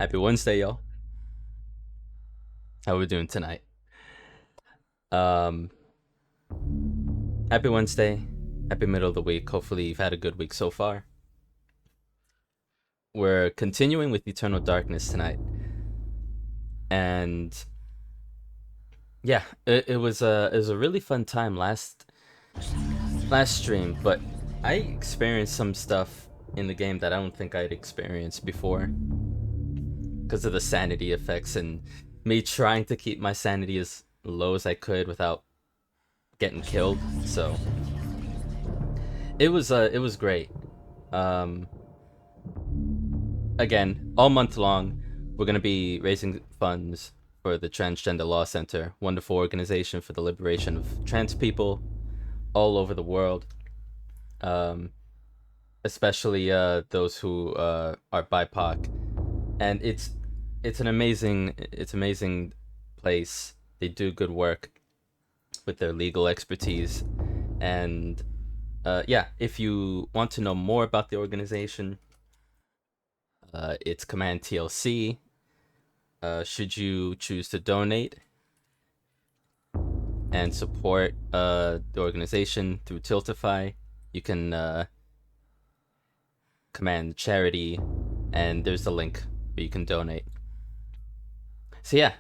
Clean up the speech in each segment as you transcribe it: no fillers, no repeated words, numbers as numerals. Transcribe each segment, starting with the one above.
Happy Wednesday, y'all. How we doing tonight? Um, Happy Wednesday. Happy middle of the week. Hopefully you've had a good week so far. We're continuing with Eternal Darkness tonight. And yeah, it was a really fun time last stream, but I experienced some stuff in the game that I don't think I'd experienced before because of the sanity effects and me trying to keep my sanity as low as I could without getting killed. So it was great. Um, Again, all month long, we're gonna be raising funds for the Transgender Law Center, wonderful organization for the liberation of trans people all over the world, um, especially those who are BIPOC. And it's an amazing place. They do good work with their legal expertise, and yeah, if you want to know more about the organization, it's Command TLC. Should you choose to donate and support the organization through Tiltify, you can command charity, and there's a link where you can donate. So yeah,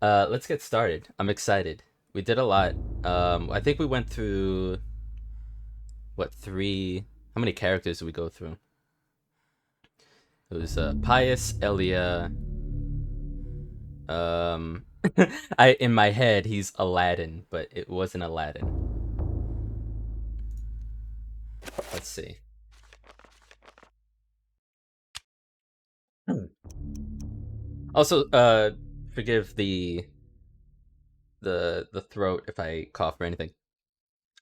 let's get started. I'm excited. We did a lot. I think we went through what, three? How many characters did we go through? It was Pius, Elia. I in my head he's Aladdin, but it wasn't Aladdin. Let's see. Also, forgive the throat if I cough or anything.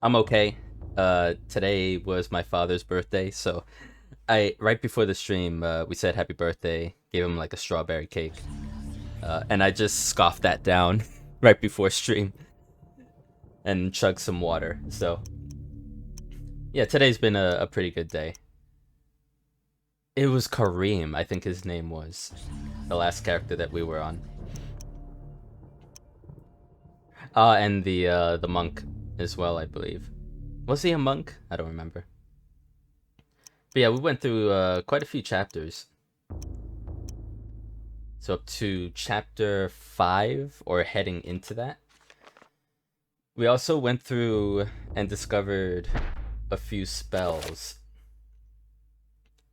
I'm okay. Today was my father's birthday, so I right before the stream, we said happy birthday, gave him like a strawberry cake, and I just scoffed that down right before stream and chugged some water. So yeah, today's been a pretty good day. It was Kareem, I think his name was, the last character that we were on. And the monk as well, I believe. Was he a monk? I don't remember. But yeah, we went through quite a few chapters. So up to chapter 5, or heading into that. We also went through and discovered a few spells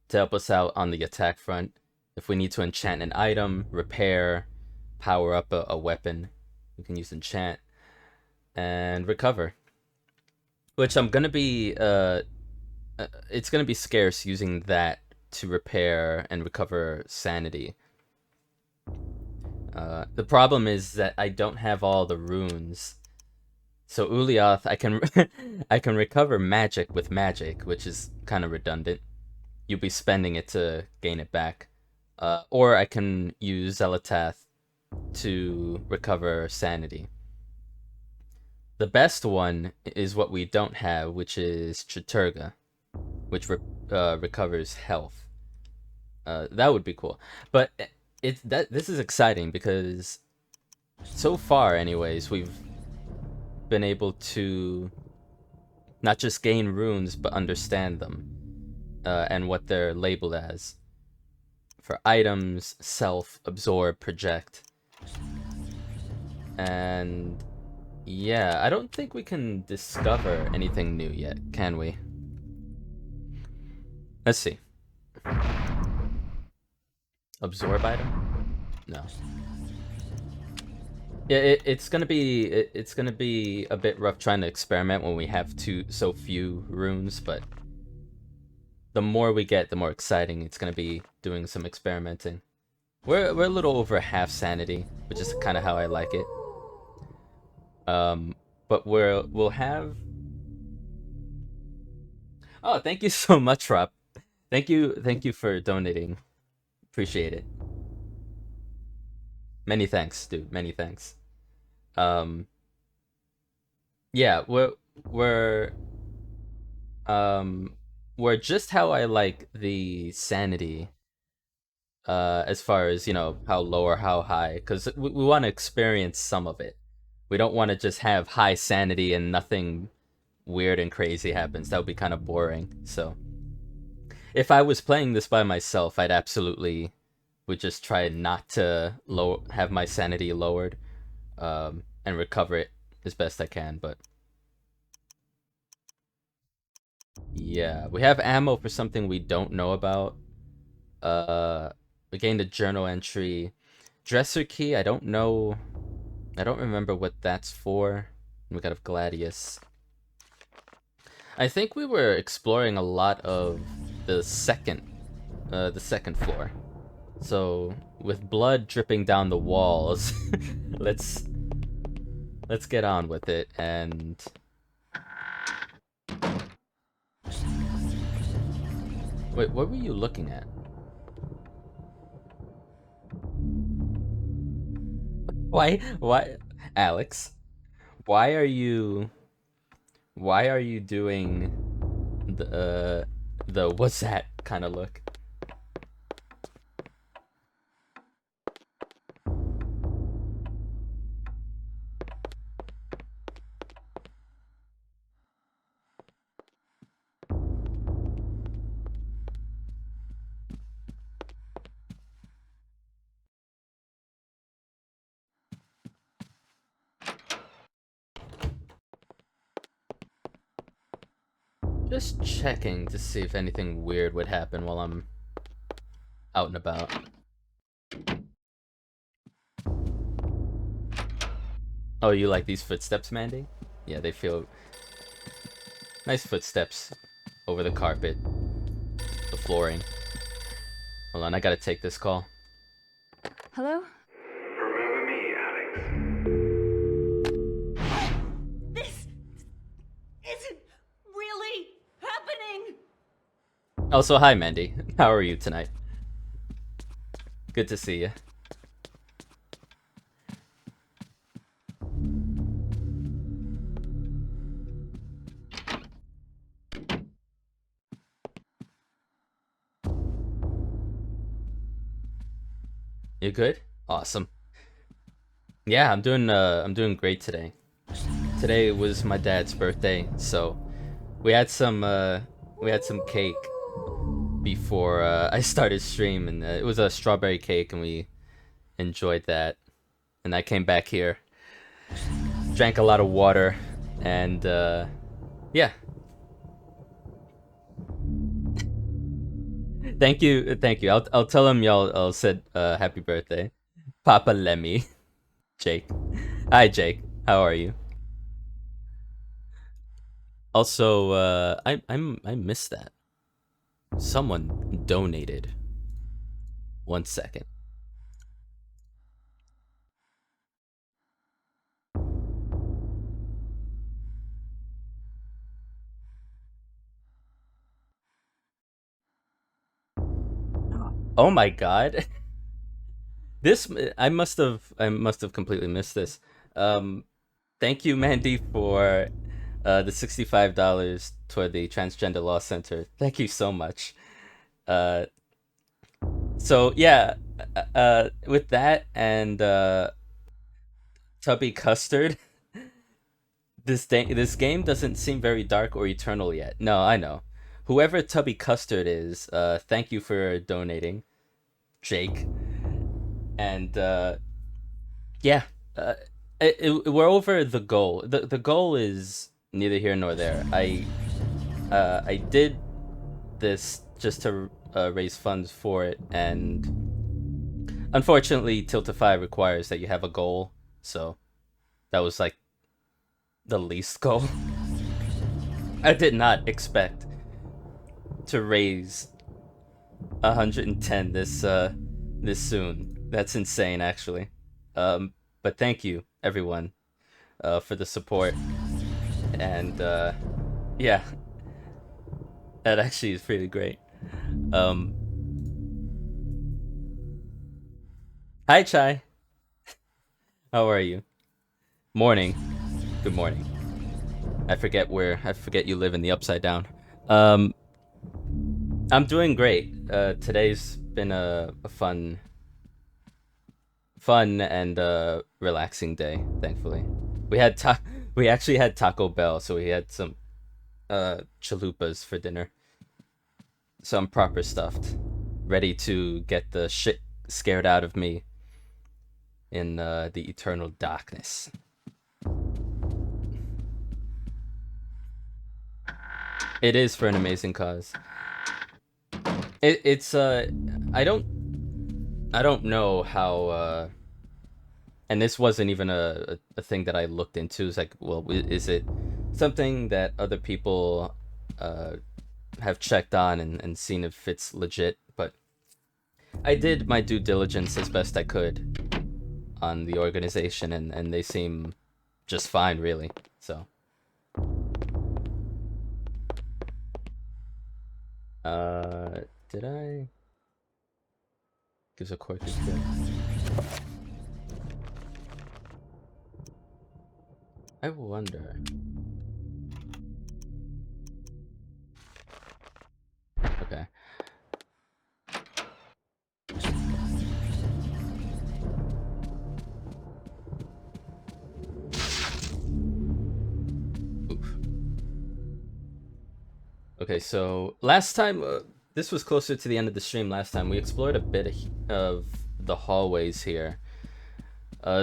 to help us out on the attack front. If we need to enchant an item, repair, power up a weapon, we can use enchant and recover. Which I'm gonna be it's gonna be scarce using that to repair and recover sanity. The problem is that I don't have all the runes. So Ulioth, I can I can recover magic with magic, which is kind of redundant. You'll be spending it to gain it back. Or I can use Zelatath to recover sanity. The best one is what we don't have, which is Chaturga, which recovers health. That would be cool. But this is exciting because so far, anyways, we've been able to not just gain runes but understand them, and what they're labeled as for items: self, absorb, project. And yeah, I don't think we can discover anything new yet, can we? Let's see. Absorb item? No. Yeah, it's gonna be a bit rough trying to experiment when we have so few runes, but the more we get, the more exciting it's gonna be doing some experimenting. We're a little over half sanity, which is kind of how I like it. But we'll have. Oh, thank you so much, Rob. Thank you for donating. Appreciate it. Many thanks, dude. Many thanks. Um, yeah, we're um we're just how I like the sanity as far as, you know, how low or how high, because we want to experience some of it. We don't want to just have high sanity and nothing weird and crazy happens. That would be kind of boring. So if I was playing this by myself, I'd absolutely would just try not to have my sanity lowered, and recover it as best I can. But yeah, we have ammo for something we don't know about. We gained a journal entry. Dresser key, I don't know. I don't remember what that's for. We got a Gladius. I think we were exploring a lot of the second floor. So with blood dripping down the walls, let's get on with it. And wait, what were you looking at? Why, Alex? Why are you doing the what's that kind of look? Just checking to see if anything weird would happen while I'm out and about. Oh, you like these footsteps, Mandy? Yeah, they feel nice footsteps over the carpet, the flooring. Hold on, I gotta take this call. Hello? Remember me, Alex? This isn't really happening! Also, hi, Mandy. How are you tonight? Good to see you. You good? Awesome. Yeah, I'm doing great today. Today was my dad's birthday, so we had some cake before I started stream, and it was a strawberry cake, and we enjoyed that. And I came back here, drank a lot of water, and yeah. Thank you. I'll tell him y'all said happy birthday, Papa Lemmy. Jake. Hi, Jake. How are you? Also, I missed that. Someone donated. 1 second. Oh my god. This I must have completely missed this. Thank you, Mandy, for the $65 toward the Transgender Law Center. Thank you so much. So yeah, with that and Tubby Custard, this game doesn't seem very dark or eternal yet. No, I know. Whoever Tubby Custard is, thank you for donating, Jake. And yeah, we're over the goal. The goal is neither here nor there. I did this just to raise funds for it, and unfortunately, Tiltify requires that you have a goal. So that was like the least goal. I did not expect to raise 110 this soon. That's insane, actually. But thank you, everyone, for the support. And yeah, that actually is pretty great. Hi, Chai. How are you? Morning. Good morning. I forget you live in the Upside Down. I'm doing great. Today's been a fun and relaxing day, thankfully. We actually had Taco Bell, so we had some chalupas for dinner. So I'm proper stuffed, ready to get the shit scared out of me in the eternal darkness. It is for an amazing cause. It's I don't know how and this wasn't even a thing that I looked into. It's like, well, is it something that other people have checked on and seen if it's legit? But I did my due diligence as best I could on the organization, and they seem just fine, really. So did I gives a quirky gift? I wonder. Okay. Oof. Okay, so last time, this was closer to the end of the stream last time, we explored a bit of the hallways here.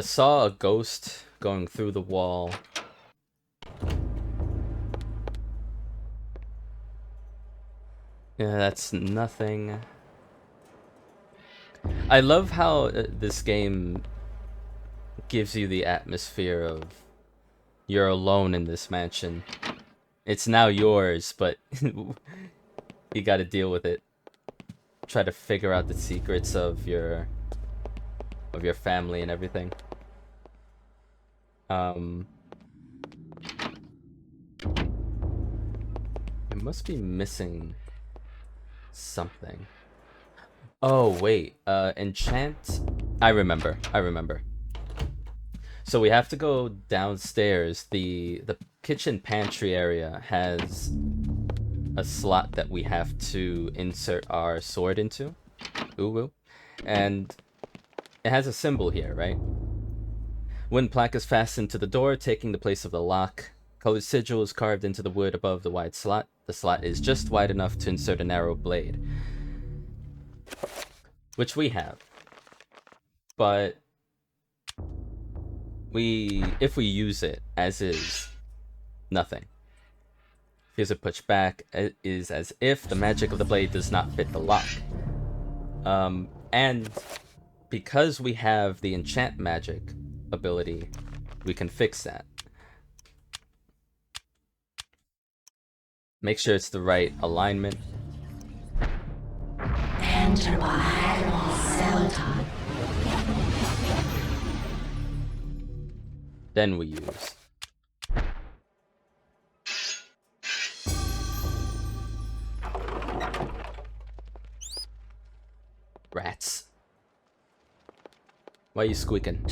Saw a ghost going through the wall. Yeah, that's nothing. I love how this game gives you the atmosphere of you're alone in this mansion. It's now yours, but you gotta deal with it. Try to figure out the secrets of your family and everything. I must be missing something. Oh wait, enchant. I remember. So we have to go downstairs. The kitchen pantry area has a slot that we have to insert our sword into. Ooh, and it has a symbol here, right? Wooden plaque is fastened to the door, taking the place of the lock. Colored sigil is carved into the wood above the wide slot. The slot is just wide enough to insert a narrow blade, which we have. But if we use it as is, nothing. Here's a push back. It is as if the magic of the blade does not fit the lock. And because we have the enchant magic ability, we can fix that. Make sure it's the right alignment. Enter by Then we use. Rats. Why are you squeaking?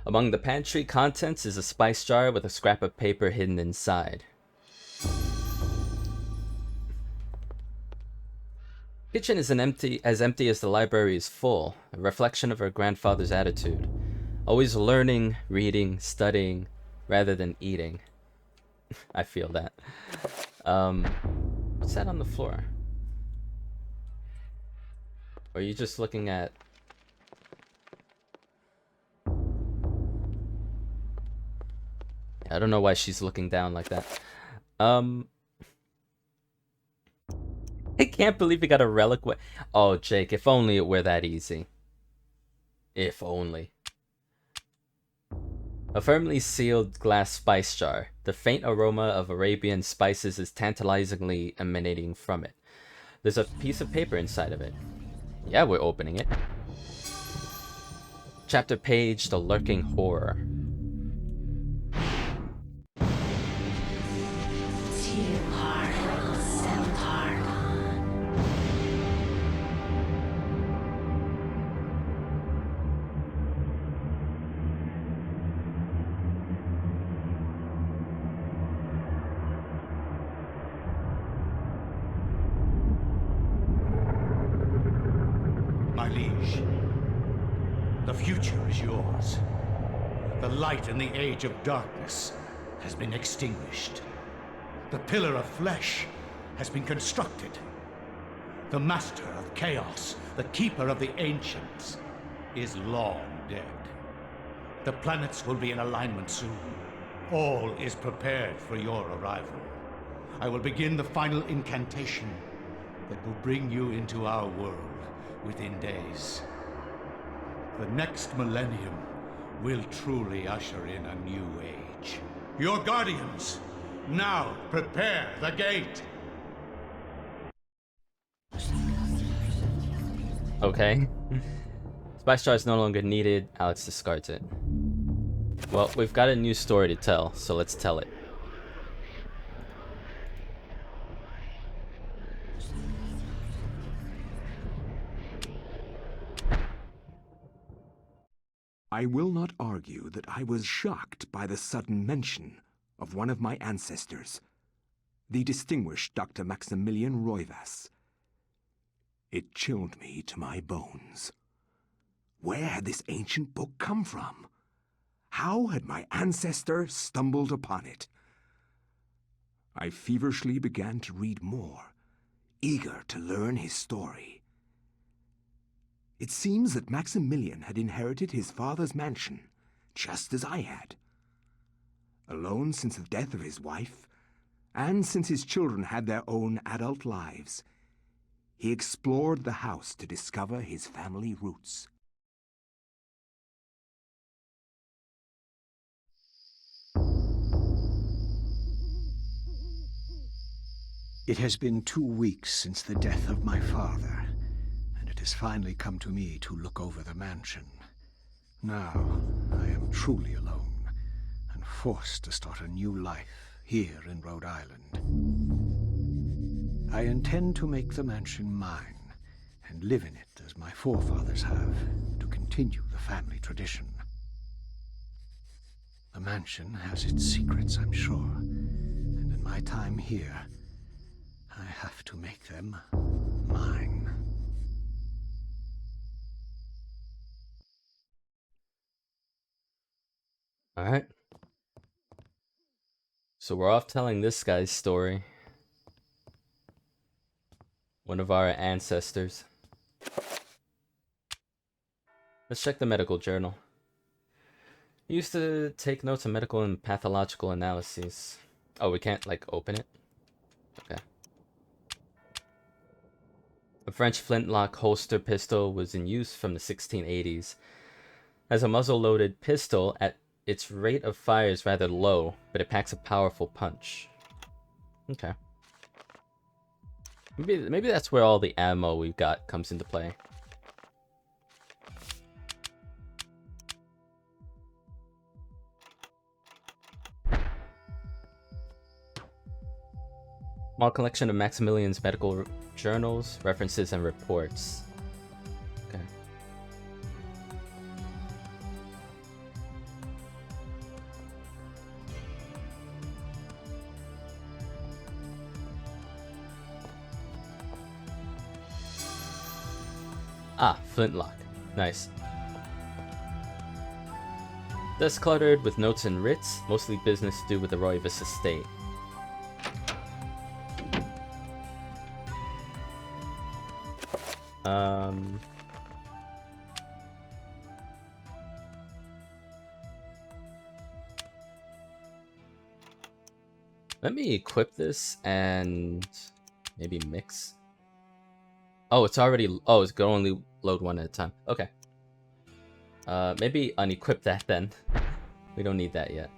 Among the pantry contents is a spice jar with a scrap of paper hidden inside. Kitchen is as empty as the library is full, a reflection of her grandfather's attitude. Always learning, reading, studying, rather than eating. I feel that. What's that on the floor? Or are you just looking at... I don't know why she's looking down like that. I can't believe we got a relic. Oh, Jake, if only it were that easy. If only. A firmly sealed glass spice jar. The faint aroma of Arabian spices is tantalizingly emanating from it. There's a piece of paper inside of it. Yeah, we're opening it. Chapter page, The Lurking Horror. age. The future is yours. The light in the age of darkness has been extinguished. The pillar of flesh has been constructed. The master of chaos, the keeper of the ancients, is long dead. The planets will be in alignment soon. All is prepared for your arrival. I will begin the final incantation that will bring you into our world within days. The next millennium will truly usher in a new age. Your guardians, now prepare the gate! Okay. Spice jar is no longer needed. Alex discards it. Well, we've got a new story to tell, so let's tell it. I will not argue that I was shocked by the sudden mention of one of my ancestors, the distinguished Dr. Maximilian Roivas. It chilled me to my bones. Where had this ancient book come from? How had my ancestor stumbled upon it? I feverishly began to read more, eager to learn his story. It seems that Maximilian had inherited his father's mansion, just as I had. Alone since the death of his wife, and since his children had their own adult lives, he explored the house to discover his family roots. It has been 2 weeks since the death of my father, and it has finally come to me to look over the mansion. Now, I am truly alone, and forced to start a new life here in Rhode Island. I intend to make the mansion mine, and live in it as my forefathers have, to continue the family tradition. The mansion has its secrets, I'm sure, and in my time here, I have to make them mine. Alright. So we're off telling this guy's story. One of our ancestors. Let's check the medical journal. He used to take notes of medical and pathological analyses. Oh, we can't, like, open it? Okay. A French flintlock holster pistol was in use from the 1680s. As a muzzle-loaded pistol, its rate of fire is rather low, but it packs a powerful punch. Okay. Maybe that's where all the ammo we've got comes into play. Small collection of Maximilian's medical journals, references, and reports. Okay. Ah, flintlock. Nice. Desk cluttered with notes and writs, mostly business to do with the Roivas estate. Let me equip this and maybe mix. Oh, it's already. Oh, it's gonna only load one at a time. Okay. Maybe unequip that then. We don't need that yet.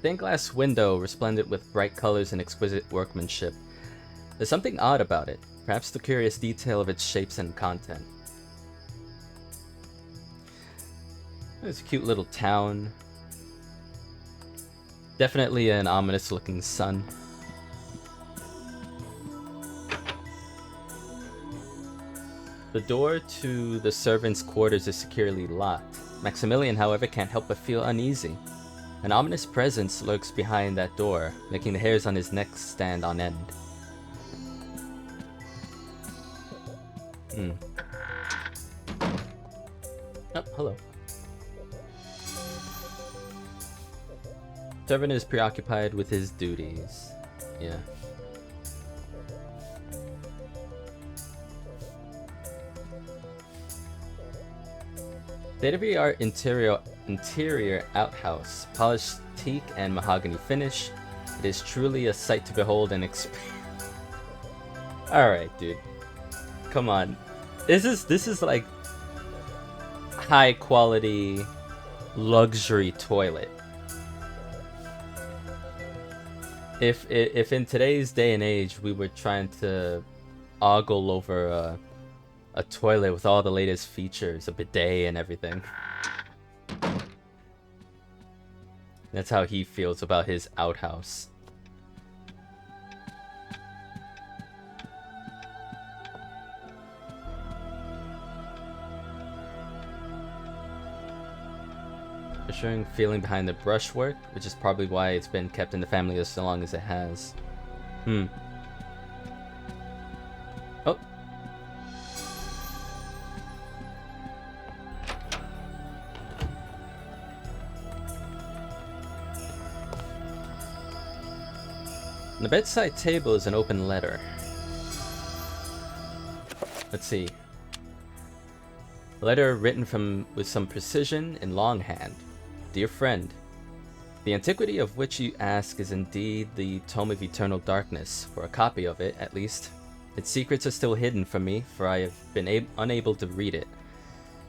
Stained glass window, resplendent with bright colors and exquisite workmanship. There's something odd about it, perhaps the curious detail of its shapes and content. There's a cute little town. Definitely an ominous looking sun. The door to the servants' quarters is securely locked. Maximilian, however, can't help but feel uneasy. An ominous presence lurks behind that door, making the hairs on his neck stand on end. Oh, hello. Servant is preoccupied with his duties. Yeah. State-of-the-art interior outhouse, polished teak and mahogany finish. It is truly a sight to behold and experience. All right, dude. Come on. This is like high quality luxury toilet. If in today's day and age we were trying to ogle over a toilet with all the latest features, a bidet and everything. That's how he feels about his outhouse. Assuring feeling behind the brushwork, which is probably why it's been kept in the family as long as it has. Oh. On the bedside table is an open letter. Let's see. A letter written with some precision in longhand. Dear friend, the antiquity of which you ask is indeed the Tome of Eternal Darkness, for a copy of it, at least. Its secrets are still hidden from me, for I have been unable to read it,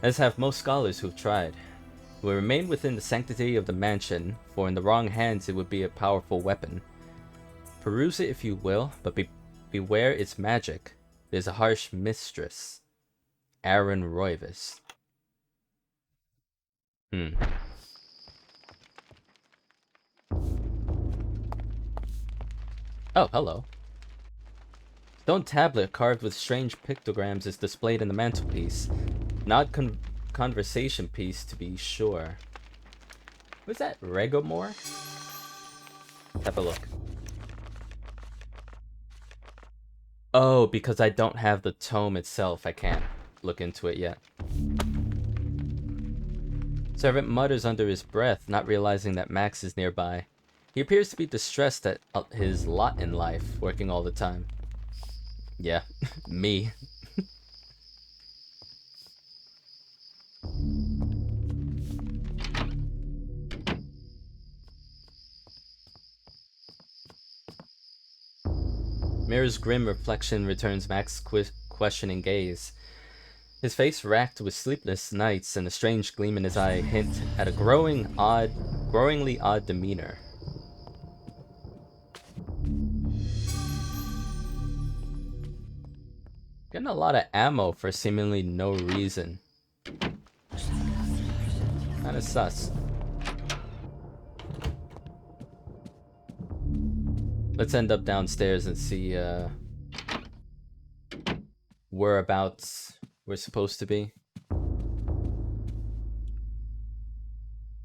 as have most scholars who've tried. It will remain within the sanctity of the mansion, for in the wrong hands it would be a powerful weapon. Peruse it if you will, but beware its magic. There's a harsh mistress. Aaron Roivas. Oh, hello. Stone tablet carved with strange pictograms is displayed in the mantelpiece. Not conversation piece, to be sure. Was that Regomore? Have a look. Oh, because I don't have the tome itself, I can't look into it yet. Servant mutters under his breath, not realizing that Max is nearby. He appears to be distressed at his lot in life, working all the time. Yeah, me. Mirror's grim reflection returns Max's questioning gaze. His face racked with sleepless nights and a strange gleam in his eye hint at a growingly odd demeanor. Getting a lot of ammo for seemingly no reason. Kinda sus. Let's end up downstairs and see whereabouts we're supposed to be.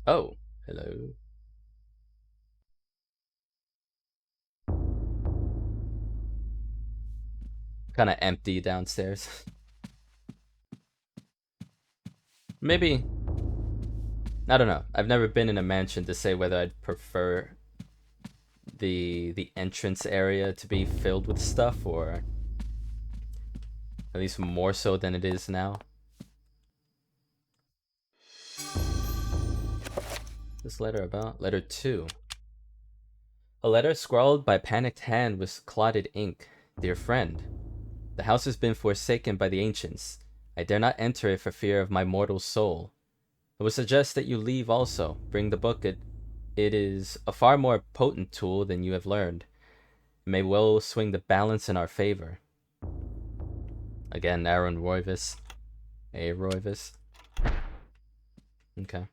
Oh, hello. Kind of empty downstairs. Maybe, I don't know. I've never been in a mansion to say whether I'd prefer the entrance area to be filled with stuff, or at least more so than it is now. This letter about? Letter 2. A letter scrawled by panicked hand with clotted ink. Dear friend, the house has been forsaken by the ancients. I dare not enter it for fear of my mortal soul. I would suggest that you leave also. Bring the book. It is a far more potent tool than you have learned. It may well swing the balance in our favor. Again, Aaron Roivas. A Roivas. Okay.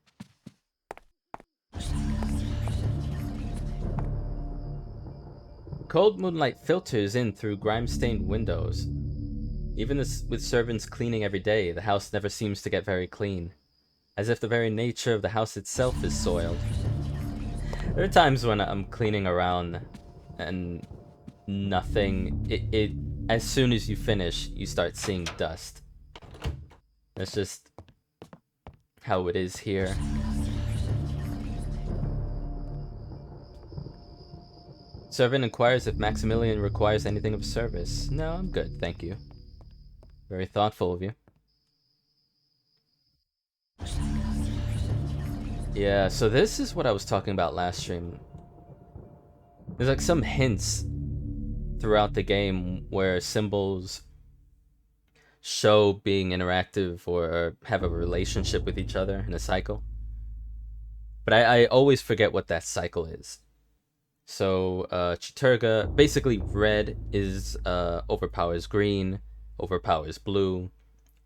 Cold moonlight filters in through grime-stained windows. Even with servants cleaning every day, the house never seems to get very clean. As if the very nature of the house itself is soiled. There are times when I'm cleaning around and nothing. It as soon as you finish, you start seeing dust. That's just how it is here. Servant inquires if Maximilian requires anything of service. No, I'm good, thank you. Very thoughtful of you. Yeah, so this is what I was talking about last stream. There's like some hints throughout the game where symbols show being interactive or have a relationship with each other in a cycle. But I always forget what that cycle is. So Chiturga, basically red is overpowers green, overpowers blue,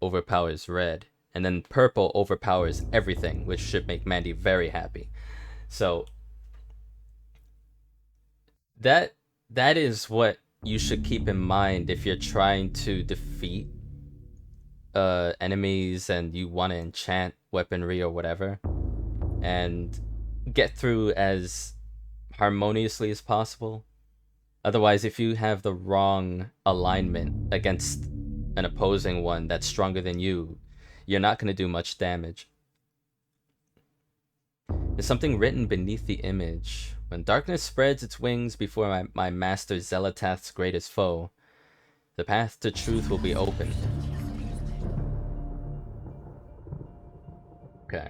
overpowers red, and then purple overpowers everything, which should make Mandy very happy. So that is what you should keep in mind if you're trying to defeat enemies and you want to enchant weaponry or whatever and get through as harmoniously as possible. Otherwise, if you have the wrong alignment against an opposing one that's stronger than you, you're not going to do much damage. There's something written beneath the image. When darkness spreads its wings before my master Zelatath's greatest foe, the path to truth will be opened. Okay.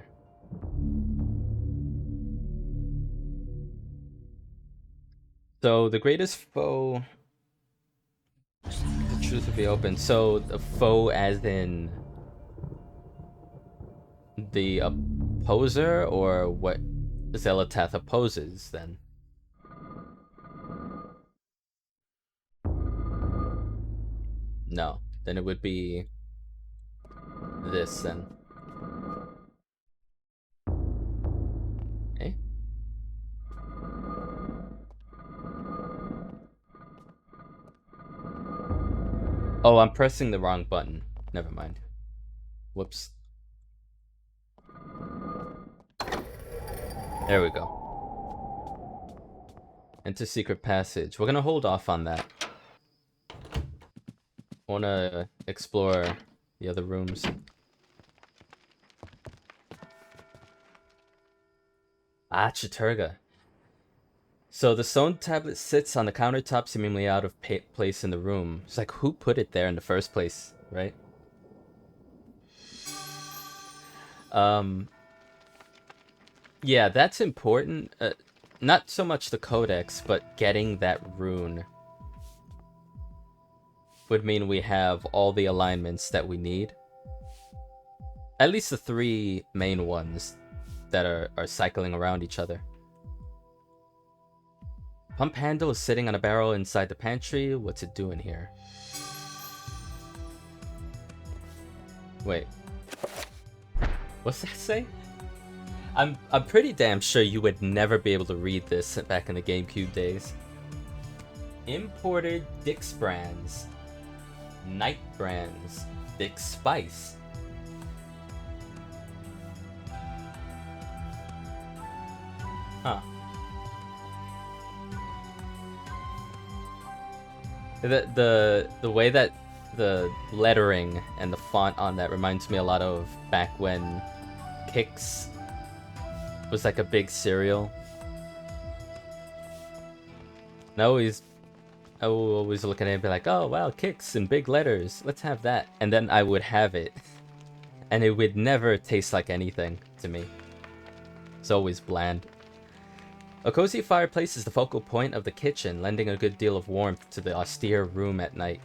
So the greatest foe, the truth will be open. So the foe as in the opposer, or what Zelatath opposes then? No, then it would be this then. Eh? Oh, I'm pressing the wrong button. Never mind. Whoops. There we go. Enter secret passage. We're gonna hold off on that. I wanna explore the other rooms. Ah, Chiturga. So the stone tablet sits on the countertop, seemingly out of place in the room. It's like, who put it there in the first place, right? Yeah, that's important. Not so much the codex, but getting that rune would mean we have all the alignments that we need. At least the 3 main ones that are cycling around each other. Pump handle is sitting on a barrel inside the pantry. What's it doing here? Wait. What's that say? I'm pretty damn sure you would never be able to read this back in the GameCube days. Imported Dick's brands. Night brands. Dick's Spice. Huh. The way that the lettering and the font on that reminds me a lot of back when Kix was like a big cereal. And I will always look at it and be like, oh wow, Kix in big letters, let's have that. And then I would have it, and it would never taste like anything to me. It's always bland. A cozy fireplace is the focal point of the kitchen, lending a good deal of warmth to the austere room at night.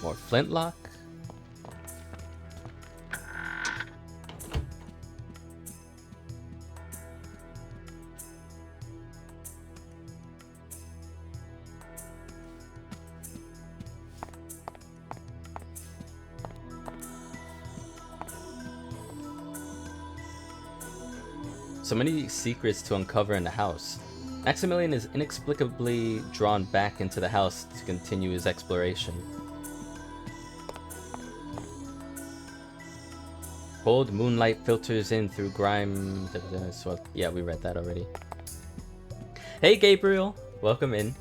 More flintlock. So many secrets to uncover in the house. Maximilian is inexplicably drawn back into the house to continue his exploration. Cold moonlight filters in through grime. So, yeah, we read that already. Hey Gabriel, welcome in.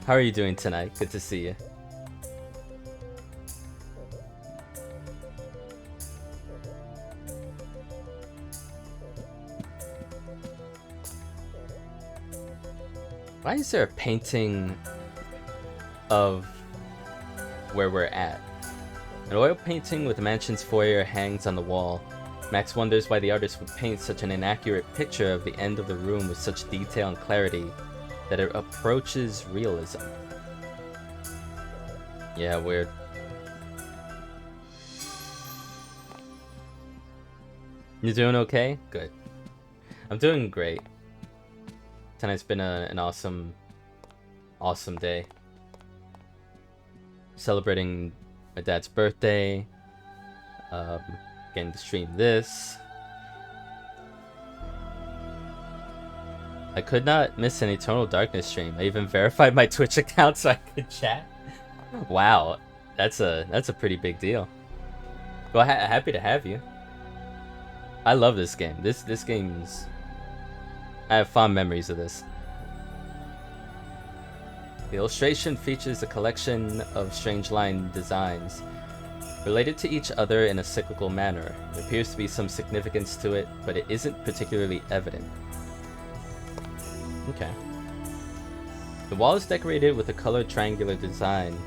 How are you doing tonight? Good to see you. Why is there a painting of where we're at? An oil painting with the mansion's foyer hangs on the wall. Max wonders why the artist would paint such an inaccurate picture of the end of the room with such detail and clarity that it approaches realism. Yeah, weird. You doing okay? Good. I'm doing great. Tonight's been an awesome day. Celebrating my dad's birthday. Getting to stream this. I could not miss an Eternal Darkness stream. I even verified my Twitch account so I could chat. Wow, that's a pretty big deal. Well, happy to have you. I love this game. This game's... I have fond memories of this. The illustration features a collection of strange line designs related to each other in a cyclical manner. There appears to be some significance to it, but it isn't particularly evident. Okay. The wall is decorated with a colored triangular design.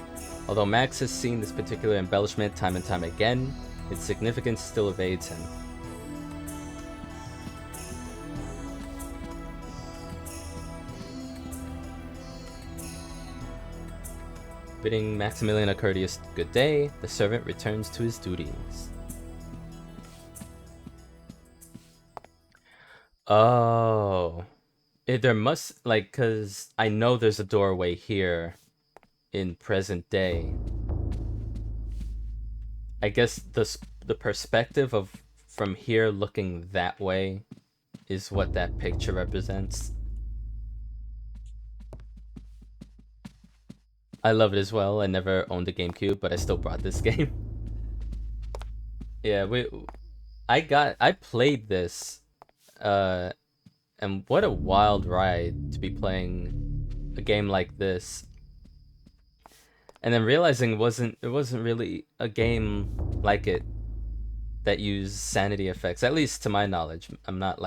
Although Max has seen this particular embellishment time and time again, its significance still evades him. Bidding Maximilian a courteous good day, the servant returns to his duties. Oh. There must, like, cause I know there's a doorway here in present day. I guess the perspective of from here looking that way is what that picture represents. I love it as well. I never owned a GameCube, but I still brought this game. Yeah, I played this, and what a wild ride to be playing a game like this. And then realizing it wasn't really a game like it that used sanity effects, at least to my knowledge. I'm not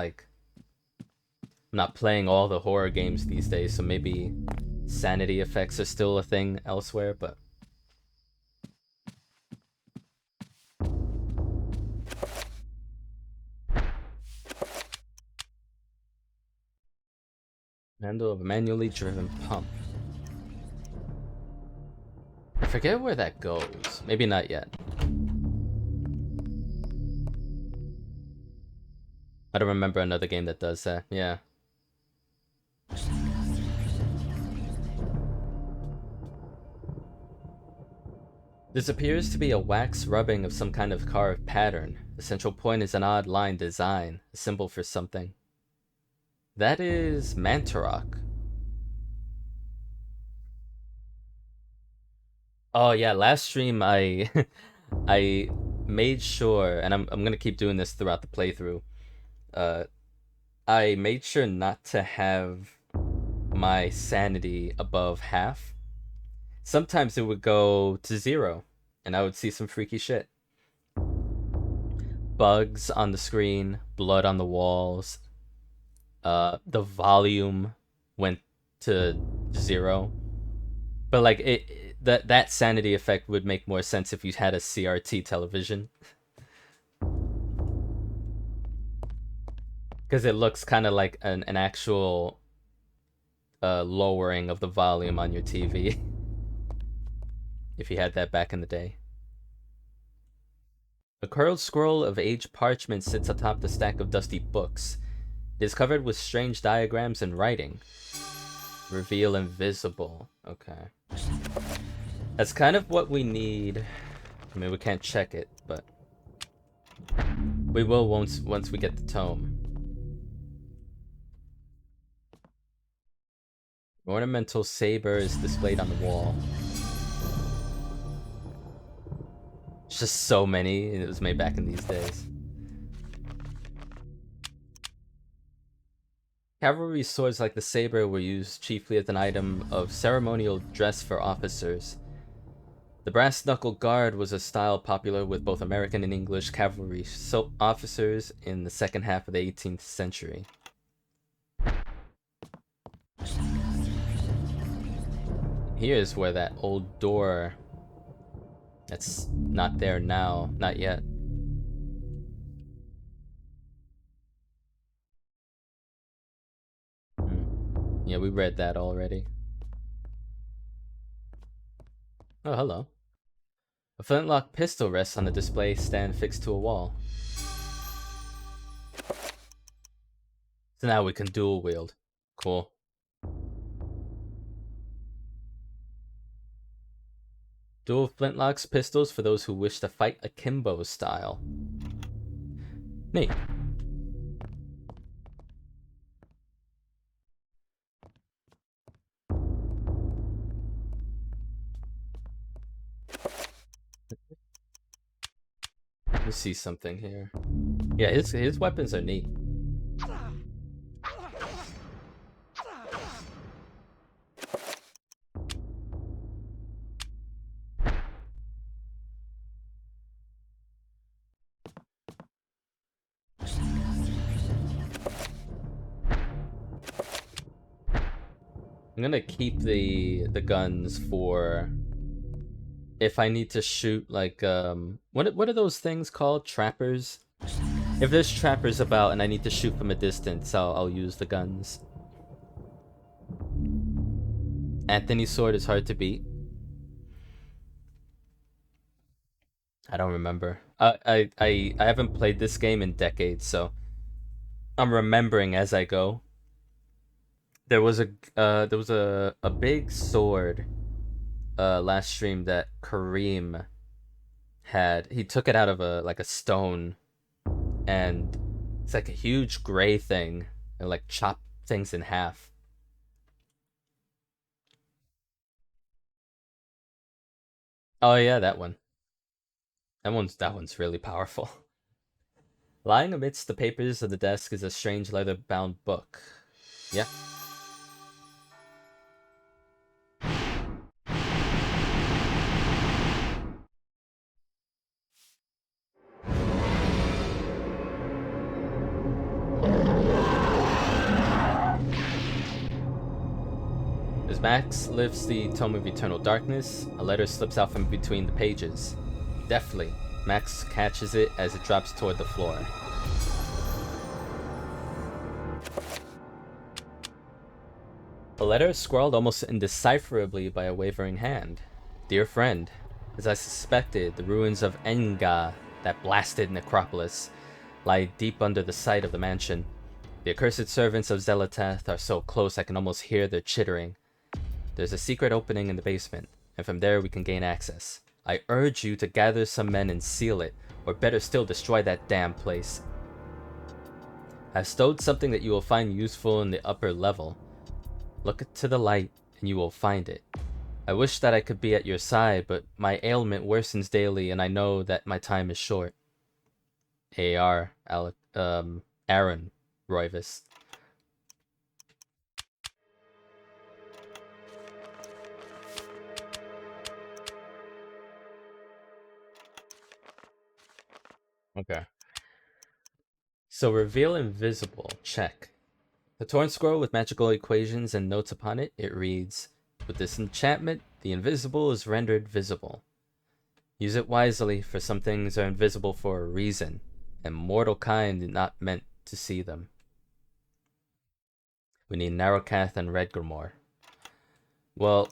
playing all the horror games these days, so maybe sanity effects are still a thing elsewhere, but handle of a manually driven pump. I forget where that goes. Maybe not yet. I don't remember another game that does that. Yeah. This appears to be a wax rubbing of some kind of carved pattern. The central point is an odd line design, a symbol for something. That is Mantarok. Oh yeah, last stream I I made sure, and I'm gonna keep doing this throughout the playthrough. I made sure not to have my sanity above half. Sometimes it would go to 0, and I would see some freaky shit. Bugs on the screen, blood on the walls. The volume went to 0. But like that sanity effect would make more sense if you had a CRT television. Because it looks kind of like an actual lowering of the volume on your TV. If you had that back in the day. A curled scroll of aged parchment sits atop the stack of dusty books. It is covered with strange diagrams and writing. Reveal invisible. Okay. That's kind of what we need. I mean, we can't check it, but we will once we get the tome. Ornamental saber is displayed on the wall. It's just so many, and it was made back in these days. Cavalry swords like the saber were used chiefly as an item of ceremonial dress for officers. The brass knuckle guard was a style popular with both American and English cavalry officers in the second half of the 18th century. Here's where that old door that's not there now, not yet. Yeah, we read that already. Oh, hello. A flintlock pistol rests on a display stand fixed to a wall. So now we can dual wield. Cool. Dual flintlocks pistols for those who wish to fight akimbo style. Neat. Let me see something here. Yeah, his weapons are neat. I'm gonna keep the guns for if I need to shoot like what are those things called? Trappers? If there's trappers about and I need to shoot from a distance, I'll use the guns. Anthony's sword is hard to beat. I don't remember. I haven't played this game in decades, so I'm remembering as I go. There was a big sword last stream that Kareem had. He took it out of a stone, and it's like a huge gray thing. It like chopped things in half. Oh yeah, that one. That one's really powerful. Lying amidst the papers of the desk is a strange leather-bound book. Yeah. As Max lifts the Tome of Eternal Darkness, a letter slips out from between the pages. Deftly, Max catches it as it drops toward the floor. A letter scrawled almost indecipherably by a wavering hand. Dear friend, as I suspected, the ruins of Enga, that blasted necropolis, lie deep under the site of the mansion. The accursed servants of Zelatath are so close I can almost hear their chittering. There's a secret opening in the basement, and from there we can gain access. I urge you to gather some men and seal it, or better still, destroy that damn place. I've stowed something that you will find useful in the upper level. Look to the light, and you will find it. I wish that I could be at your side, but my ailment worsens daily, and I know that my time is short. Aaron Roivas. Okay. So reveal invisible. Check. The torn scroll with magical equations and notes upon it, it reads, with this enchantment, the invisible is rendered visible. Use it wisely, for some things are invisible for a reason, and mortal kind is not meant to see them. We need Narrowcath and Redgrimore. Well,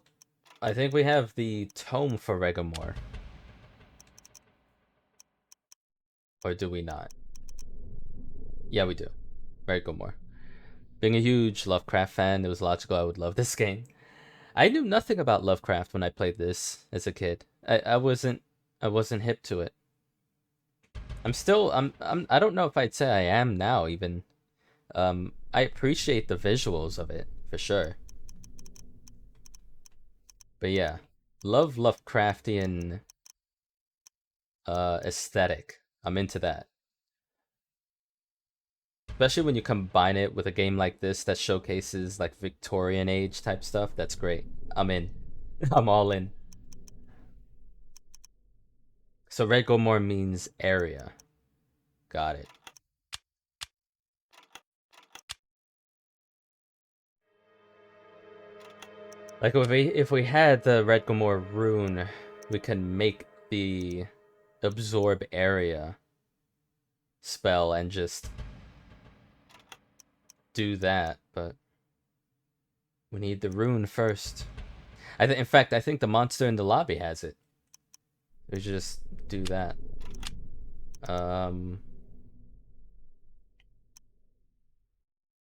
I think we have the tome for Redgrimore. Or do we not? Yeah, we do. Redgrimore. Being a huge Lovecraft fan, it was logical I would love this game. I knew nothing about Lovecraft when I played this as a kid. I wasn't hip to it. I don't know if I'd say I am now even. I appreciate the visuals of it for sure. But yeah, love Lovecraftian aesthetic. I'm into that. Especially when you combine it with a game like this that showcases like Victorian age type stuff. That's great. I'm in. I'm all in. So Red Gomor means area. Got it. Like if we had the Red Gomor rune, we can make the absorb area spell and just do that, but we need the rune first. In fact, I think the monster in the lobby has it. We should just do that.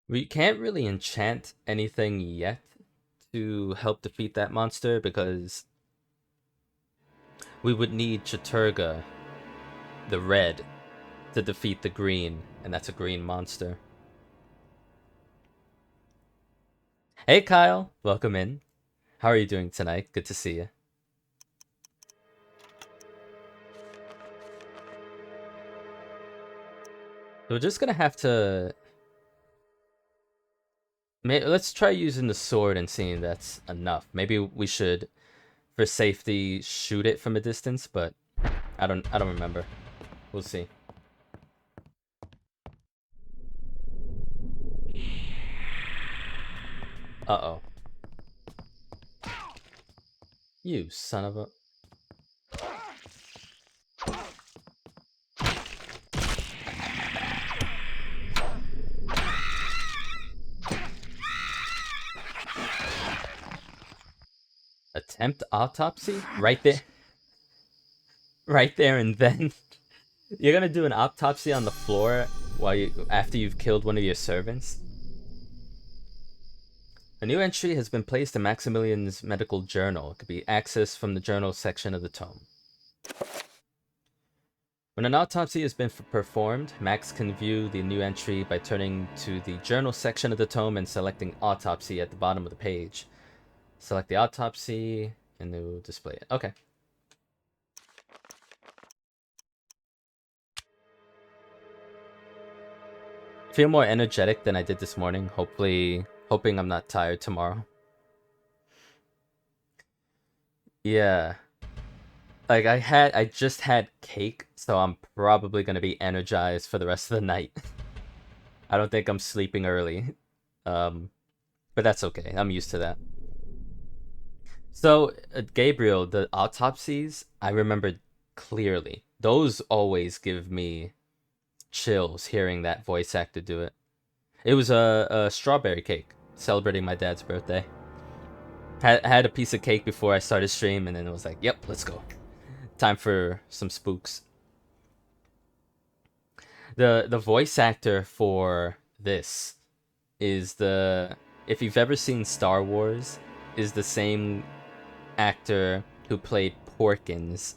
We can't really enchant anything yet to help defeat that monster because we would need Chaturga, the red, to defeat the green, and that's a green monster. Hey Kyle, welcome in. How are you doing tonight? Good to see you. We're just gonna have to... Let's try using the sword and seeing that's enough. Maybe we should, for safety, shoot it from a distance, but I don't remember. We'll see. Uh-oh. You son of a... Attempt autopsy? Right there. Right there and then. You're gonna do an autopsy on the floor after you've killed one of your servants? A new entry has been placed in Maximilian's medical journal. It could be accessed from the journal section of the tome. When an autopsy has been performed, Max can view the new entry by turning to the journal section of the tome and selecting autopsy at the bottom of the page. Select the autopsy and it will display it. Okay. Feel more energetic than I did this morning. Hoping I'm not tired tomorrow. Yeah. Like I just had cake, so I'm probably gonna be energized for the rest of the night. I don't think I'm sleeping early. But that's okay. I'm used to that. So, Gabriel, the autopsies, I remember clearly. Those always give me chills hearing that voice actor do it. It was a strawberry cake celebrating my dad's birthday. Had a piece of cake before I started stream, and then it was like, yep, let's go. Time for some spooks. The voice actor for this is if you've ever seen Star Wars, is the same actor who played Porkins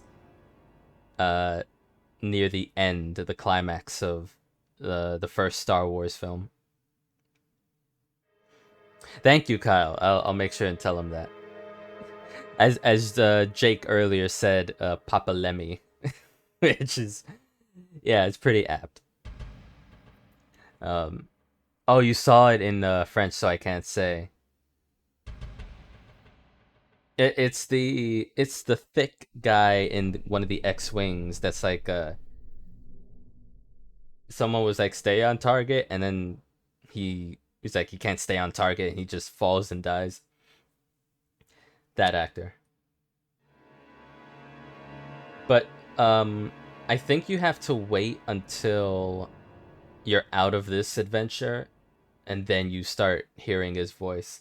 near the end, the climax of the first Star Wars film. Thank you, Kyle. I'll make sure and tell him that. As Jake earlier said, Papa Lemmy, which is, yeah, it's pretty apt. Oh, you saw it in French, so I can't say. It's the thick guy in one of the X-wings that's like someone was like, stay on target, and then he's like, he can't stay on target, and he just falls and dies. That actor. But I think you have to wait until you're out of this adventure, and then you start hearing his voice.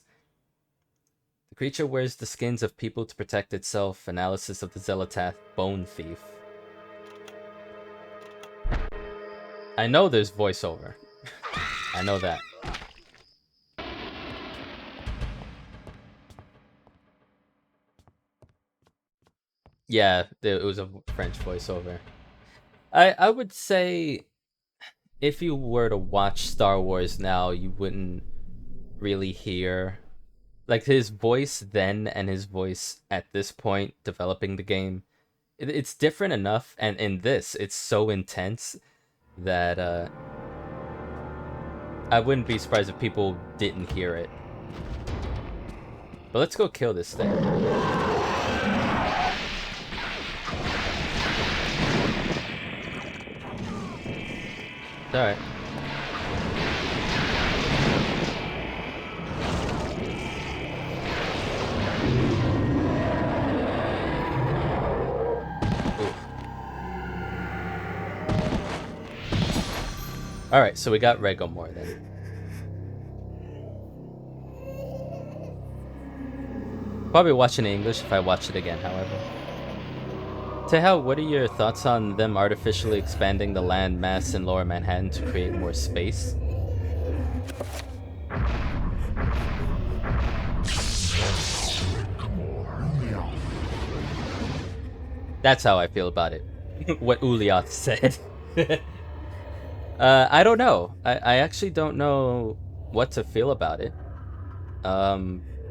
The creature wears the skins of people to protect itself. Analysis of the Zelatath Bone Thief. I know there's voiceover. I know that. Yeah, it was a French voiceover. I would say if you were to watch Star Wars now, you wouldn't really hear like his voice then and his voice at this point developing the game it's different enough, and in this, it's so intense that I wouldn't be surprised if people didn't hear it. But let's go kill this thing. It's alright. Alright, so we got Regomore then. Probably watch in English if I watch it again, however. Tehel, what are your thoughts on them artificially expanding the land mass in Lower Manhattan to create more space? That's how I feel about it. What Ulyath said. I don't know. I actually don't know what to feel about it.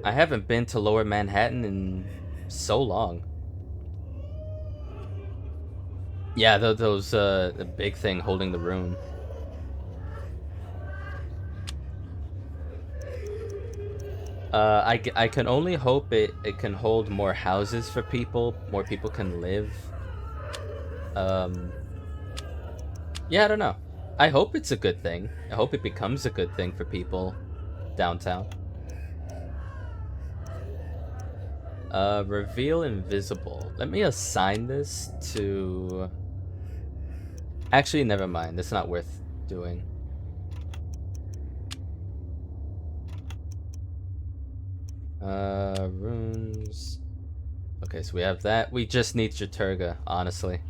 I haven't been to Lower Manhattan in so long. Yeah, those the big thing holding the room. I can only hope it can hold more houses for people. More people can live. Yeah, I don't know. I hope it's a good thing. I hope it becomes a good thing for people downtown. Reveal invisible. Let me assign this to... Actually, never mind. That's not worth doing. Runes. Okay, so we have that. We just need Jaturga, honestly.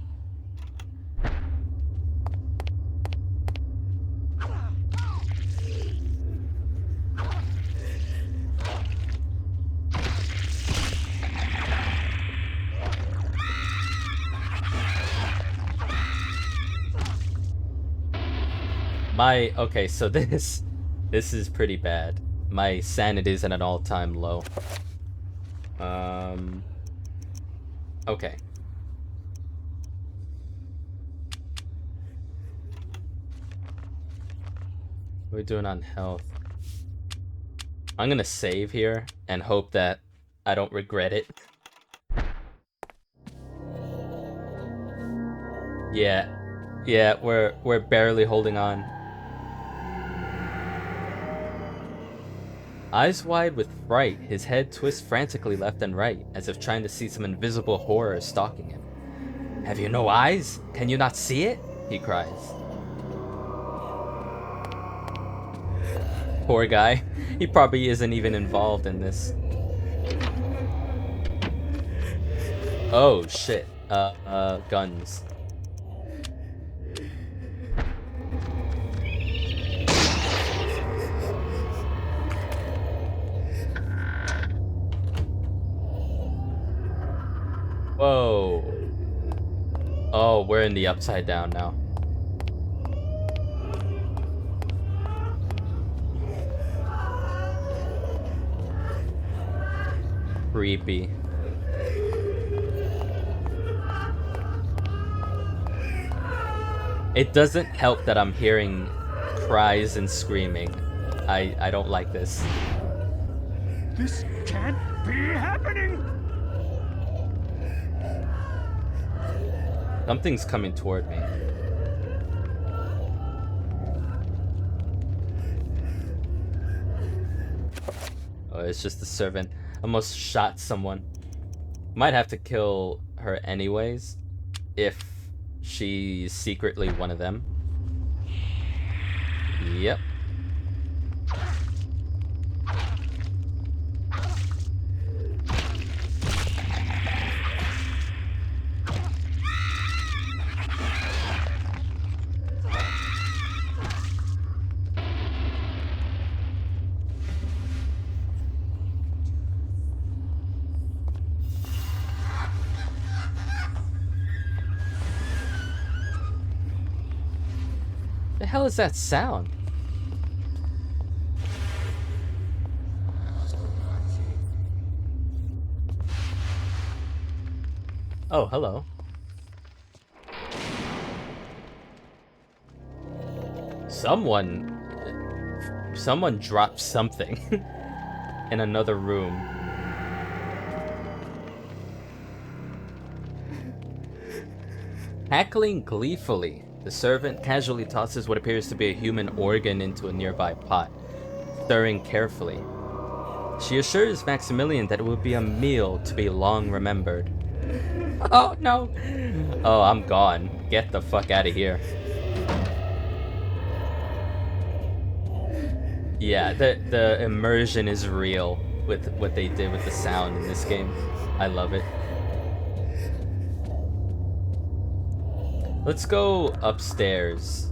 Okay, so this is pretty bad. My sanity is at an all-time low. Okay. What are we doing on health? I'm gonna save here and hope that I don't regret it. Yeah, we're barely holding on. Eyes wide with fright, his head twists frantically left and right, as if trying to see some invisible horror stalking him. "Have you no eyes? Can you not see it?" he cries. Poor guy. He probably isn't even involved in this. Oh, shit. Guns. Whoa. Oh, we're in the upside down now. Creepy. It doesn't help that I'm hearing cries and screaming. I don't like this. This can't be happening! Something's coming toward me. Oh, it's just the servant. Almost shot someone. Might have to kill her anyways, if she's secretly one of them. Yep. The hell is that sound? Oh, hello. Someone dropped something in another room. Cackling gleefully, the servant casually tosses what appears to be a human organ into a nearby pot, stirring carefully. She assures Maximilian that it would be a meal to be long remembered. Oh no! Oh, I'm gone. Get the fuck out of here. Yeah, the immersion is real with what they did with the sound in this game. I love it. Let's go upstairs.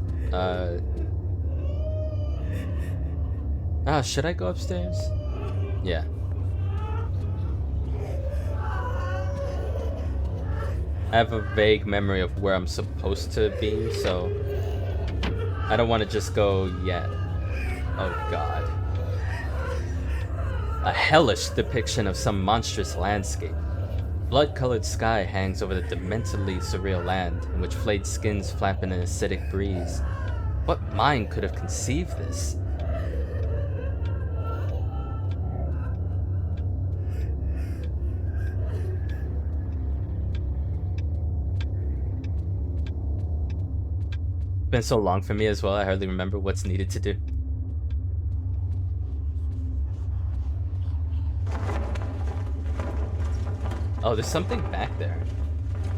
Should I go upstairs? Yeah. I have a vague memory of where I'm supposed to be, so I don't want to just go yet. Oh god. A hellish depiction of some monstrous landscape. Blood-colored sky hangs over the dementedly surreal land, in which flayed skins flap in an acidic breeze. What mind could have conceived this? It's been so long for me as well, I hardly remember what's needed to do. Oh, there's something back there.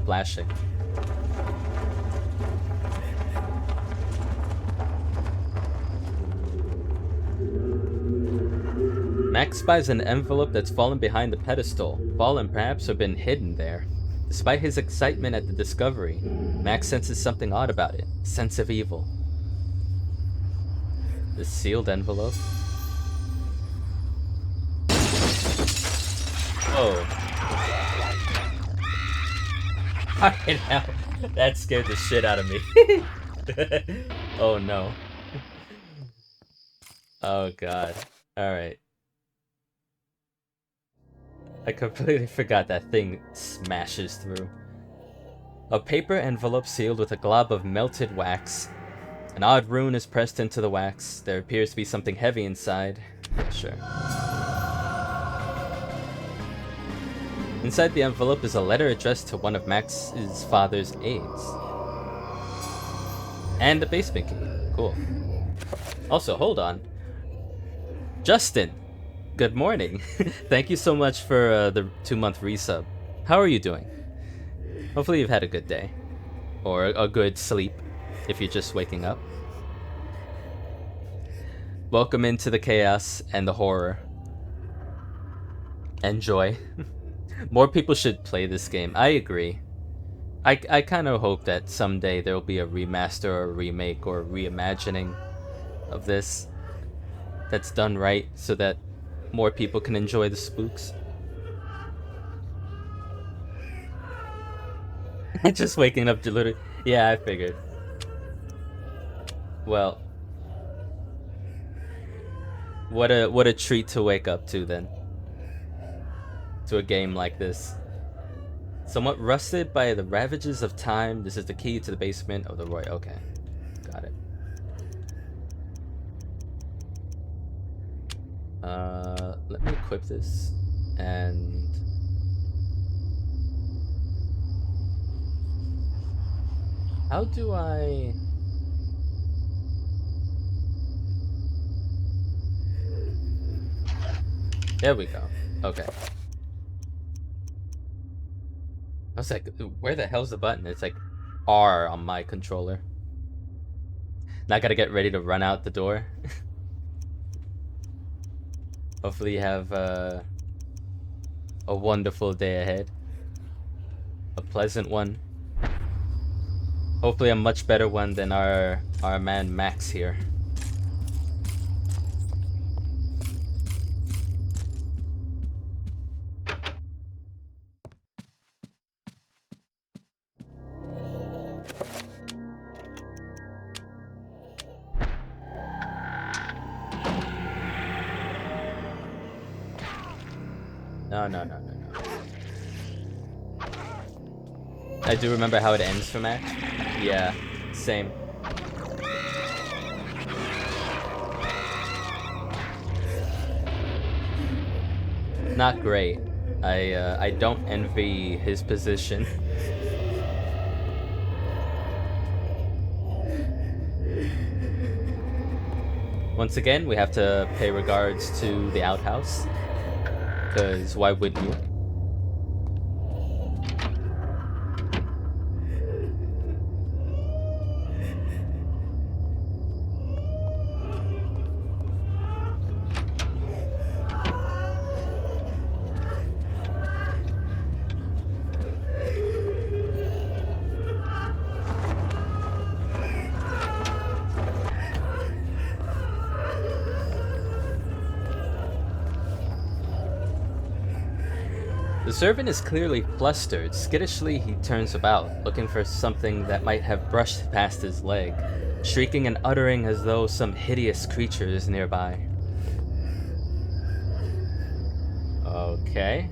Flashing. Max spies an envelope that's fallen behind the pedestal. Fallen perhaps or been hidden there. Despite his excitement at the discovery, Max senses something odd about it. A sense of evil. The sealed envelope. Oh. Fucking hell. That scared the shit out of me. Oh no. Oh god. Alright. I completely forgot that thing smashes through. A paper envelope sealed with a glob of melted wax. An odd rune is pressed into the wax. There appears to be something heavy inside. Yeah, sure. Inside the envelope is a letter addressed to one of Max's father's aides. And a basement key. Cool. Also, hold on. Justin! Good morning. Thank you so much for the 2-month resub. How are you doing? Hopefully you've had a good day. Or a good sleep, if you're just waking up. Welcome into the chaos and the horror. Enjoy. More people should play this game. I agree. I kind of hope that someday there will be a remaster or a remake or a reimagining of this that's done right so that more people can enjoy the spooks. Just waking up to literally... Yeah, I figured. Well, what a treat to wake up to then. To a game like this. Somewhat rusted by the ravages of time, this is the key to the basement of the Roy. Okay, got it. Let me equip this and how do I... There we go. Okay. I was like, where the hell's the button? It's like R on my controller. Now I gotta get ready to run out the door. Hopefully you have a wonderful day ahead. A pleasant one. Hopefully a much better one than our man Max here. No. I do remember how it ends for Max. Yeah, same. not great. I don't envy his position. Once again, we have to pay regards to the outhouse, because why wouldn't you? The servant is clearly flustered. Skittishly, he turns about, looking for something that might have brushed past his leg, shrieking and uttering as though some hideous creature is nearby. Okay.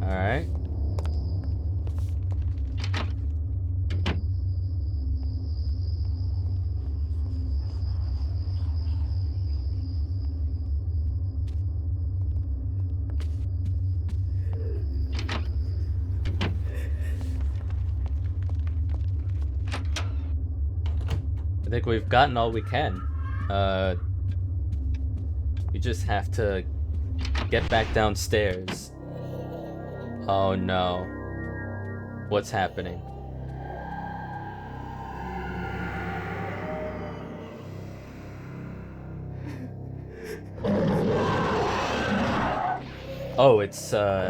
Alright. I think we've gotten all we can. We just have to get back downstairs. Oh no. What's happening? Oh, it's okay.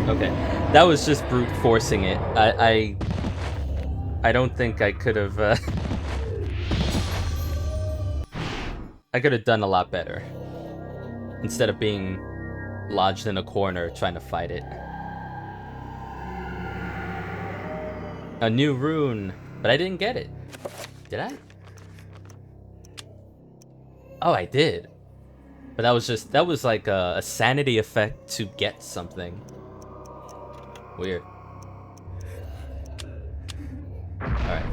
Okay, that was just brute forcing it. I don't think I could have. I could have done a lot better instead of being lodged in a corner trying to fight it. A new rune, but I didn't get it. Did I? Oh, I did. But that was like a sanity effect to get something. Weird. Alright.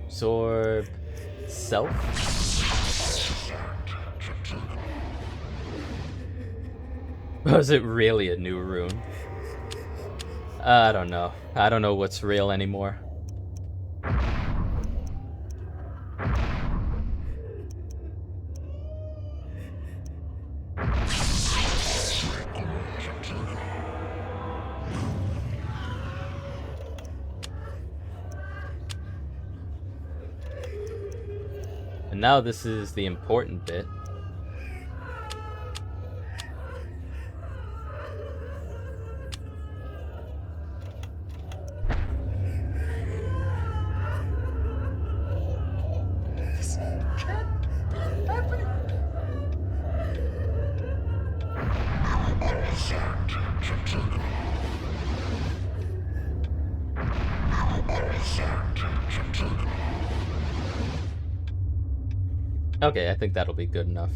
Absorb self. Was it really a new rune? I don't know. I don't know what's real anymore. And now this is the important bit. This can't be happening. Okay, I think that'll be good enough.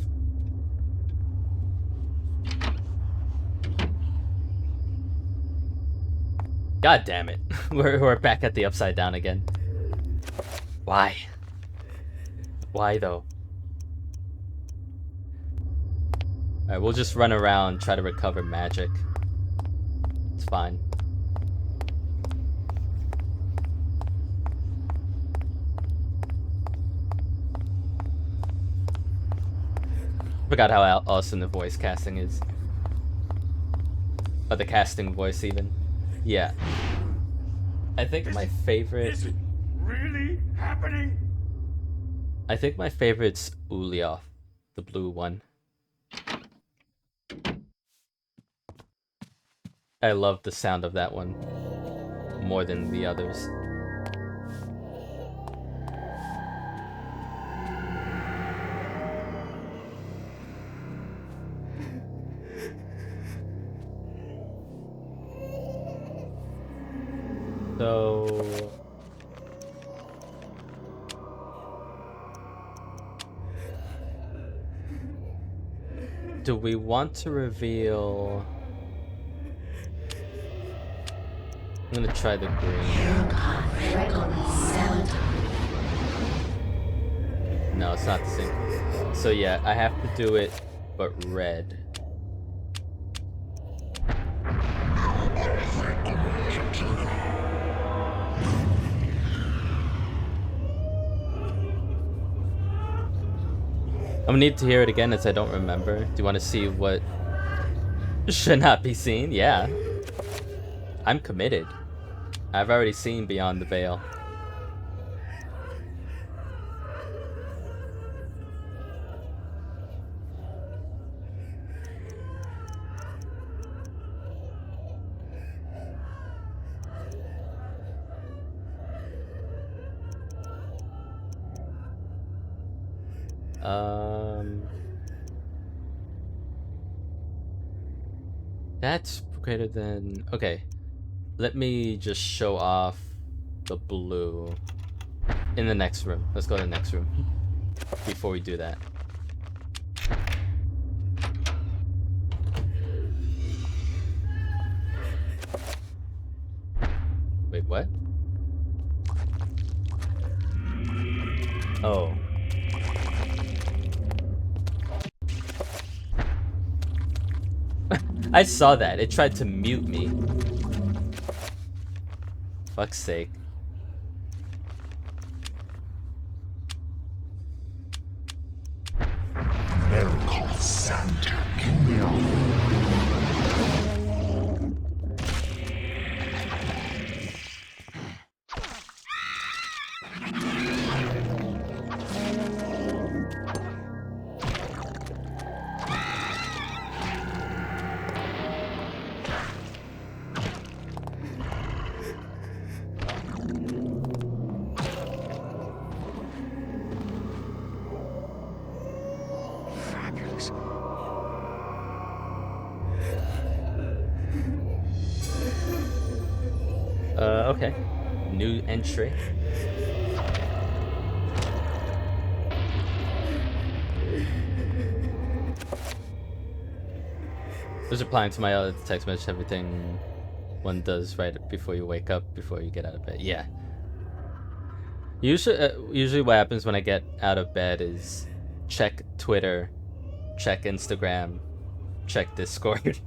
God damn it. We're back at the upside down again. Why? Why though? Alright, we'll just run around, try to recover magic. It's fine. Forgot how awesome the voice casting is. Or the casting voice even. Yeah. I think my favorite... Is it really happening? I think my favorite's Ulioth, the blue one. I love the sound of that one more than the others. So do we want to reveal? I'm gonna try the green. No, it's not the same. So yeah, I have to do it, but red. I'm gonna need to hear it again as I don't remember. Do you want to see what should not be seen? Yeah. I'm committed. I've already seen Beyond the Veil. That's greater than... Okay. Let me just show off the blue in the next room. Let's go to the next room before we do that. Wait, what? Oh. I saw that. It tried to mute me. Fuck's sake. Okay. New entry. Just replying to my other text message, everything one does right before you wake up, before you get out of bed. Yeah. Usually what happens when I get out of bed is check Twitter, check Instagram, check Discord.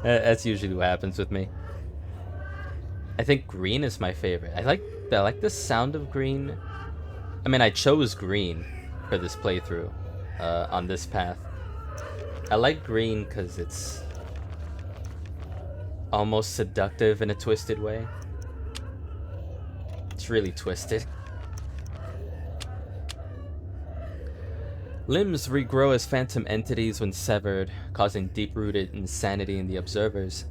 That's usually what happens with me. I think green is my favorite. I like the sound of green. I mean, I chose green for this playthrough on this path. I like green because it's almost seductive in a twisted way. It's really twisted. Limbs regrow as phantom entities when severed, causing deep-rooted insanity in the observers.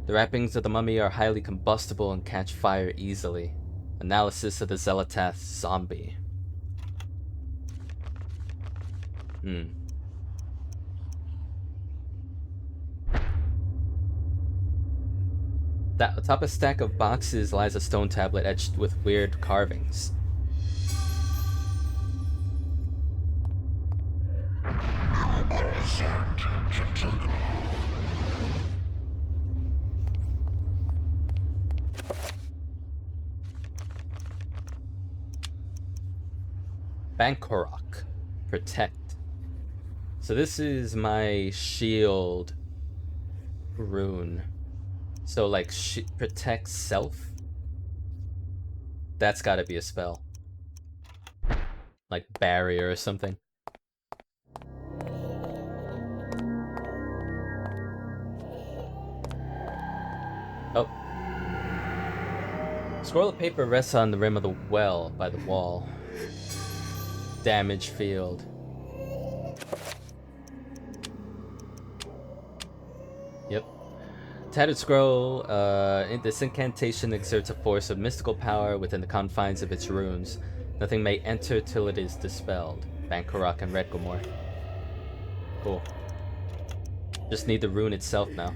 The wrappings of the mummy are highly combustible and catch fire easily. Analysis of the Zelatath zombie. Atop a stack of boxes lies a stone tablet etched with weird carvings. Bankorok. Protect. So this is my shield rune. So like protect self? That's gotta be a spell. Like barrier or something. Oh. Scroll of paper rests on the rim of the well by the wall. Damage field. Yep. Tattered scroll. This incantation exerts a force of mystical power within the confines of its runes. Nothing may enter till it is dispelled. Bankorok and Requiem. Cool. Just need the rune itself now.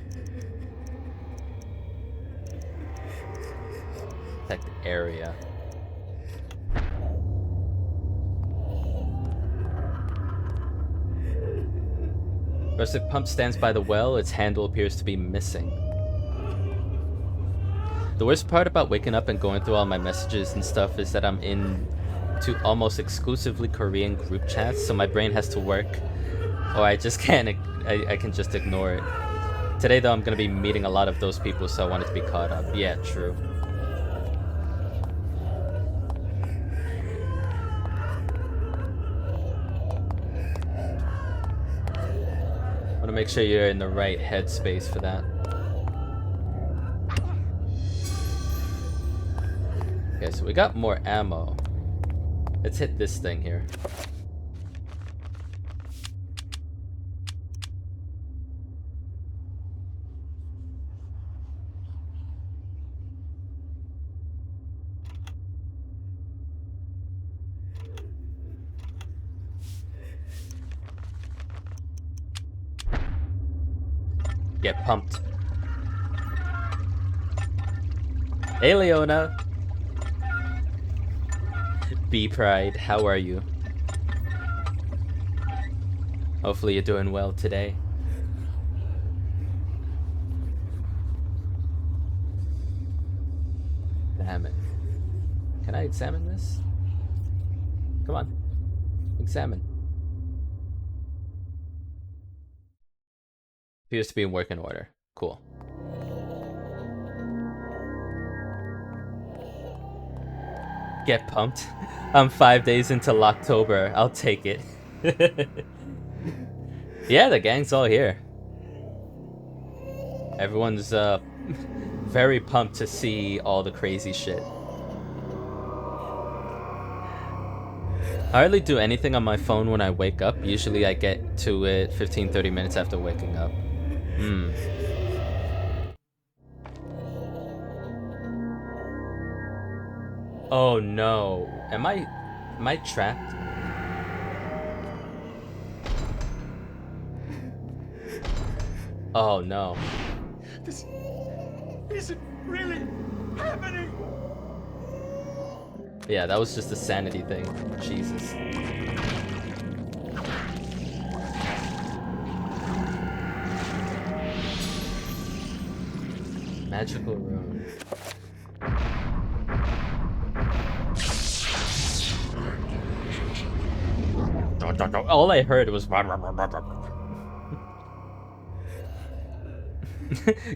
Protect area. Rustic pump stands by the well. Its handle appears to be missing. The worst part about waking up and going through all my messages and stuff is that I'm in to almost exclusively Korean group chats, so my brain has to work, or I just can't. I can just ignore it. Today though, I'm gonna be meeting a lot of those people, so I wanted to be caught up. Yeah, true. I want to make sure you're in the right headspace for that. Okay, so we got more ammo. Let's hit this thing here. Get pumped. Hey, Leona. B Pride, how are you? Hopefully you're doing well today. Examine. Can I examine this? Come on. Examine. Appears to be in working order. Cool. Get pumped. I'm 5 days into Locktober. I'll take it. Yeah, the gang's all here. Everyone's very pumped to see all the crazy shit. I hardly do anything on my phone when I wake up. Usually I get to it 15-30 minutes after waking up. Oh no. Am I trapped? Oh no. This isn't really happening. Yeah, that was just a sanity thing. Jesus. Magical rune. All I heard was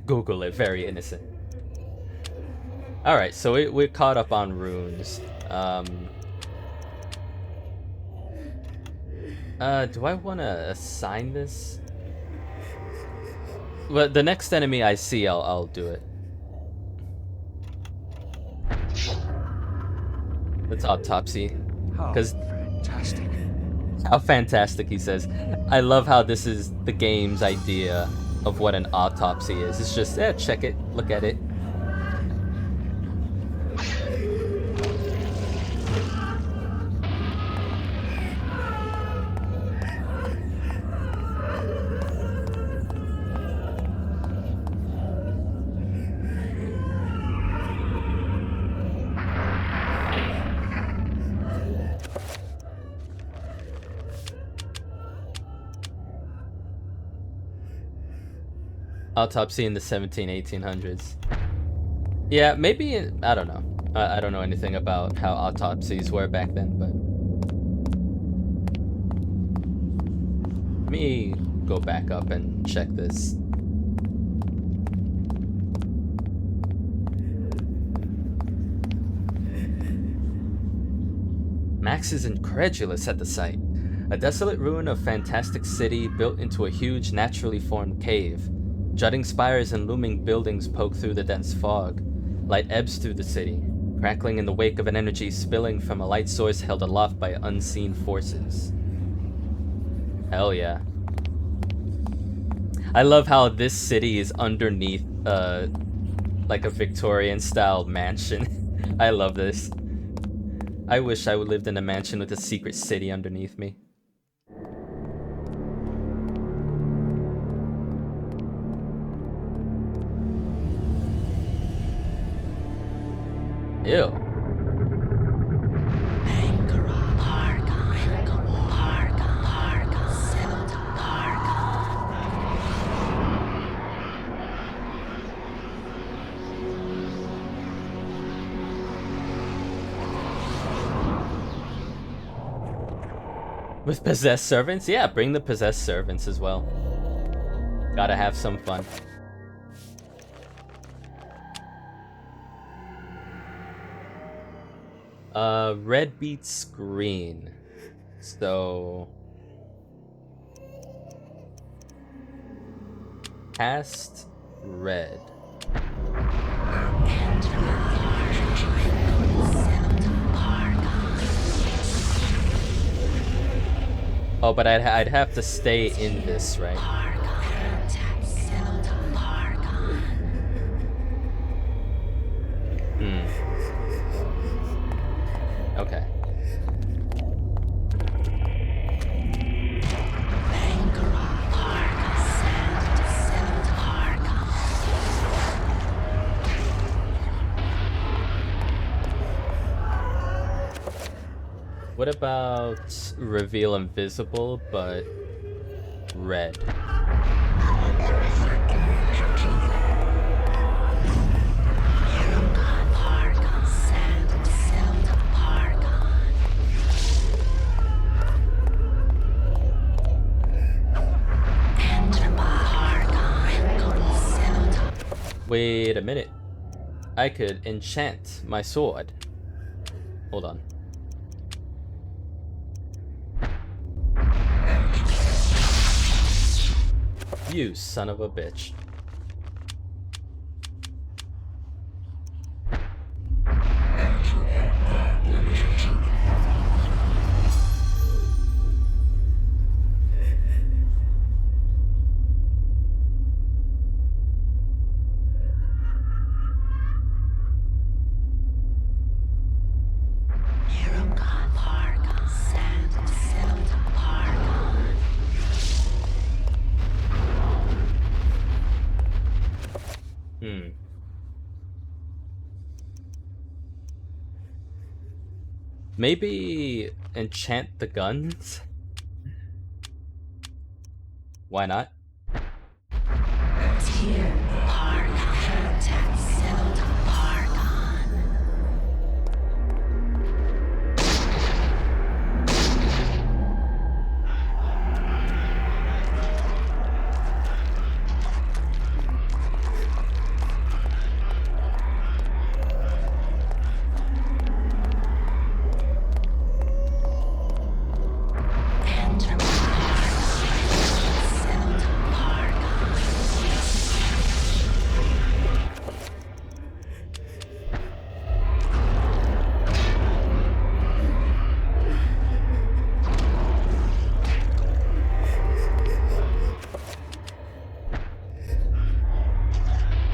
Google it, very innocent. Alright, so we're caught up on runes. Do I want to assign this? Well, the next enemy I see, I'll do it. Let's autopsy. Because Fantastic. how fantastic, he says. I love how this is the game's idea of what an autopsy is. It's just, check it, look at it. Autopsy in the 1800s. Yeah, maybe, I don't know. I don't know anything about how autopsies were back then, but... Let me go back up and check this. Max is incredulous at the sight. A desolate ruin of fantastic city built into a huge naturally formed cave. Jutting spires and looming buildings poke through the dense fog. Light ebbs through the city, crackling in the wake of an energy spilling from a light source held aloft by unseen forces. Hell yeah. I love how this city is underneath, like a Victorian-style mansion. I love this. I wish I lived in a mansion with a secret city underneath me. Ew. With possessed servants? Yeah, bring the possessed servants as well. Gotta have some fun. Red beats green. So... cast red. Oh, but I'd have to stay in this, right? Okay. What about reveal invisible, but red? Wait a minute. I could enchant my sword. Hold on. You son of a bitch. Maybe enchant the guns? Why not?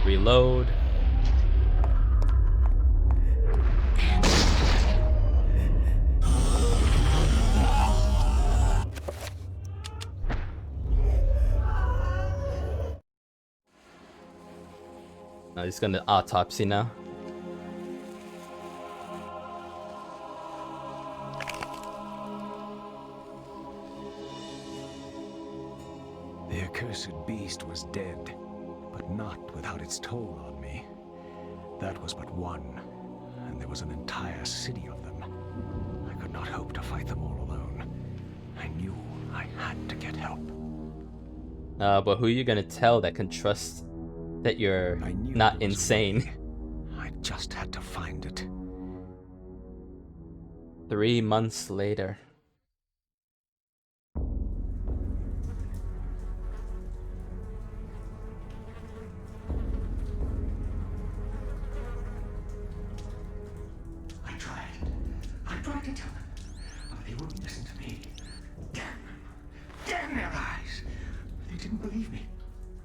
Reload. Now he's gonna autopsy now. The accursed beast was dead, but not without its toll on me. That was but one, and there was an entire city of them. I could not hope to fight them all alone. I knew I had to get help. But who are you gonna tell that can trust that you're not insane? I just had to find it. 3 months later. I tried to tell them, but they wouldn't listen to me. Damn them. Damn their eyes. They didn't believe me.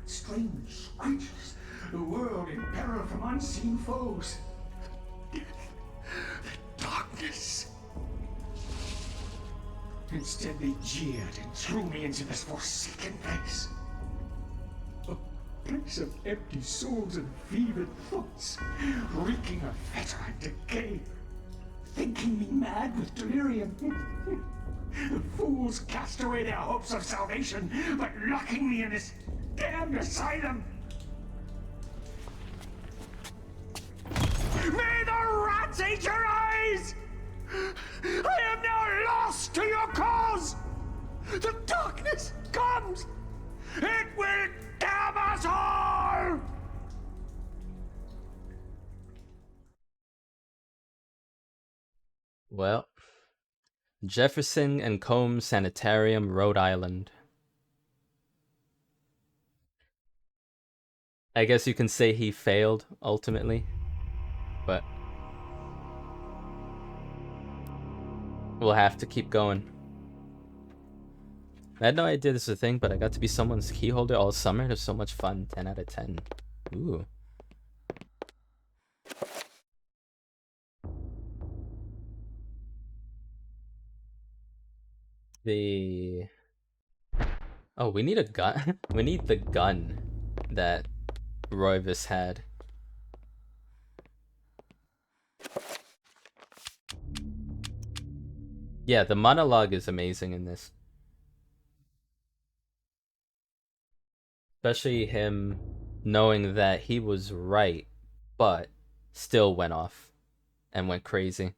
Strange creatures. The world in peril from unseen foes. The darkness. Instead, they jeered and threw me into this forsaken place. place of empty souls and fevered thoughts, reeking of fetor and decay, thinking me mad with delirium. Fools cast away their hopes of salvation, but locking me in this damned asylum. May the rats eat your eyes! I am now lost to your cause! The darkness comes! It will damn us all! Well, Jefferson and Combs Sanitarium, Rhode Island. I guess you can say he failed, ultimately. But we'll have to keep going. I had no idea this was a thing, but I got to be someone's key holder all summer. It was so much fun. 10 out of 10. Ooh. Oh, we need a gun. We need the gun that Roivus had. Yeah, the monologue is amazing in this. Especially him knowing that he was right, but still went off and went crazy.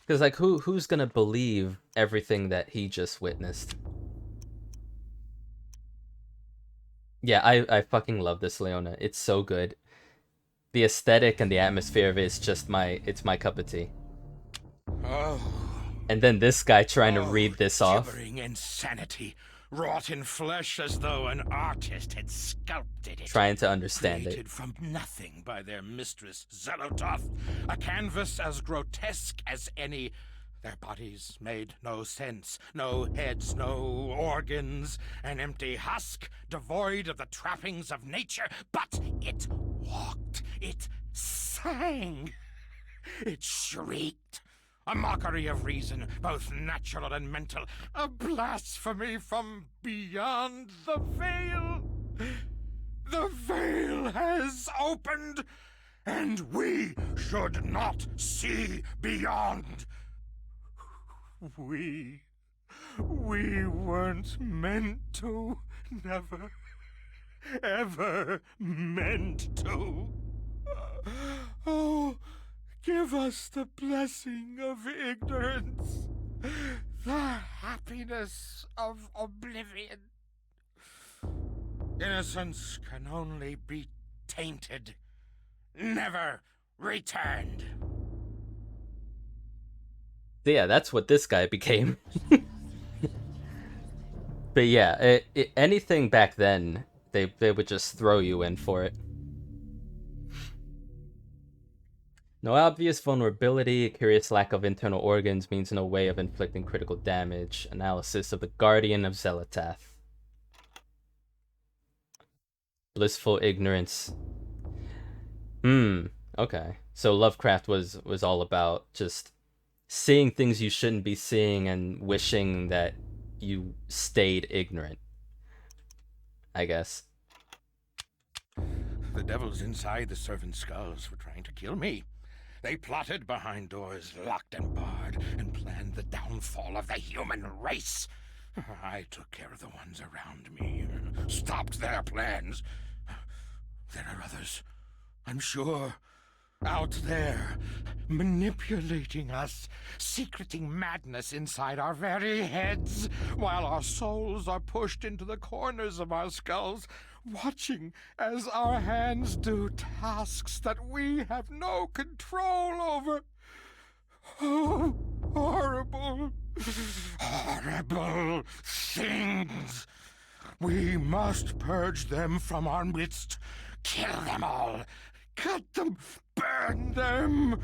Because, like, who's gonna believe everything that he just witnessed? Yeah, I fucking love this, Leona. It's so good. The aesthetic and the atmosphere of it is just it's my cup of tea. Oh. And then this guy trying to read this off. Gibbering insanity, wrought in flesh as though an artist had sculpted it. Trying to understand Created it. from nothing by their mistress, Zelototh. A canvas as grotesque as any. Their bodies made no sense. No heads, no organs. An empty husk, devoid of the trappings of nature. But it walked. It sang. It shrieked. A mockery of reason, both natural and mental. A blasphemy from beyond the veil. The veil has opened, and we should not see beyond. We weren't meant to. Never, ever meant to. Oh, give us the blessing of ignorance, the happiness of oblivion. Innocence can only be tainted, never returned. Yeah, that's what this guy became. But yeah, anything back then, they would just throw you in for it. No obvious vulnerability, a curious lack of internal organs means no way of inflicting critical damage. Analysis of the Guardian of Zelatath. Blissful ignorance. Okay. So Lovecraft was all about just seeing things you shouldn't be seeing and wishing that you stayed ignorant, I guess. The devils inside the servants' skulls were trying to kill me. They plotted behind doors locked and barred and planned the downfall of the human race. I took care of the ones around me, stopped their plans. There are others, I'm sure, out there, manipulating us, secreting madness inside our very heads, while our souls are pushed into the corners of our skulls, watching as our hands do tasks that we have no control over. Oh, horrible, horrible things. We must purge them from our midst, kill them all, cut them, burn them.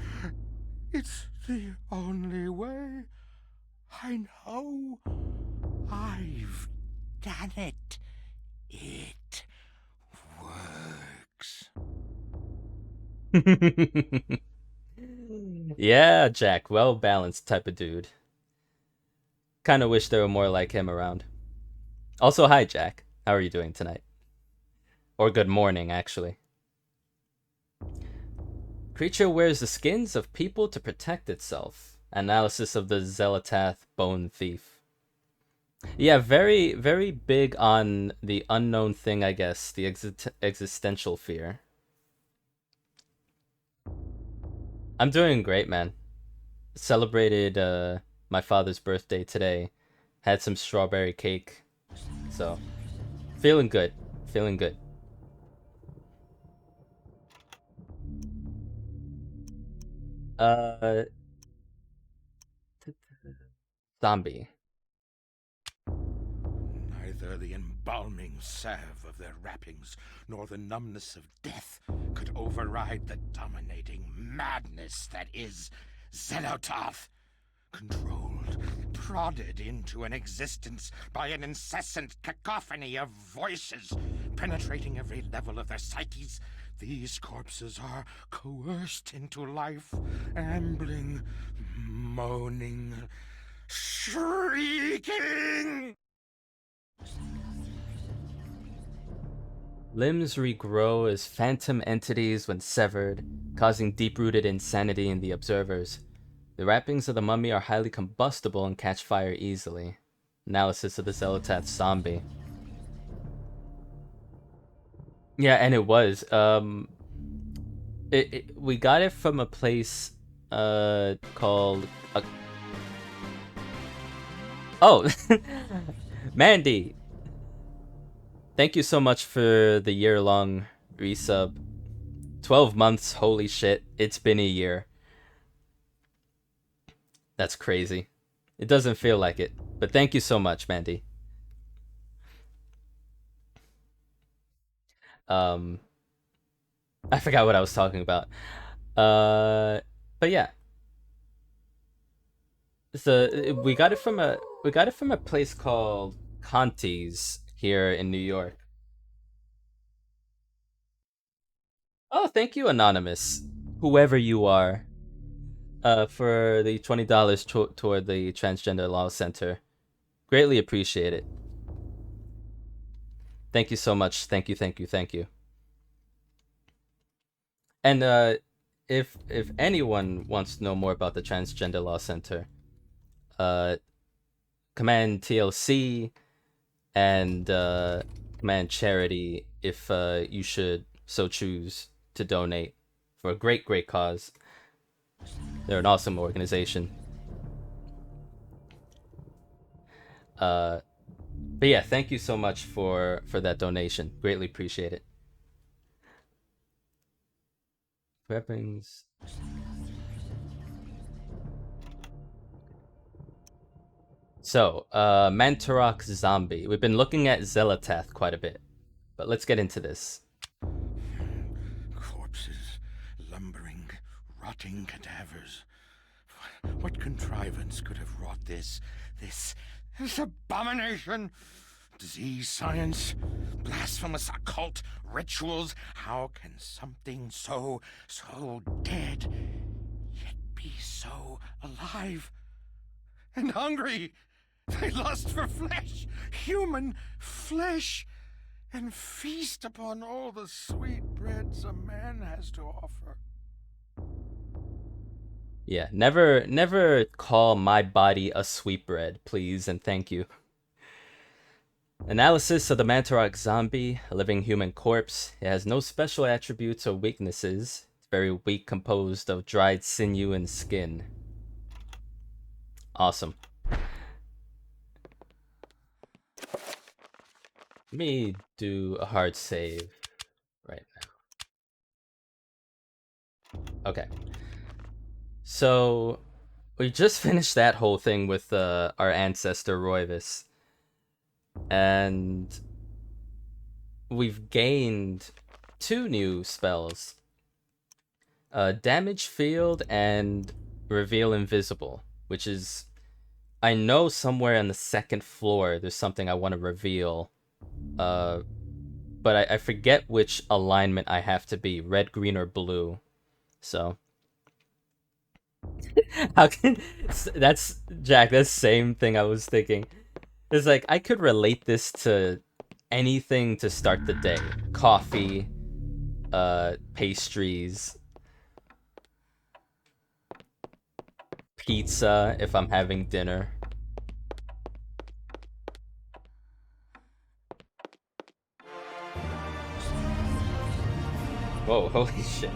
It's the only way. I know. I've done it. It works. Yeah, Jack, well balanced type of dude. Kind of wish there were more like him around. Also, hi Jack. How are you doing tonight? Or good morning, actually. Creature wears the skins of people to protect itself. Analysis of the Zelatath Bone Thief. Yeah, very, very big on the unknown thing, I guess. The existential fear. I'm doing great, man. Celebrated my father's birthday today. Had some strawberry cake. So, feeling good. Feeling good. Zombie. Neither the embalming salve of their wrappings nor the numbness of death could override the dominating madness that is Xenotarth. Controlled, prodded into an existence by an incessant cacophony of voices, penetrating every level of their psyches, these corpses are coerced into life, ambling, moaning, shrieking! Limbs regrow as phantom entities when severed, causing deep-rooted insanity in the observers. The wrappings of the mummy are highly combustible and catch fire easily. Analysis of the Zelatath zombie. Yeah, and it was. We got it from a place called. Oh, Mandy. Thank you so much for the year-long resub. 12 months, holy shit. It's been a year. That's crazy. It doesn't feel like it, but thank you so much, Mandy. I forgot what I was talking about. But yeah. So we got it from a place called Conti's here in New York. Oh, thank you, Anonymous, whoever you are, for the $20 toward the Transgender Law Center. Greatly appreciate it. Thank you so much. Thank you, thank you, thank you. And if anyone wants to know more about the Transgender Law Center, command TLC and command charity if you should so choose to donate for a great cause. They're an awesome organization. But yeah, thank you so much for that donation. Greatly appreciate it. Weapons. So, Mantarok Zombie. We've been looking at Zelatath quite a bit, but let's get into this. Corpses, lumbering, rotting cadavers. What contrivance could have wrought this abomination? Disease science, blasphemous occult rituals. How can something so dead yet be so alive and hungry? They lust for flesh, human flesh, and feast upon all the sweet breads a man has to offer. Yeah, never call my body a sweetbread, please and thank you. Analysis of the Mantarok zombie, a living human corpse. It has no special attributes or weaknesses. It's very weak, composed of dried sinew and skin. Awesome. Let me do a hard save right now. Okay. So, we just finished that whole thing with our ancestor Roivis. And we've gained 2 new spells. Damage Field and Reveal Invisible, which is... I know somewhere on the 2nd floor there's something I want to reveal. But I forget which alignment I have to be. Red, green, or blue. So... How can that's Jack? That's the same thing I was thinking. It's like I could relate this to anything to start the day. Coffee, pastries, pizza if I'm having dinner. Whoa, holy shit.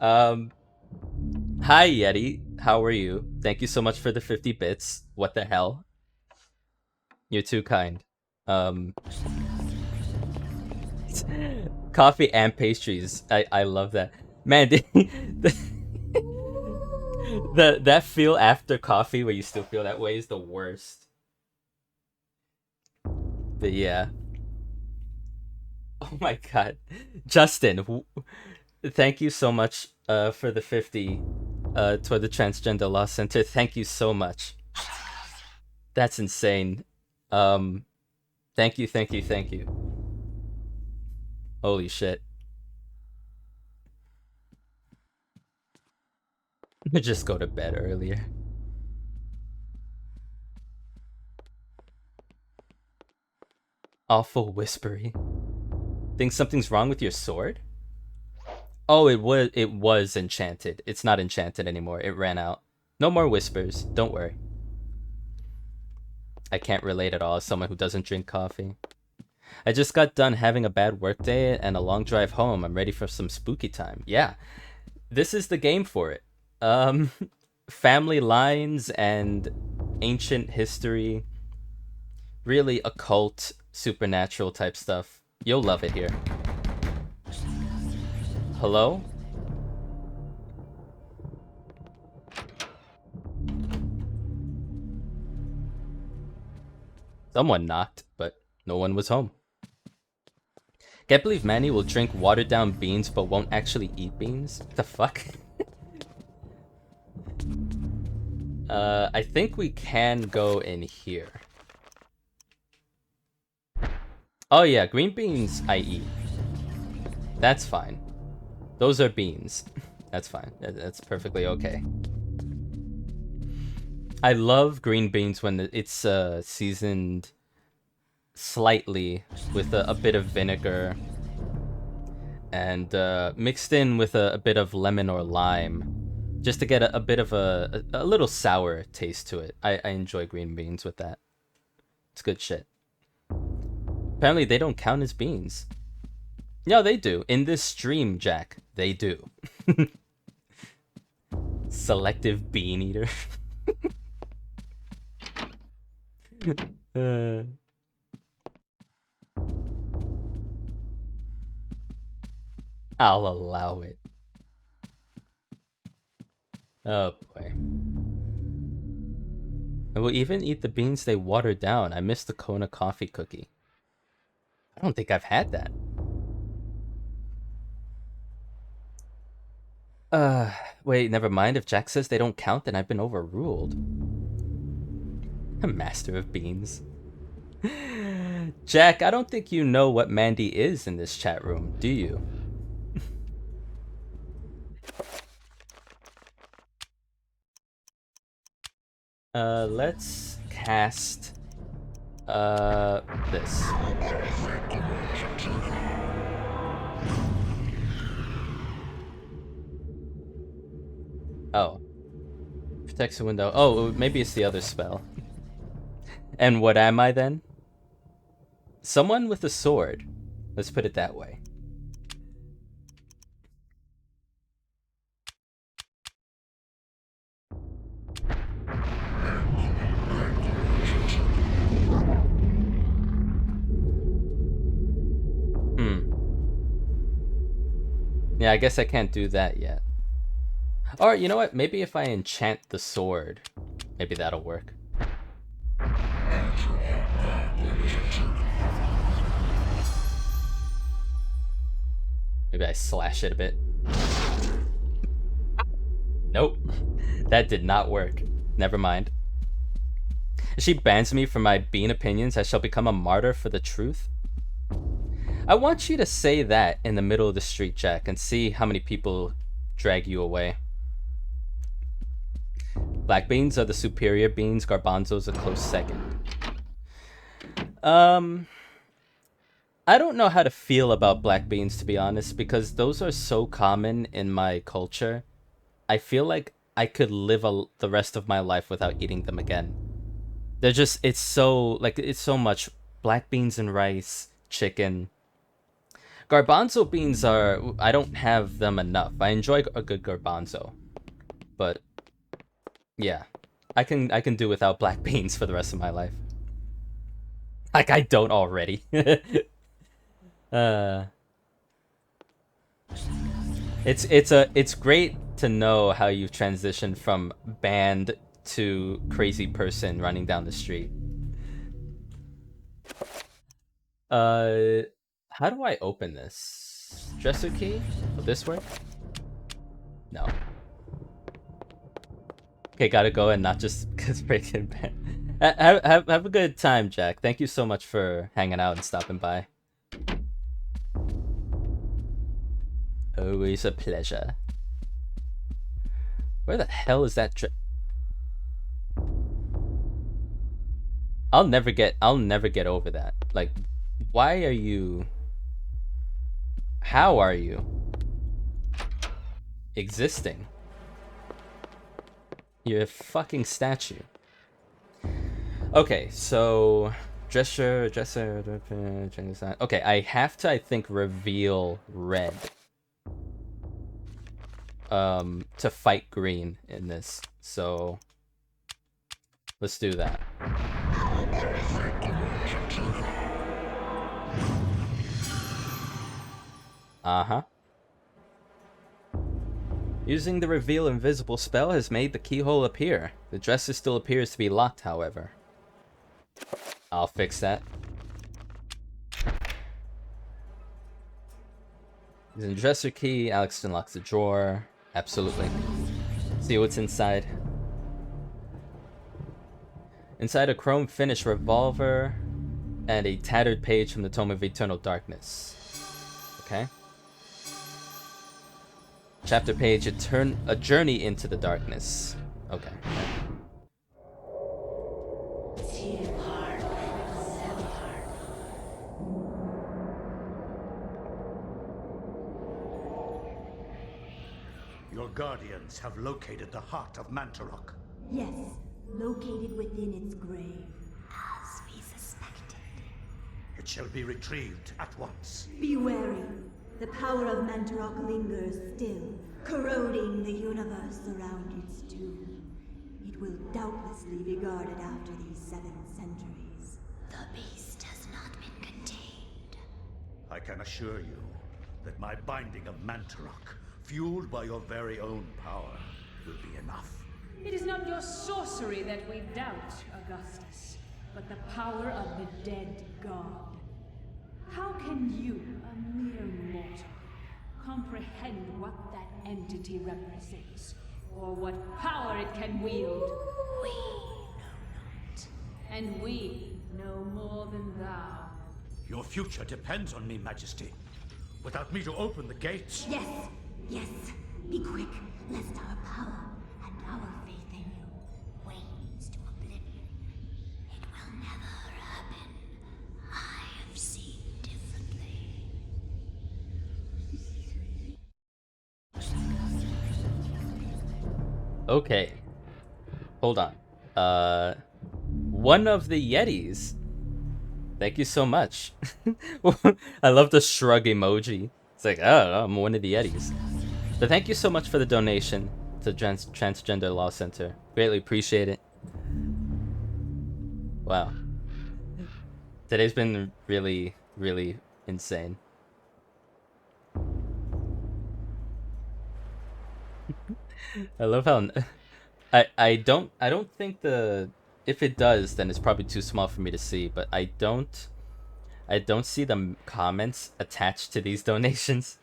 Hi Yeti, how are you? Thank you so much for the 50 bits. What the hell? You're too kind. Coffee and pastries. I love that. Man, that feel after coffee where you still feel that way is the worst. But yeah. Oh my god. Justin, thank you so much for the 50 toward the Transgender Law Center. Thank you so much. That's insane. Thank you. Holy shit. Just go to bed earlier. Awful whispery. Think something's wrong with your sword? Oh, it was enchanted. It's not enchanted anymore. It ran out. No more whispers. Don't worry. I can't relate at all as someone who doesn't drink coffee. I just got done having a bad work day and a long drive home. I'm ready for some spooky time. Yeah. This is the game for it. Family lines and ancient history. Really occult, supernatural type stuff. You'll love it here. Hello? Someone knocked, but no one was home. Can't believe Manny will drink watered down beans but won't actually eat beans? What the fuck? I think we can go in here. Oh yeah, green beans I eat. That's fine. Those are beans. That's fine. That's perfectly okay. I love green beans when it's seasoned slightly with a bit of vinegar and mixed in with a bit of lemon or lime, just to get a bit of a little sour taste to it. I enjoy green beans with that. It's good shit. Apparently they don't count as beans. No, they do. In this stream, Jack, they do. Selective bean eater. I'll allow it. Oh boy. I will even eat the beans they watered down. I miss the Kona coffee cookie. I don't think I've had that. Wait, never mind. If Jack says they don't count, then I've been overruled. A master of beans. Jack, I don't think you know what Mandy is in this chat room, do you? Let's cast this. Oh. Protects the window. Oh, maybe it's the other spell. And what am I then? Someone with a sword. Let's put it that way. Yeah, I guess I can't do that yet. Or, you know what? Maybe if I enchant the sword, maybe that'll work. Maybe I slash it a bit. Nope. That did not work. Never mind. If she bans me for my bean opinions, I shall become a martyr for the truth. I want you to say that in the middle of the street, Jack, and see how many people drag you away. Black beans are the superior beans. Garbanzo's a close second. I don't know how to feel about black beans, to be honest, because those are so common in my culture. I feel like I could live the rest of my life without eating them again. They're just, it's so much black beans and rice, chicken. Garbanzo beans are, I don't have them enough. I enjoy a good garbanzo, but yeah, I can do without black beans for the rest of my life. Like I don't already. It's great to know how you've transitioned from band to crazy person running down the street. How do I open this? Dresser key? Will this work? No. Okay, gotta go and not just cause Breaking Bad. Have a good time, Jack. Thank you so much for hanging out and stopping by. Always a pleasure. Where the hell is that I'll never get over that. Like, why are you... How are you existing? You're a fucking statue. Okay, so dresser. Okay, I have to, I think, reveal red to fight green in this. So let's do that. Uh-huh. Using the reveal invisible spell has made the keyhole appear. The dresser still appears to be locked, however. I'll fix that. Using the dresser key, Alex unlocks the drawer. Absolutely. See what's inside. Inside a chrome finish revolver and a tattered page from the Tome of Eternal Darkness. Okay. Chapter page, a journey into the darkness. Okay. Your guardians have located the heart of Mantarok. Yes, located within its grave. As we suspected. It shall be retrieved at once. Be wary. The power of Mantarok lingers still, corroding the universe around its tomb. It will doubtlessly be guarded after these 7 centuries. The beast has not been contained. I can assure you that my binding of Mantarok, fueled by your very own power, will be enough. It is not your sorcery that we doubt, Augustus, but the power of the dead god. How can you, a mere mortal, comprehend what that entity represents, or what power it can wield? We know not. And we know more than thou. Your future depends on me, Majesty. Without me to open the gates... Yes, yes. Be quick, lest our power and our faith in you wanes to oblivion. It will never happen. I have seen differently. Okay. Hold on. One of the Yetis. Thank you so much. I love the shrug emoji. It's like, oh, I'm one of the Yetis. But thank you so much for the donation to Transgender Law Center. Greatly appreciate it. Wow. Today's been really, really insane. I love how I don't think if it does, then it's probably too small for me to see, but I don't see the comments attached to these donations.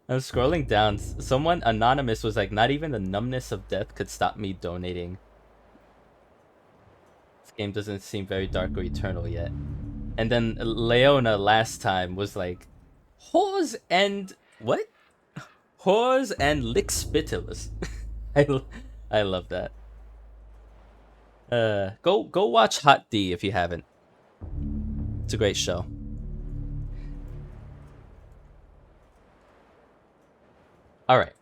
I'm scrolling down. Someone anonymous was like, not even the numbness of death could stop me donating. This game doesn't seem very dark or eternal yet. And then Leona last time was like, whores and what? Whores and lick spittlers. I love that. Go watch Hot D if you haven't. It's a great show. All right.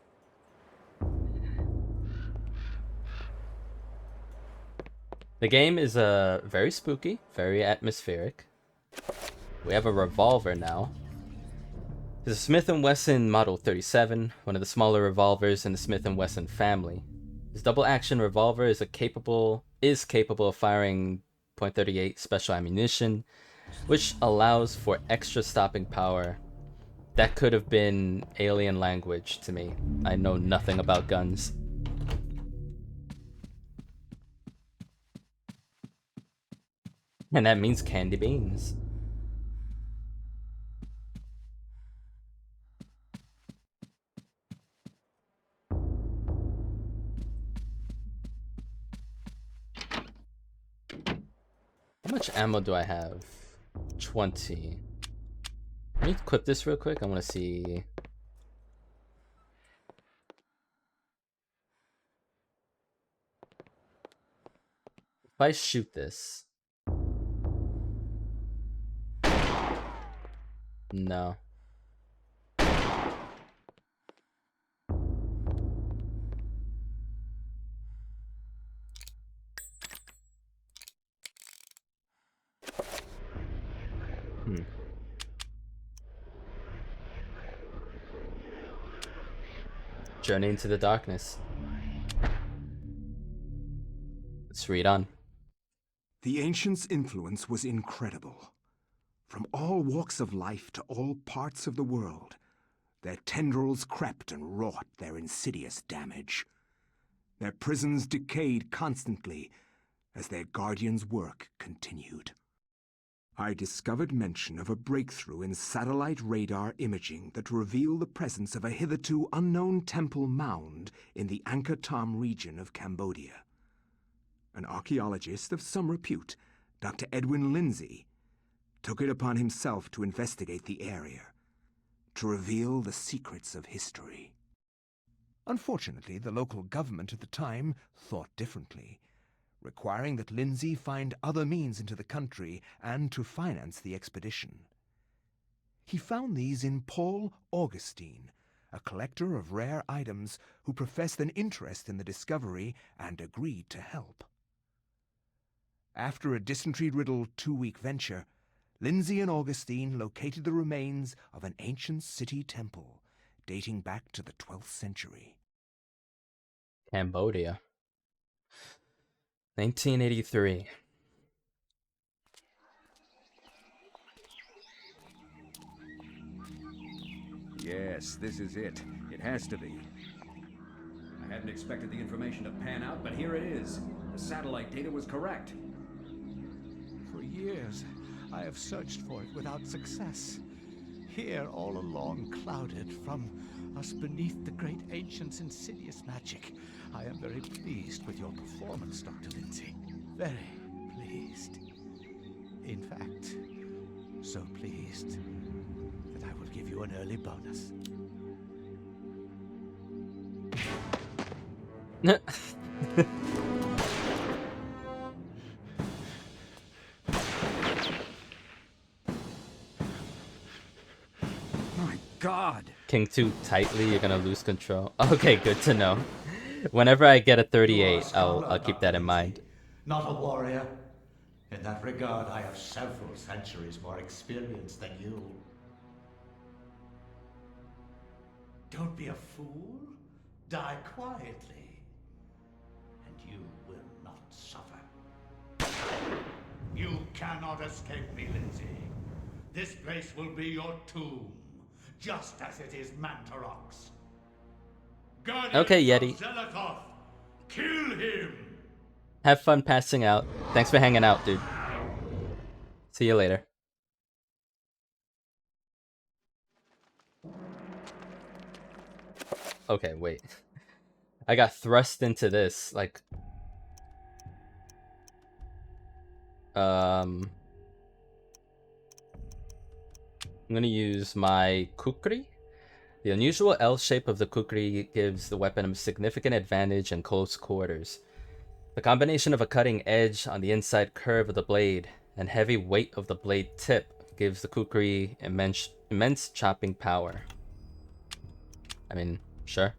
The game is very spooky, very atmospheric. We have a revolver now. It's a Smith & Wesson Model 37, one of the smaller revolvers in the Smith & Wesson family. This double-action revolver is capable of firing .38 special ammunition, which allows for extra stopping power. That could have been alien language to me. I know nothing about guns. And that means candy beans. How much ammo do I have? 20. Let me equip this real quick. I want to see. If I shoot this. No. Journey into the darkness. Let's read on. The ancients' influence was incredible. From all walks of life to all parts of the world, their tendrils crept and wrought their insidious damage. Their prisons decayed constantly as their guardians' work continued. I discovered mention of a breakthrough in satellite radar imaging that revealed the presence of a hitherto unknown temple mound in the Angkor Thom region of Cambodia. An archaeologist of some repute, Dr. Edwin Lindsay, took it upon himself to investigate the area, to reveal the secrets of history. Unfortunately, the local government at the time thought differently, requiring that Lindsay find other means into the country and to finance the expedition. He found these in Paul Augustine, a collector of rare items who professed an interest in the discovery and agreed to help. After a dysentery-riddled 2-week venture, Lindsay and Augustine located the remains of an ancient city temple dating back to the 12th century. Cambodia. 1983. Yes, this is it. It has to be. I hadn't expected the information to pan out, but here it is. The satellite data was correct. For years, I have searched for it without success. Here, all along, clouded from us beneath the great ancient's insidious magic. I am very pleased with your performance, Dr. Lindsay. Very pleased. In fact, so pleased that I will give you an early bonus. My God! King too tightly, you're gonna lose control. Okay, good to know. Whenever I get a 38, I'll keep that in mind. Not a warrior. In that regard, I have several centuries more experience than you. Don't be a fool. Die quietly. And you will not suffer. You cannot escape me, Lindsay. This place will be your tomb, just as it is Mantarok's. Okay, Yeti. Zelikoth, kill him! Have fun passing out. Thanks for hanging out, dude. See you later. Okay, wait. I got thrust into this, like... I'm gonna use my kukri. The unusual L shape of the kukri gives the weapon a significant advantage in close quarters. The combination of a cutting edge on the inside curve of the blade and heavy weight of the blade tip gives the kukri immense chopping power. I mean, sure.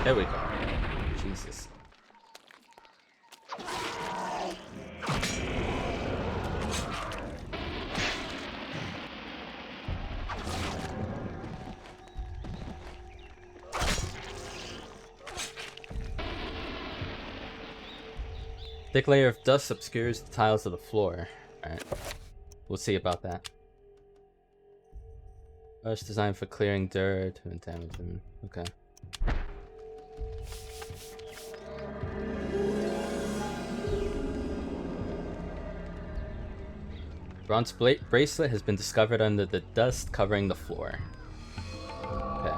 There we go. Jesus. Thick layer of dust obscures the tiles of the floor. Alright. We'll see about that. Brush designed for clearing dirt and damage them. Okay. Bronze bracelet has been discovered under the dust covering the floor. Okay.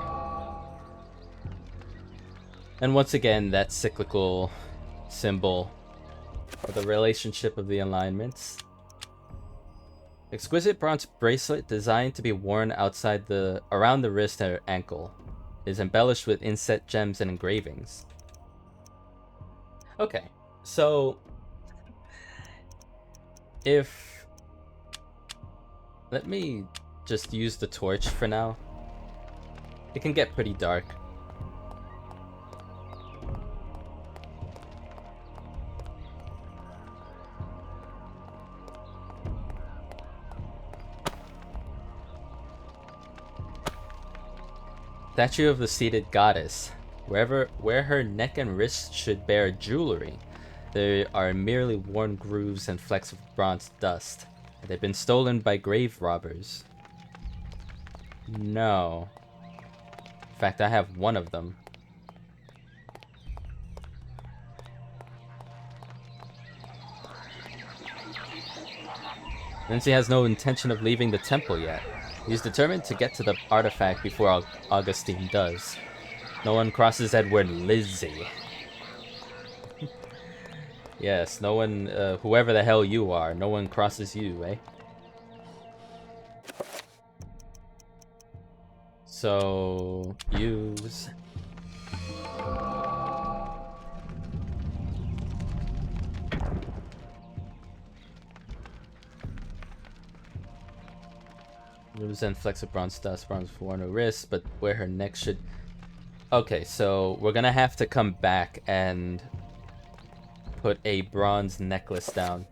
And once again, that cyclical symbol for the relationship of the alignments. Exquisite bronze bracelet designed to be worn around the wrist or ankle. Is embellished with inset gems and engravings. Okay, so let me just use the torch for now. It can get pretty dark. Statue of the seated goddess. Where her neck and wrists should bear jewelry, there are merely worn grooves and flecks of bronze dust. They've been stolen by grave robbers. No. In fact, I have one of them. Lindsay has no intention of leaving the temple yet. He's determined to get to the artifact before Augustine does. No one crosses Edward Lizzie. Yes, no one, whoever the hell you are, no one crosses you, eh? So, use... Moves and flecks of bronze dust, bronze for no wrist, but where her neck should... Okay, so we're gonna have to come back and put a bronze necklace down.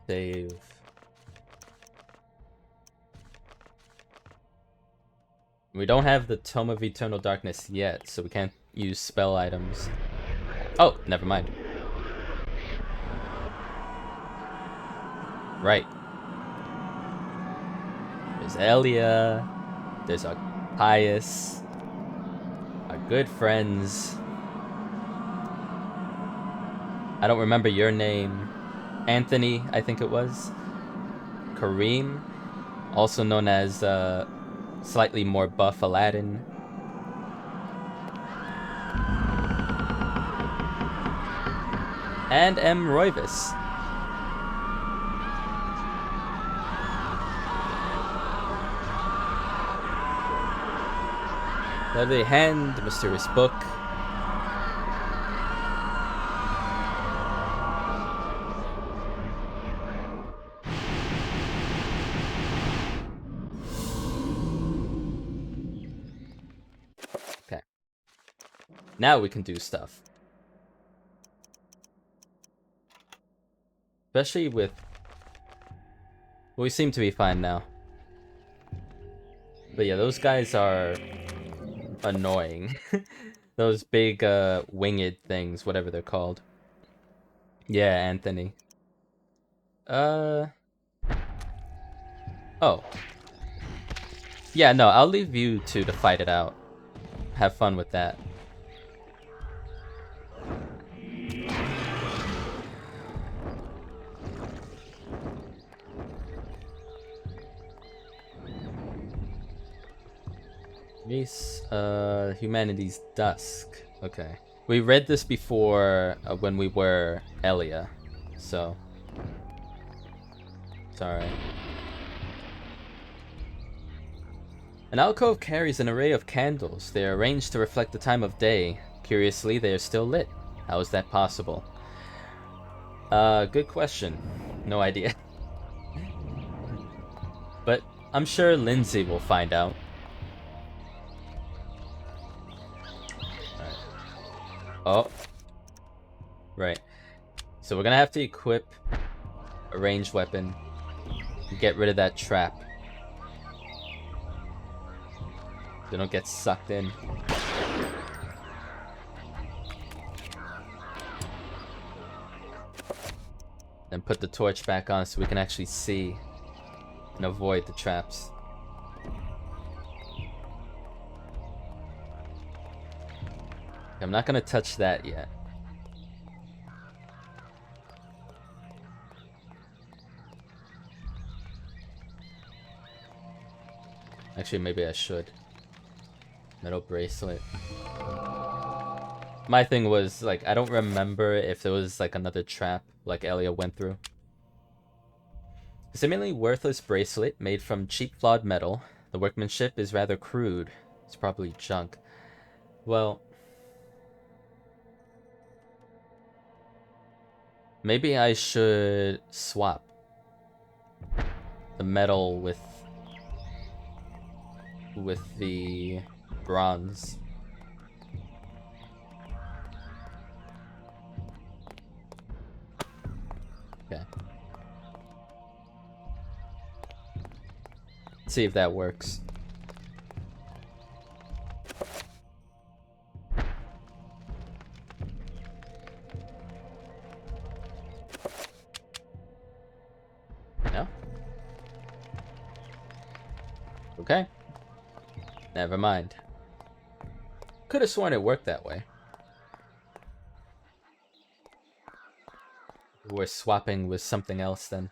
Save. We don't have the Tome of Eternal Darkness yet, so we can't use spell items. Oh, never mind. Right. There's Elia. There's our Pius. Our good friends. I don't remember your name. Anthony, I think it was. Kareem. Also known as slightly more buff Aladdin. And M. Roivas. Lovely hand, the mysterious book. Now we can do stuff. Especially with... Well, we seem to be fine now. But yeah, those guys are annoying. Those big winged things, whatever they're called. Yeah, Anthony. Oh. Yeah, no, I'll leave you two to fight it out. Have fun with that. Race, Humanity's Dusk. Okay. We read this before when we were Elia, so... It's alright. An alcove carries an array of candles. They are arranged to reflect the time of day. Curiously, they are still lit. How is that possible? Good question. No idea. But I'm sure Lindsay will find out. Oh. Right. So we're gonna have to equip a ranged weapon and get rid of that trap. They don't get sucked in. Then put the torch back on so we can actually see and avoid the traps. I'm not gonna touch that yet. Actually, maybe I should. Metal bracelet. My thing was, like, I don't remember if there was, like, another trap like Elia went through. A seemingly worthless bracelet made from cheap flawed metal. The workmanship is rather crude. It's probably junk. Well... maybe I should swap the metal with the bronze. Okay. Let's see if that works. No? Okay. Never mind. Could have sworn it worked that way. We're swapping with something else then.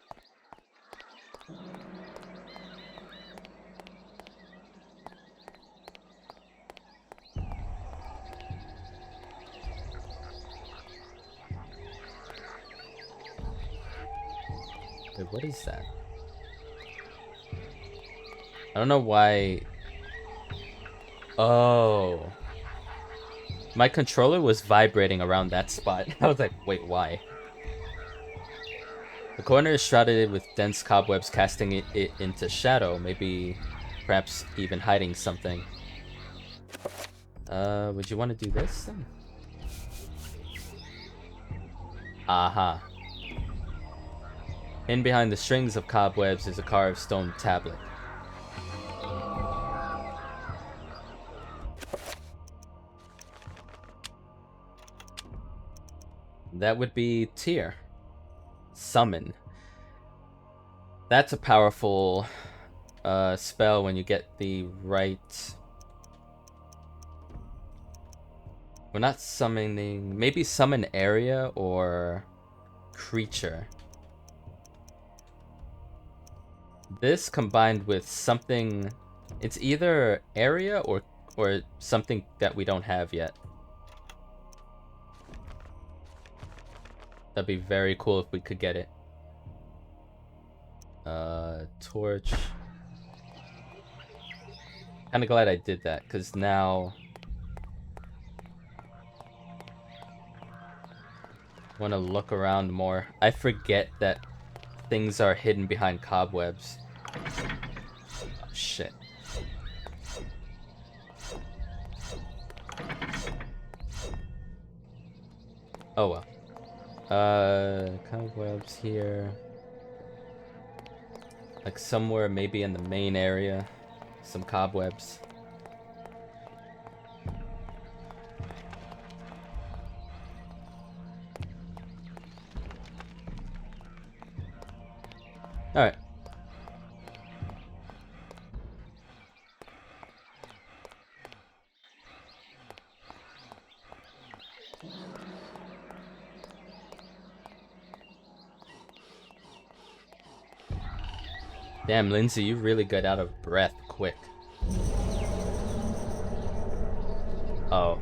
Wait, what is that? I don't know why... Oh. My controller was vibrating around that spot. I was like, wait, why? The corner is shrouded with dense cobwebs, casting it into shadow, maybe perhaps even hiding something. Would you want to do this then? Aha. Hidden behind the strings of cobwebs is a carved stone tablet. That would be Tear. Summon. That's a powerful spell when you get the right... We're not summoning... Maybe summon area or creature. This combined with something... It's either area or something that we don't have yet. That'd be very cool if we could get it. Torch. Kinda glad I did that, because now... want to look around more. I forget that things are hidden behind cobwebs. Oh, shit. Oh well. Cobwebs here. Like somewhere maybe in the main area. Some cobwebs. Alright. Damn, Lindsay, you really got out of breath quick. Oh.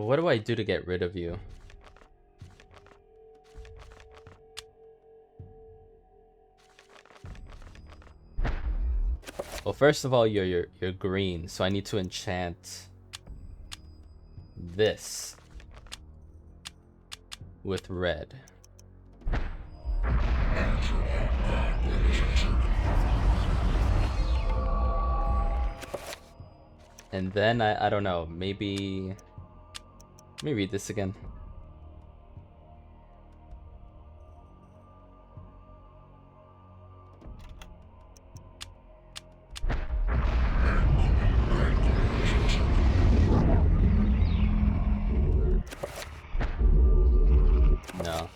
What do I do to get rid of you? Well, first of all, you're green, so I need to enchant this with red. And then I don't know, maybe let me read this again. No.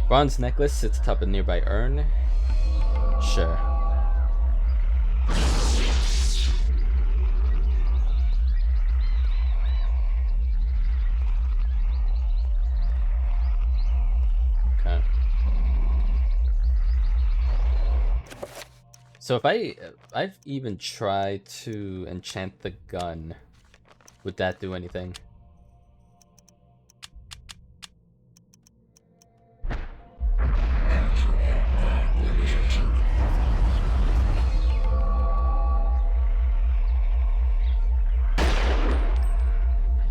Bronze necklace sits atop a nearby urn. Sure. Okay. So if I've even tried to enchant the gun, would that do anything?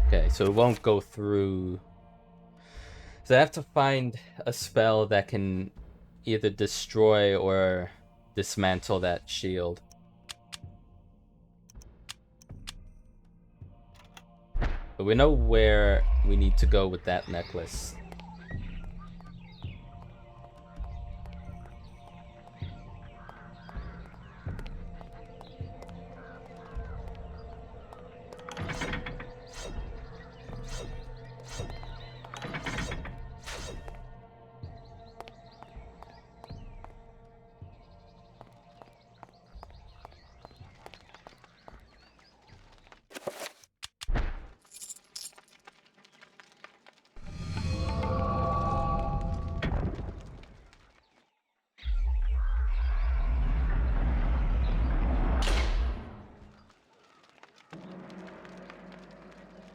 Okay, so it won't go through. So I have to find a spell that can either destroy or dismantle that shield. But we know where we need to go with that necklace.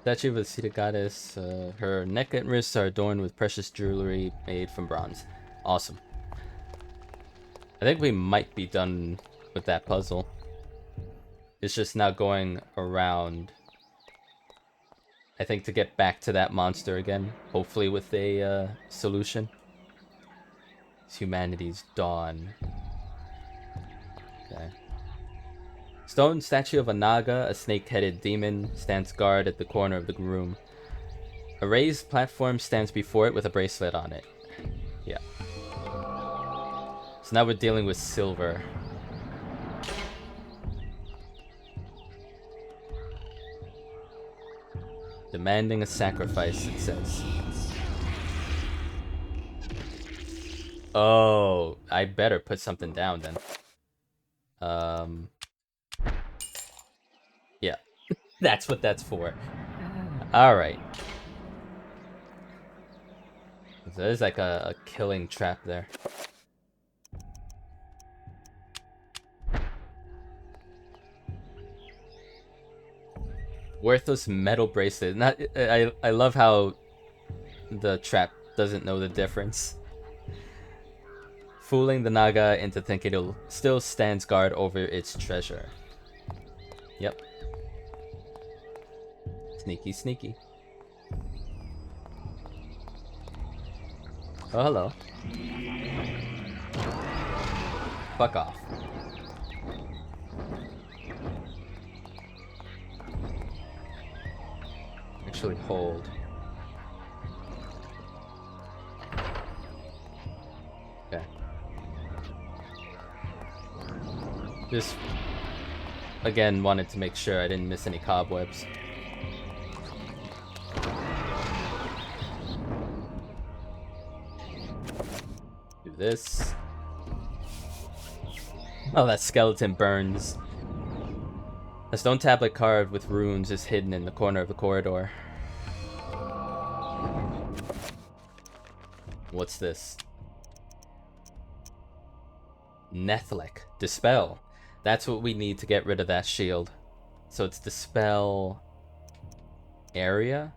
Statue of the seated goddess. Her neck and wrists are adorned with precious jewelry made from bronze. Awesome. I think we might be done with that puzzle. It's just now going around, I think, to get back to that monster again. Hopefully with a solution. It's humanity's dawn. Okay. Stone statue of a naga, a snake-headed demon, stands guard at the corner of the room. A raised platform stands before it with a bracelet on it. Yeah. So now we're dealing with silver. Demanding a sacrifice, it says. Oh, I better put something down then. Yeah, that's what that's for. Alright. So there's like a killing trap there. Worthless metal bracelet. Not, I love how the trap doesn't know the difference. Fooling the naga into thinking it'll still stands guard over its treasure. Yep. Sneaky, sneaky. Oh, hello. Fuck off. Actually hold. Okay. Just, again, wanted to make sure I didn't miss any cobwebs. Do this. Oh, that skeleton burns. A stone tablet carved with runes is hidden in the corner of the corridor. What's this? Nethlek. Dispel. That's what we need to get rid of that shield. So it's dispel area,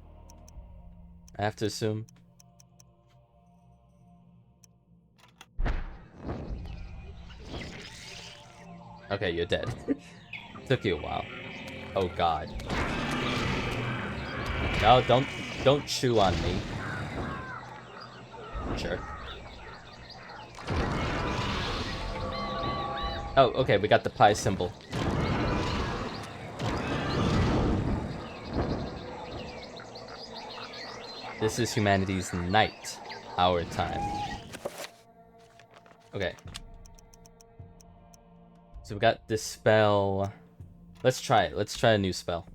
I have to assume. Okay, you're dead. Took you a while. Oh god. No, don't chew on me. Sure. Oh, okay, we got the pie symbol. This is humanity's night, our time. Okay. So we got this spell. Let's try it. Let's try a new spell.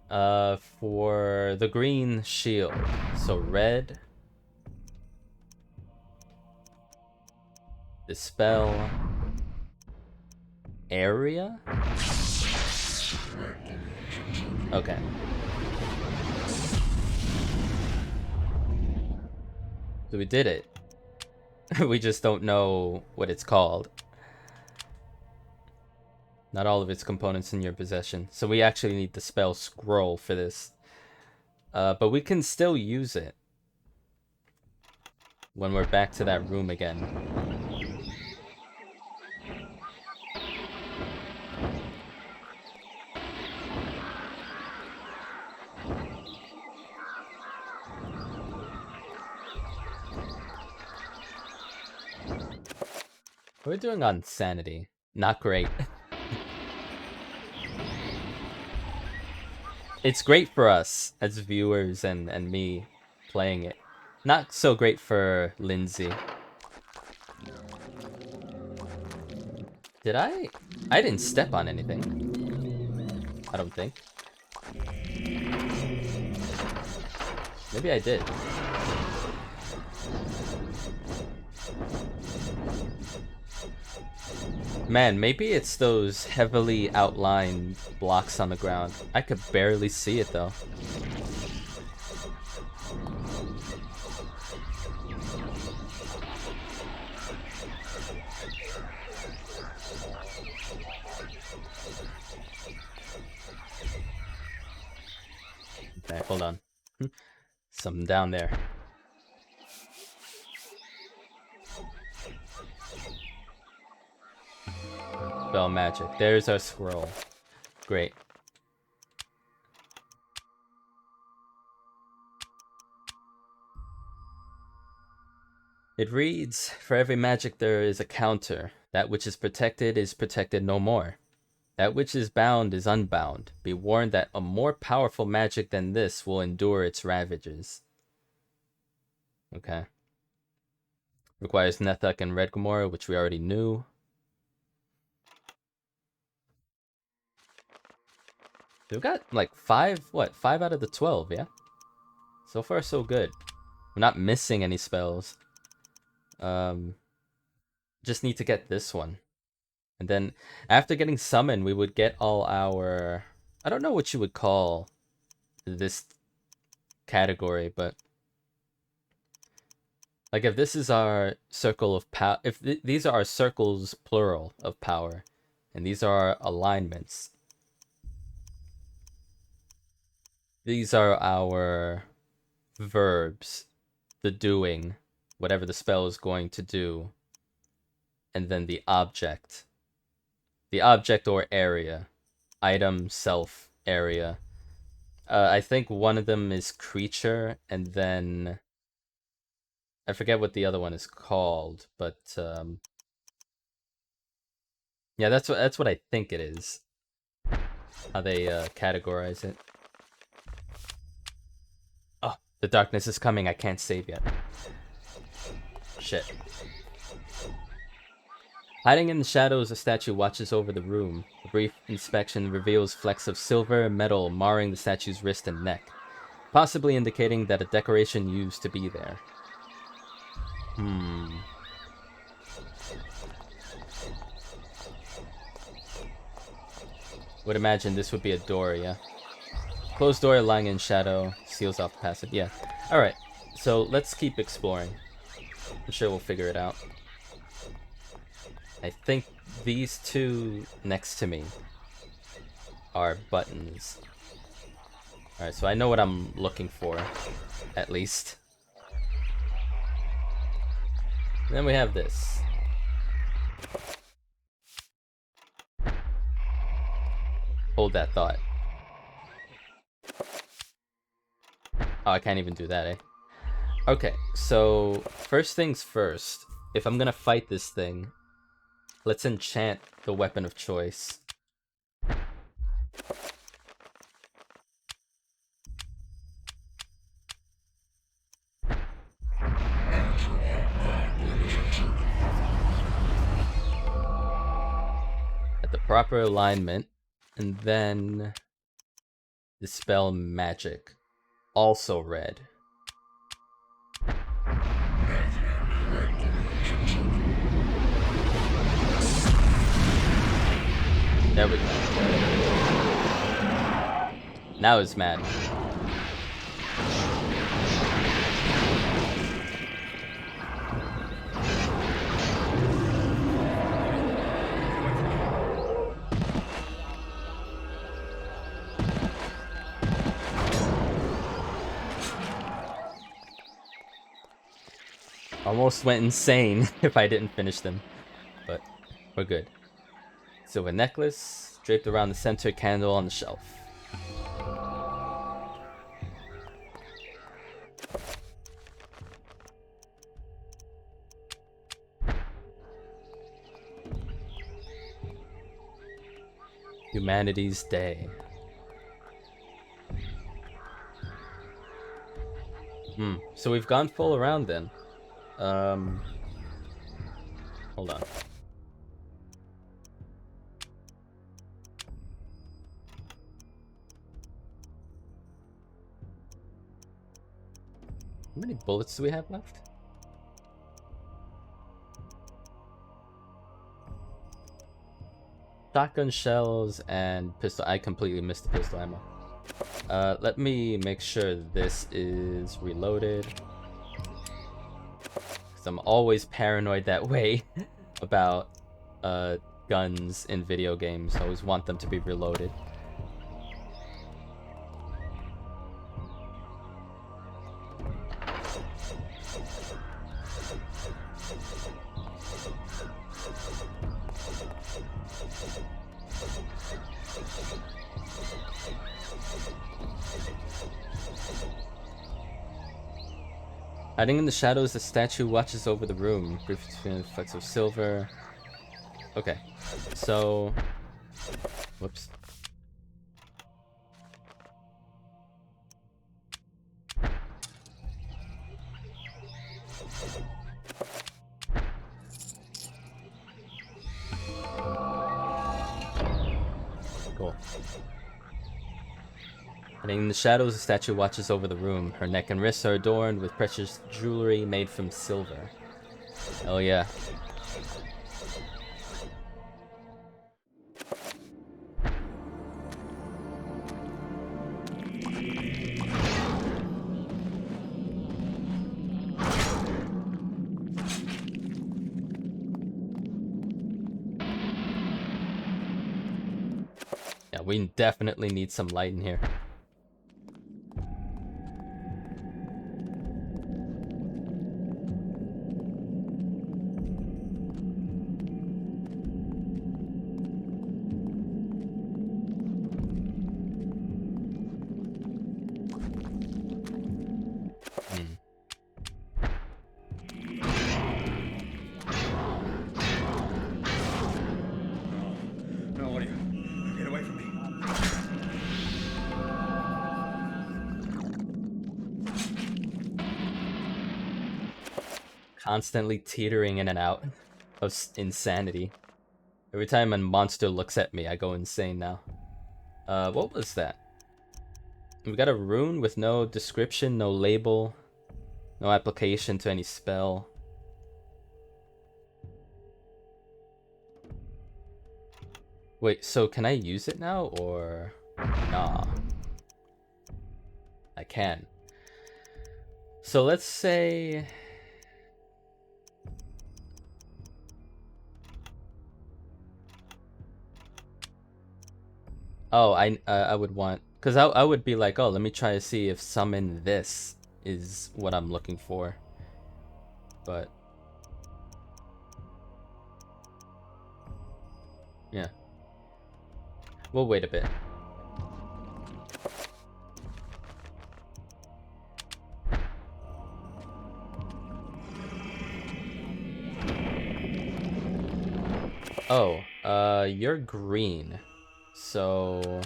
For the green shield. So red. Dispel area? Okay. So we did it. We just don't know what it's called. Not all of its components in your possession. So we actually need the spell scroll for this. But we can still use it when we're back to that room again. What are we doing on Sanity? Not great. It's great for us as viewers and me playing it. Not so great for Lindsay. Did I? I didn't step on anything. I don't think. Maybe I did. Man, maybe it's those heavily outlined blocks on the ground. I could barely see it though. Okay, hold on. Something down there. Spell magic. There's our scroll. Great. It reads, for every magic there is a counter. That which is protected no more. That which is bound is unbound. Be warned that a more powerful magic than this will endure its ravages. Okay. Requires Nethek and Redgamore, which we already knew. We've got like 5 out of the 12, yeah? So far so good. We're not missing any spells. Just need to get this one. And then after getting summoned, we would get all our... I don't know what you would call this category, but... like if this is our circle of power... if these are our circles, plural, of power. And these are our alignments. These are our verbs. The doing. Whatever the spell is going to do. And then the object. The object or area item self area. I think one of them is creature, and then I forget what the other one is called, but yeah, that's what I think it is. How they categorize it. Oh, the darkness is coming. I can't save yet. Shit. Hiding in the shadows, a statue watches over the room. A brief inspection reveals flecks of silver and metal marring the statue's wrist and neck, possibly indicating that a decoration used to be there. Would imagine this would be a door, yeah. Closed door lying in shadow, seals off the passage, yeah. Alright, so let's keep exploring. I'm sure we'll figure it out. I think these two next to me are buttons. Alright, so I know what I'm looking for, at least. And then we have this. Hold that thought. Oh, I can't even do that, eh? Okay, so first things first. If I'm gonna fight this thing, let's enchant the weapon of choice. At the proper alignment, and then dispel magic. Also red. There we go. Now it's mad. Almost went insane if I didn't finish them, but we're good. Silver necklace, draped around the center candle on the shelf. Humanity's Day. So we've gone full around then. Hold on. How many bullets do we have left? Shotgun shells and pistol. I completely missed the pistol ammo. Let me make sure this is reloaded. Because I'm always paranoid that way about guns in video games. I always want them to be reloaded. Hiding in the shadows, the statue watches over the room. Brief between flecks of silver. Okay, so... Whoops. Cool. Hiding in the shadows, the statue watches over the room. Her neck and wrists are adorned with precious jewelry made from silver. Oh yeah. Yeah, we definitely need some light in here. constantly teetering in and out of insanity. Every time a monster looks at me, I go insane now. What was that? We got a rune with no description, no label, no application to any spell. Wait, so can I use it now, or... Nah. I can. So let's say... Oh, I would want... Because I would be like, oh, let me try to see if summon this is what I'm looking for. But... yeah. We'll wait a bit. Oh, you're green. So...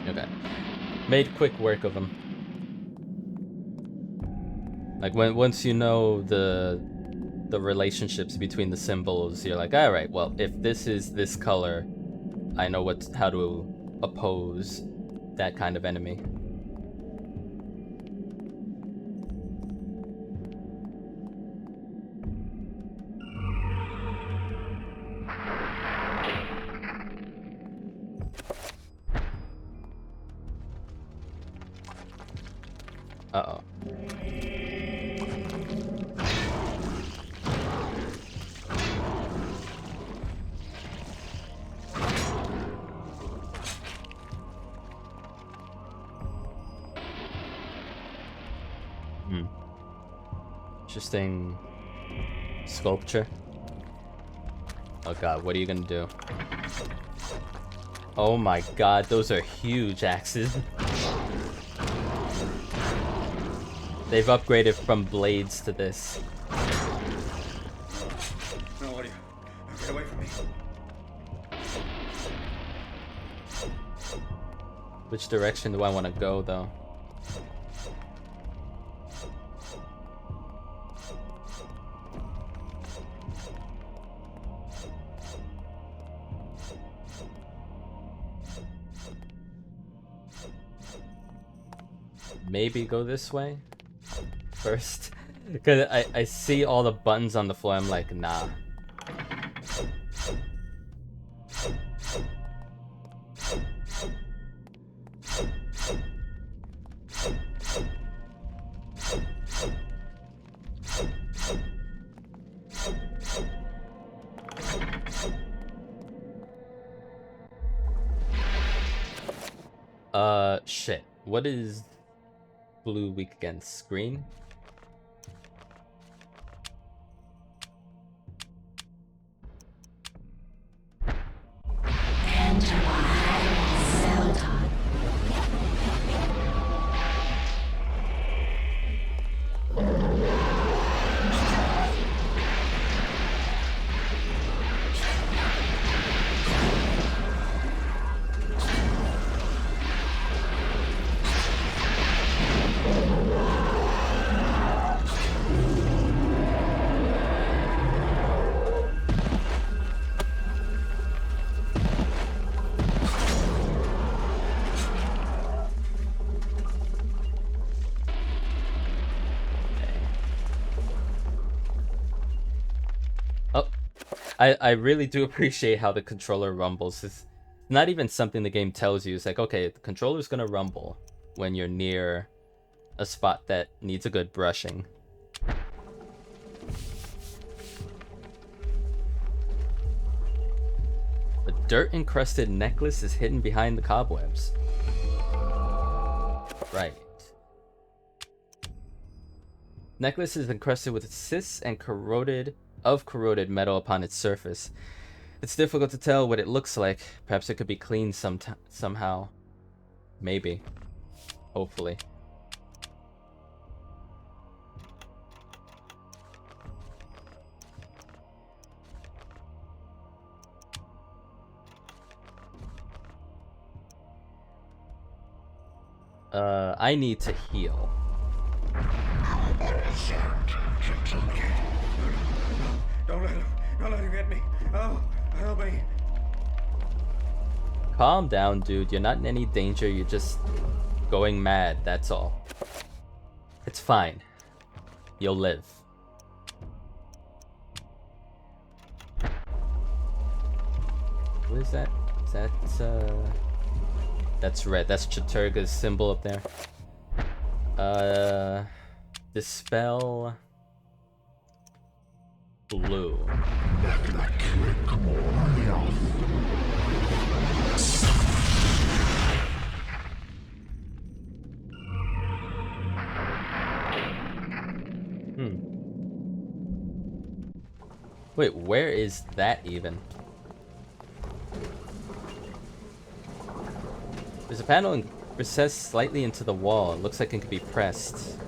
okay. Made quick work of him. Like once you know the relationships between the symbols, you're like, all right, well, if this is this color, I know how to oppose that kind of enemy. Uh-oh. Interesting sculpture. Oh god, what are you gonna do? Oh my god, those are huge axes. They've upgraded from blades to this. No, what are you? Get away from me. Which direction do I want to go, though? Maybe go this way first, because I see all the buttons on the floor. I'm like, nah. Shit. What is blue weak against? Green? I really do appreciate how the controller rumbles. It's not even something the game tells you. It's like, okay, the controller's gonna rumble when you're near a spot that needs a good brushing. A dirt-encrusted necklace is hidden behind the cobwebs. Right. Necklace is encrusted with cysts and corroded metal upon its surface. It's difficult to tell what it looks like. Perhaps it could be cleaned somehow. Maybe. Hopefully. I need to heal. Don't let him get me. Oh, help me. Calm down, dude. You're not in any danger. You're just going mad. That's all. It's fine. You'll live. What is that? Is that, that's red. That's Chaturga's symbol up there. Dispel... blue. Wait, where is that even? There's a panel recessed slightly into the wall. It looks like it could be pressed.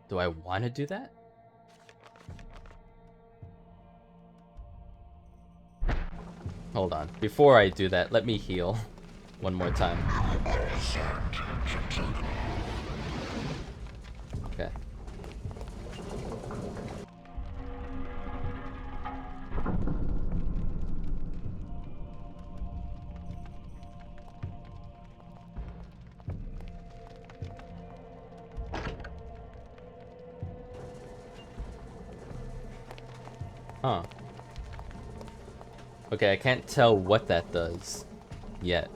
Do I want to do that? Hold on. Before I do that, let me heal one more time. Okay. Huh. Okay, I can't tell what that does yet.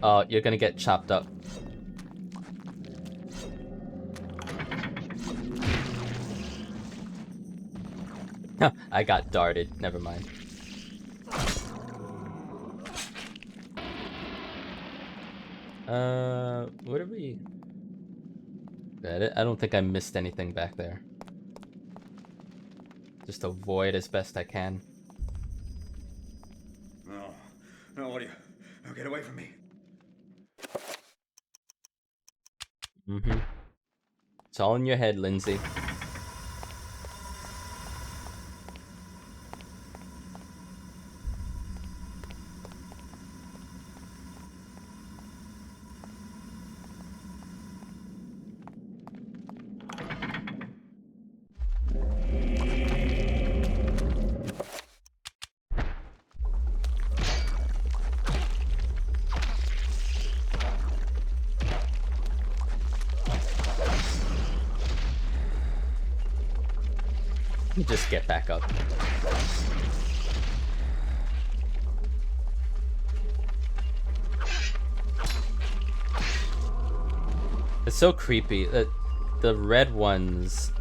Oh, you're gonna get chopped up. I got darted. Never mind. What are we... I don't think I missed anything back there. Just avoid as best I can. No, what are you... No, get away from me. Mm-hmm. It's all in your head, Lindsay. Just get back up. It's so creepy that the red ones,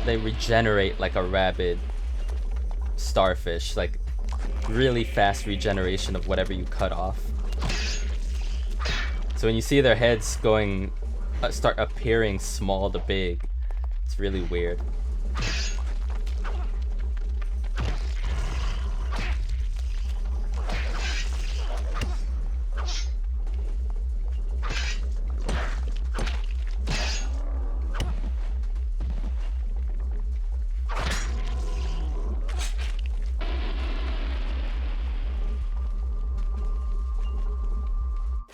they regenerate like a rabid starfish, like really fast regeneration of whatever you cut off. So when you see their heads going start appearing small to big, it's really weird.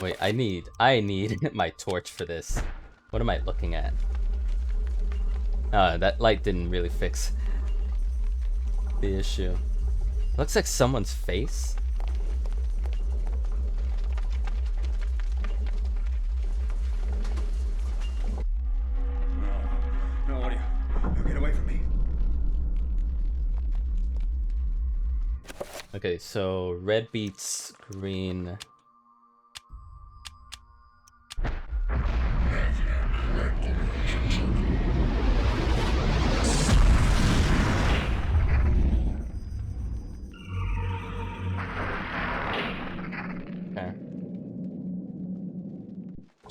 Wait, I need my torch for this. What am I looking at? That light didn't really fix the issue. Looks like someone's face. No, what are you... No, get away from me. Okay, so red beats green.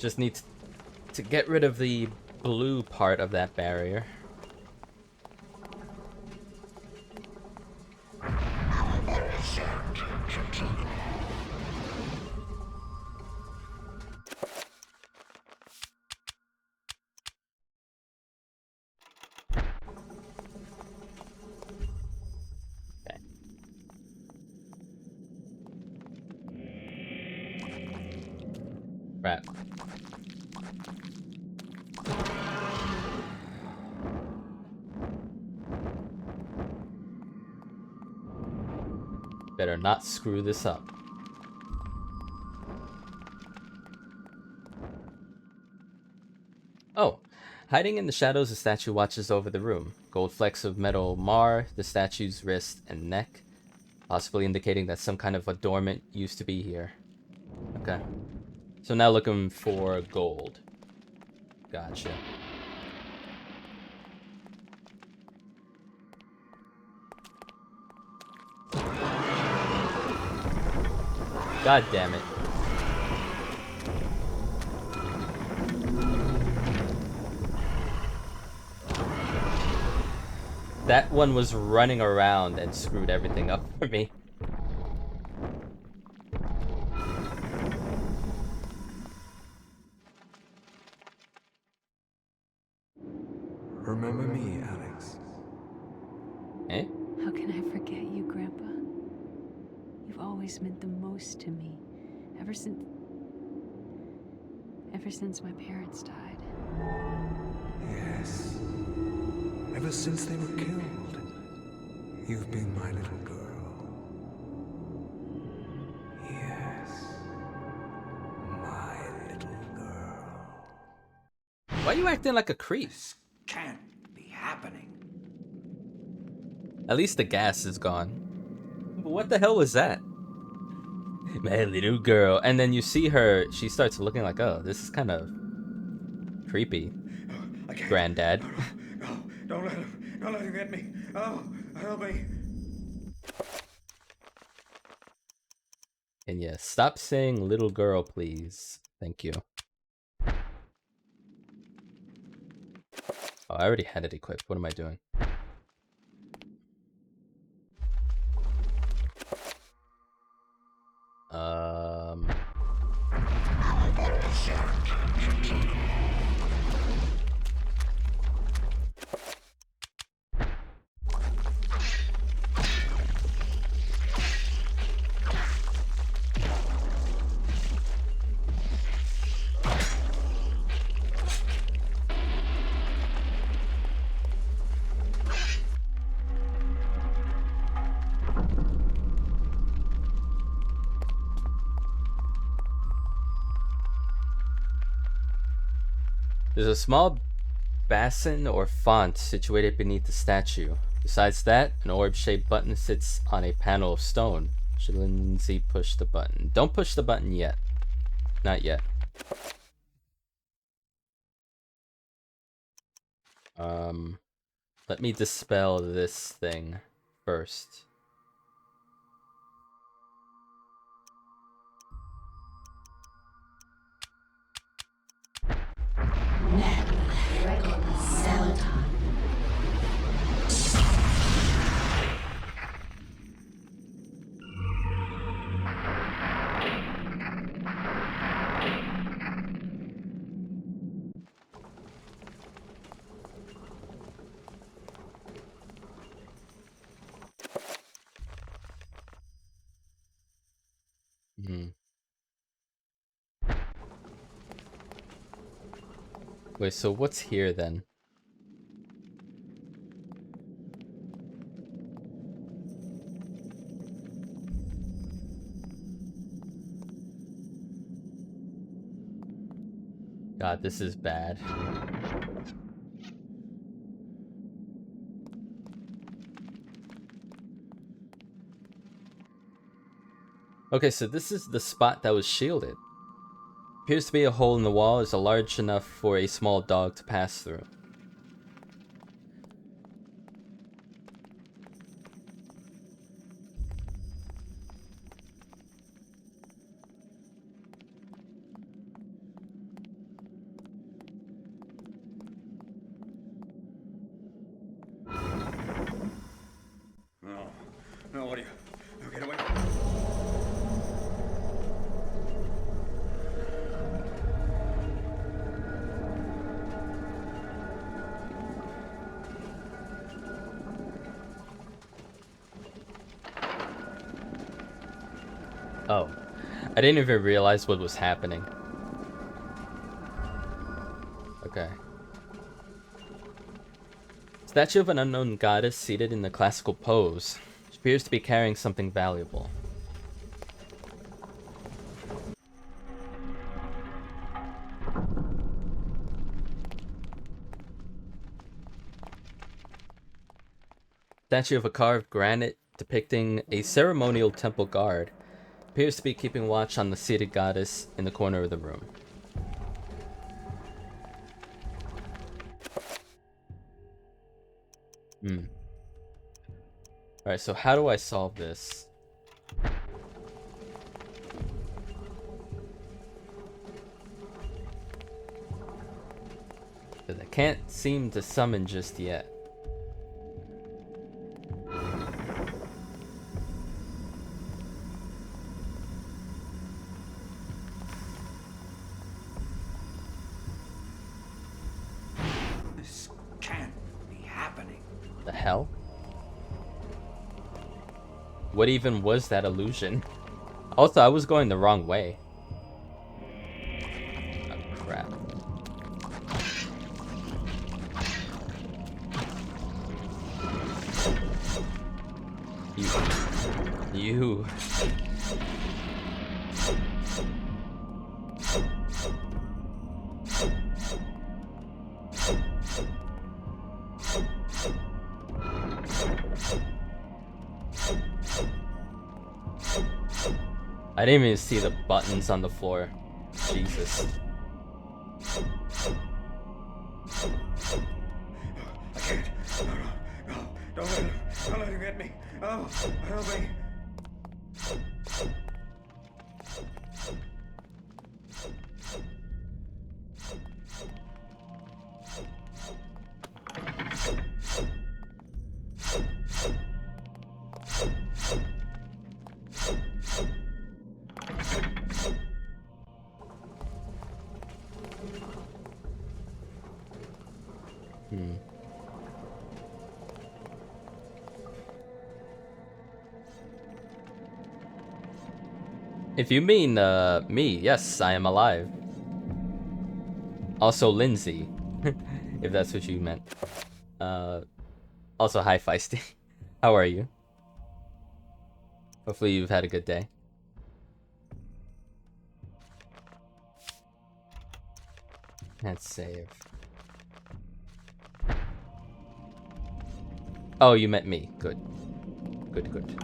Just need to get rid of the blue part of that barrier. Crap. Better not screw this up. Oh, hiding in the shadows, a statue watches over the room. Gold flecks of metal mar the statue's wrist and neck, possibly indicating that some kind of adornment used to be here. Okay. So now looking for gold. Gotcha. God damn it. That one was running around and screwed everything up for me. Remember me, Alex. Eh? How can I forget you, Grandpa? You've always meant the most to me. Ever since my parents died. Yes. Ever since they were killed, you've been my little girl. Yes. My little girl. Why are you acting like a creep? This can't be happening. At least the gas is gone. But what the hell was that? My little girl. And then you see her, she starts looking like, oh, this is kind of creepy. I can't. Granddad. No, don't let him get me. Oh, help me. And yeah, stop saying little girl, please. Thank you. Oh, I already had it equipped. What am I doing? There's a small basin or font situated beneath the statue. Besides that, an orb-shaped button sits on a panel of stone. Should Lindsay push the button? Don't push the button yet. Not yet. Let me dispel this thing first. Wait, so what's here then? God, this is bad. Okay, so this is the spot that was shielded. Appears to be a hole in the wall is large enough for a small dog to pass through. Oh. I didn't even realize what was happening. Okay. Statue of an unknown goddess seated in the classical pose. She appears to be carrying something valuable. Statue of a carved granite depicting a ceremonial temple guard. Appears to be keeping watch on the seated goddess in the corner of the room. Alright, so how do I solve this? Because I can't seem to summon just yet. This can't be happening. The hell? What even was that illusion? Also, I was going the wrong way. Oh, crap. You. I didn't even see the buttons on the floor. Jesus. I can't. No, don't let him get me. Oh, help me. If you mean, me, yes, I am alive. Also Lindsay, if that's what you meant. Also hi Feisty. How are you? Hopefully you've had a good day. Let's save. Oh, you meant me. Good. Good, good.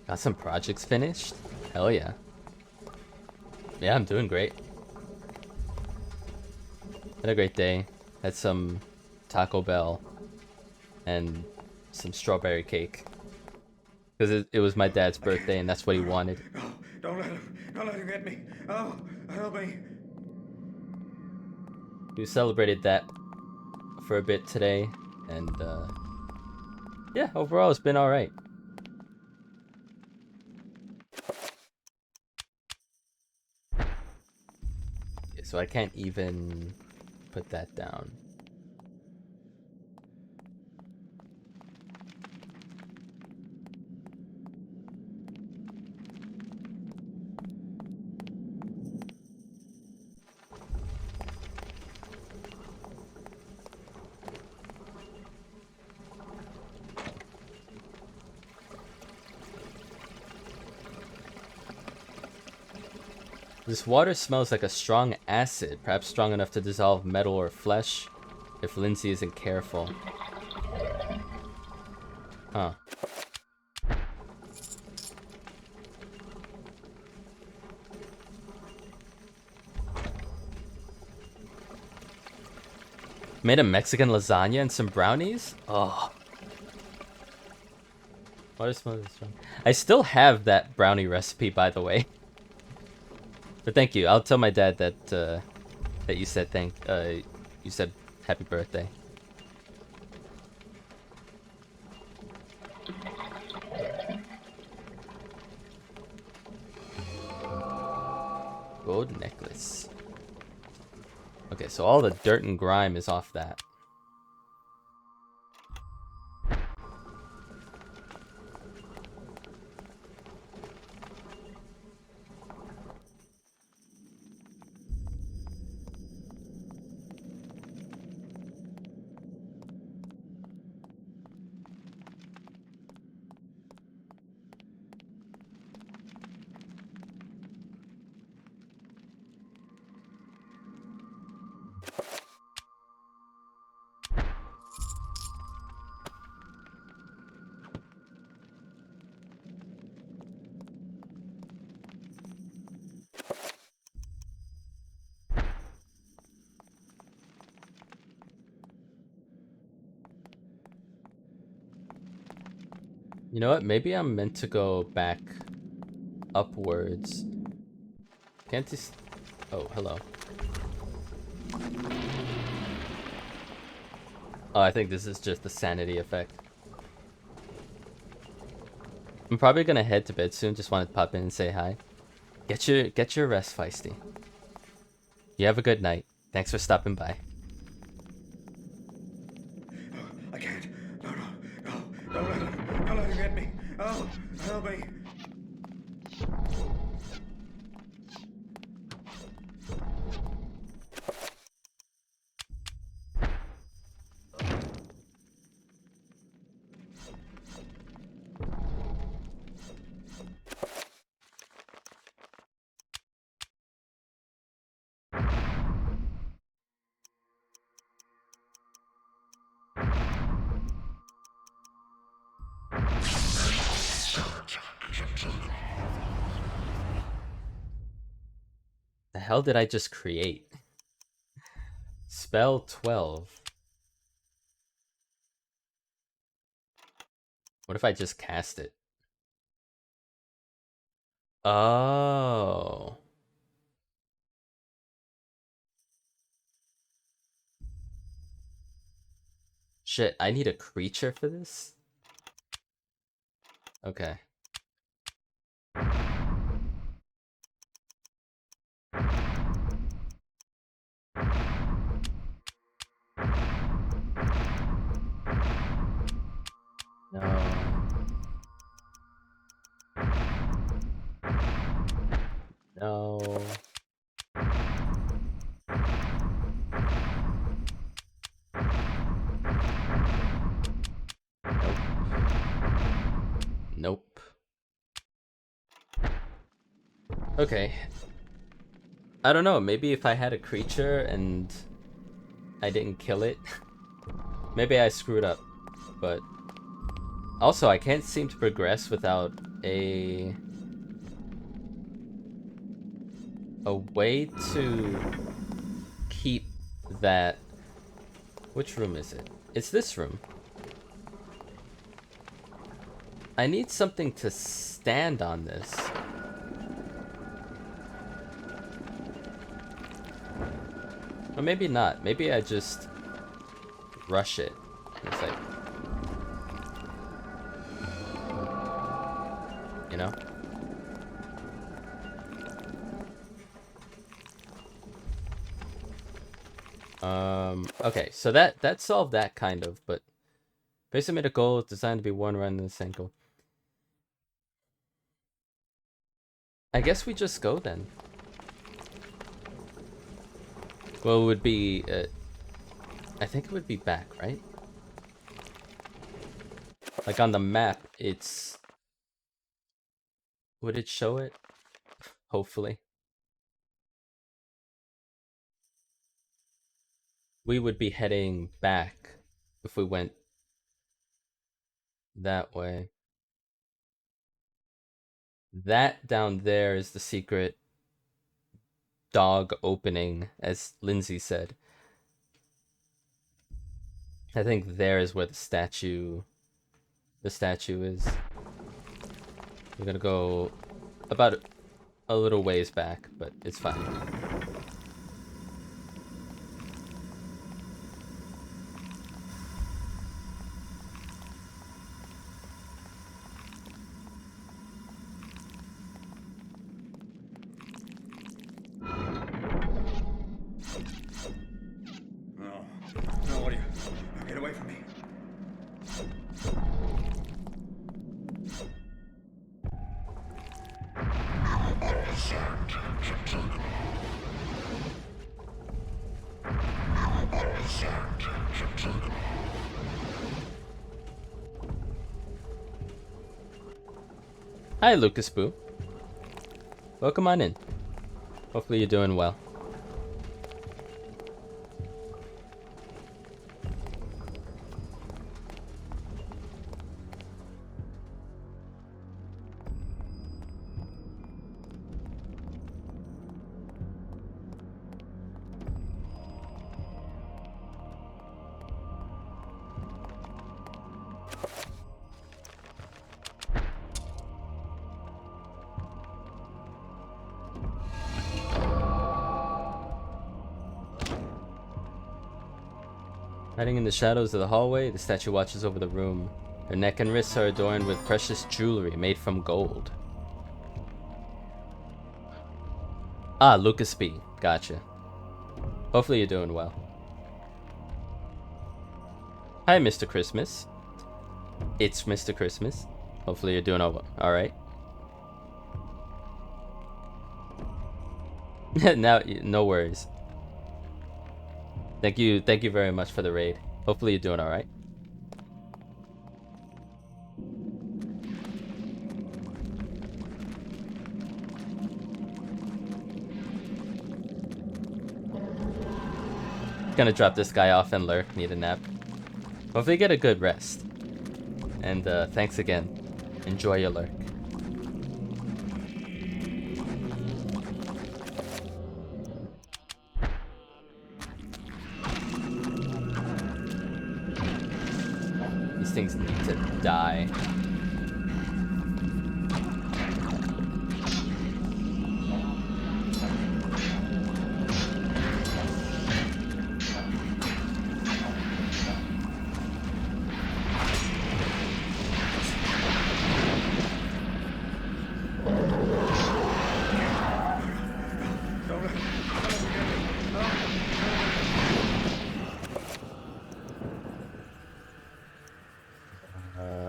Got some projects finished? Hell yeah. Yeah, I'm doing great. Had a great day. Had some Taco Bell and some strawberry cake. Because it was my dad's birthday and that's what he wanted. Oh, don't let him get me. Oh, help me. We celebrated that for a bit today, and yeah, overall it's been alright. So I can't even put that down. This water smells like a strong acid, perhaps strong enough to dissolve metal or flesh, if Lindsay isn't careful. Huh. Made a Mexican lasagna and some brownies? Oh. What is one of this one? I still have that brownie recipe, by the way. But thank you. I'll tell my dad that that you said you said happy birthday. Gold necklace. Okay, so all the dirt and grime is off that. You know what? Maybe I'm meant to go back upwards. Can't you... Oh, hello. Oh, I think this is just the sanity effect. I'm probably gonna head to bed soon. Just wanted to pop in and say hi. Get your rest, Feisty. You have a good night. Thanks for stopping by. I can't. No, no, no. Don't let him get me. Oh, help me. The hell did I just create? Spell 12. What if I just cast it? Oh. Shit, I need a creature for this? Okay. No. No. Nope. Okay. I don't know, maybe if I had a creature and I didn't kill it, maybe I screwed up. But also, I can't seem to progress without a way to keep that... Which room is it? It's this room. I need something to stand on this. Or maybe not. Maybe I just rush it. It's like... You know? Okay, so that solved that kind of, but basically made a goal designed to be worn around this ankle. I guess we just go then. Well, it would be, I think it would be back, right? Like on the map, it's... Would it show it? Hopefully. We would be heading back if we went that way. That down there is the secret dog opening, as Lindsay said. I think there is where the statue is. We're gonna go about a little ways back, but it's fine. No, what are you? Get away from me. Hi, Lucas Boo. Welcome on in. Hopefully you're doing well. Hiding in the shadows of the hallway, the statue watches over the room. Her neck and wrists are adorned with precious jewelry made from gold. Ah, Lucas B. Gotcha. Hopefully you're doing well. Hi, Mr. Christmas. It's Mr. Christmas. Hopefully you're doing alright. Now, no worries. Thank you very much for the raid. Hopefully you're doing alright. Gonna drop this guy off and lurk, need a nap. Hopefully you get a good rest. And thanks again. Enjoy your lurk. Things need to die.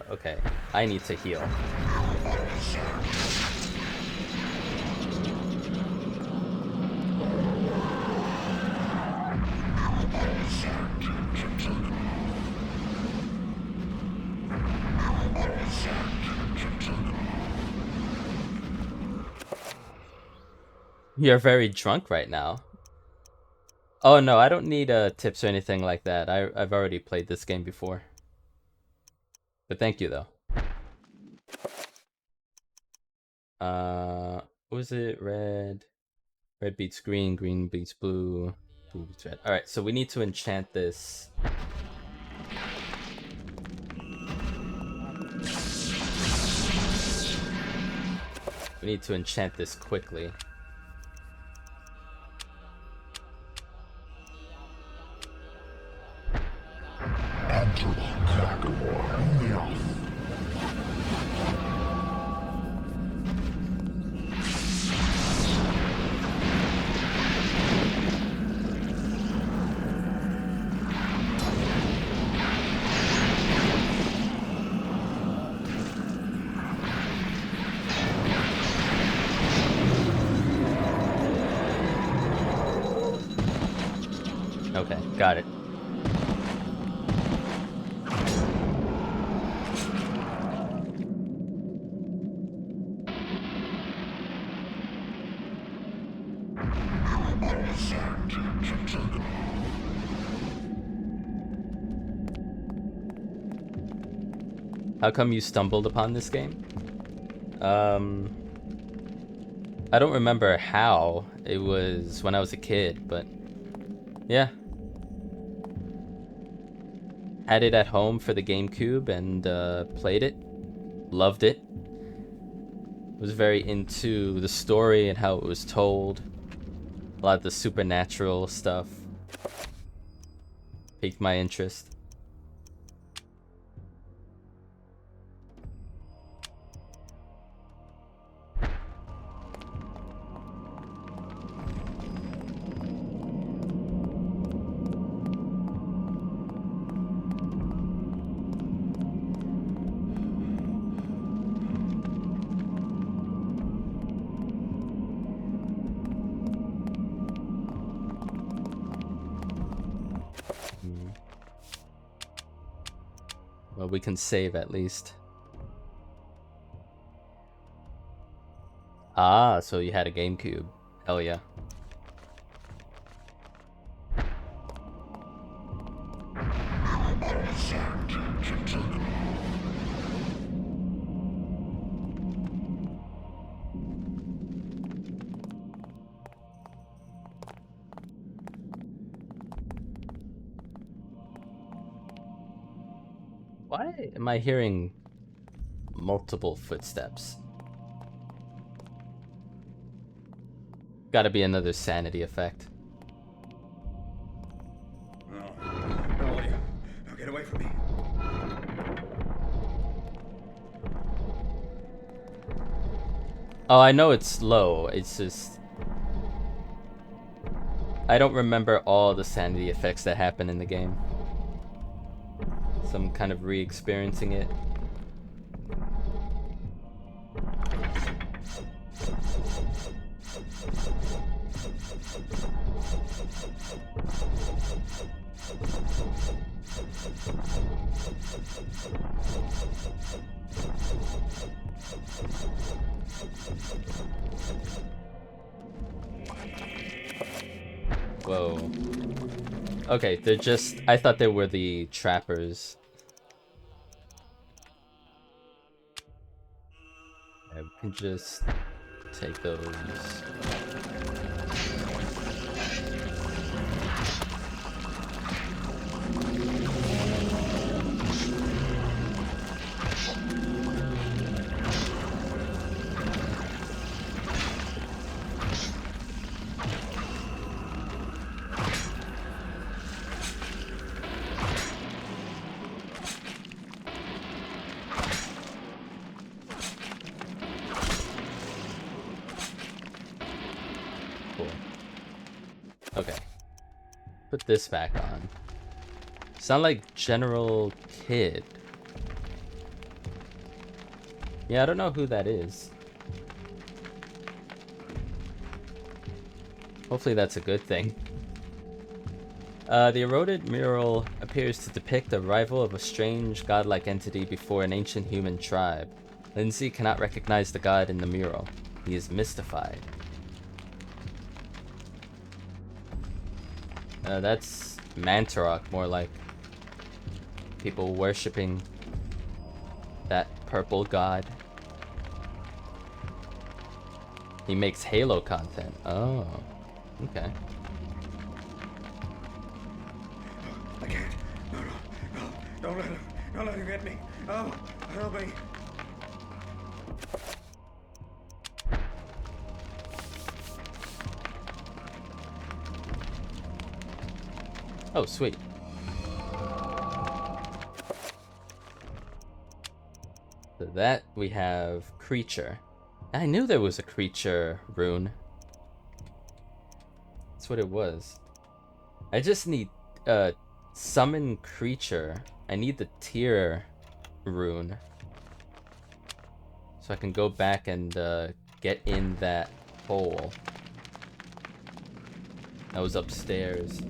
Okay, I need to heal. You're very drunk right now. Oh no, I don't need tips or anything like that. I've already played this game before. But thank you though. What was it? Red beats green, green beats blue, blue beats red. Alright, so we need to enchant this. We need to enchant this quickly. Okay, got it. How come you stumbled upon this game? I don't remember how. It was when I was a kid, but yeah. Had it at home for the GameCube and played it. Loved it. Was very into the story and how it was told. A lot of the supernatural stuff piqued my interest. Well, we can save at least. Ah, so you had a GameCube. Hell yeah. Why am I hearing multiple footsteps? Gotta be another sanity effect. No, what are you? Now get away from me. Oh, I know it's low. It's just... I don't remember all the sanity effects that happen in the game. So I'm kind of re-experiencing it. Whoa. Okay, they're just... I thought they were the trappers. Yeah, we can just take those. Okay. Put this back on. Sound like General Kid. Yeah, I don't know who that is. Hopefully that's a good thing. The eroded mural appears to depict the arrival of a strange godlike entity before an ancient human tribe. Lindsay cannot recognize the god in the mural. He is mystified. That's Mantarok, more like people worshipping that purple god. He makes Halo content. Oh, okay. I can't. No, no, no. Don't let him. Don't let him get me. Oh, help me. Oh, sweet. So that we have creature. I knew there was a creature rune. That's what it was. I just need summon creature. I need the tier rune. So I can go back and get in that hole. That was upstairs.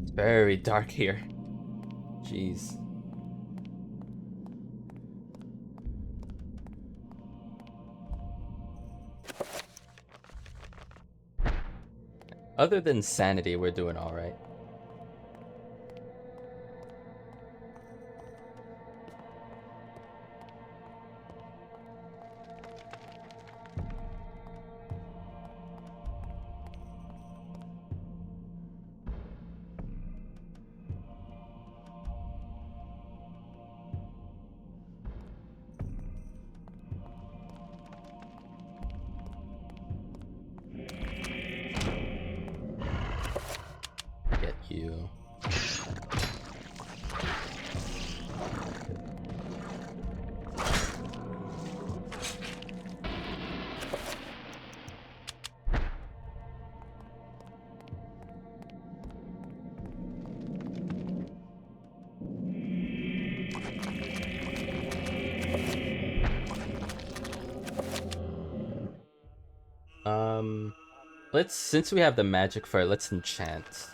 It's very dark here. Jeez. Other than Sanity, we're doing alright. Since we have the magic for it, let's enchant.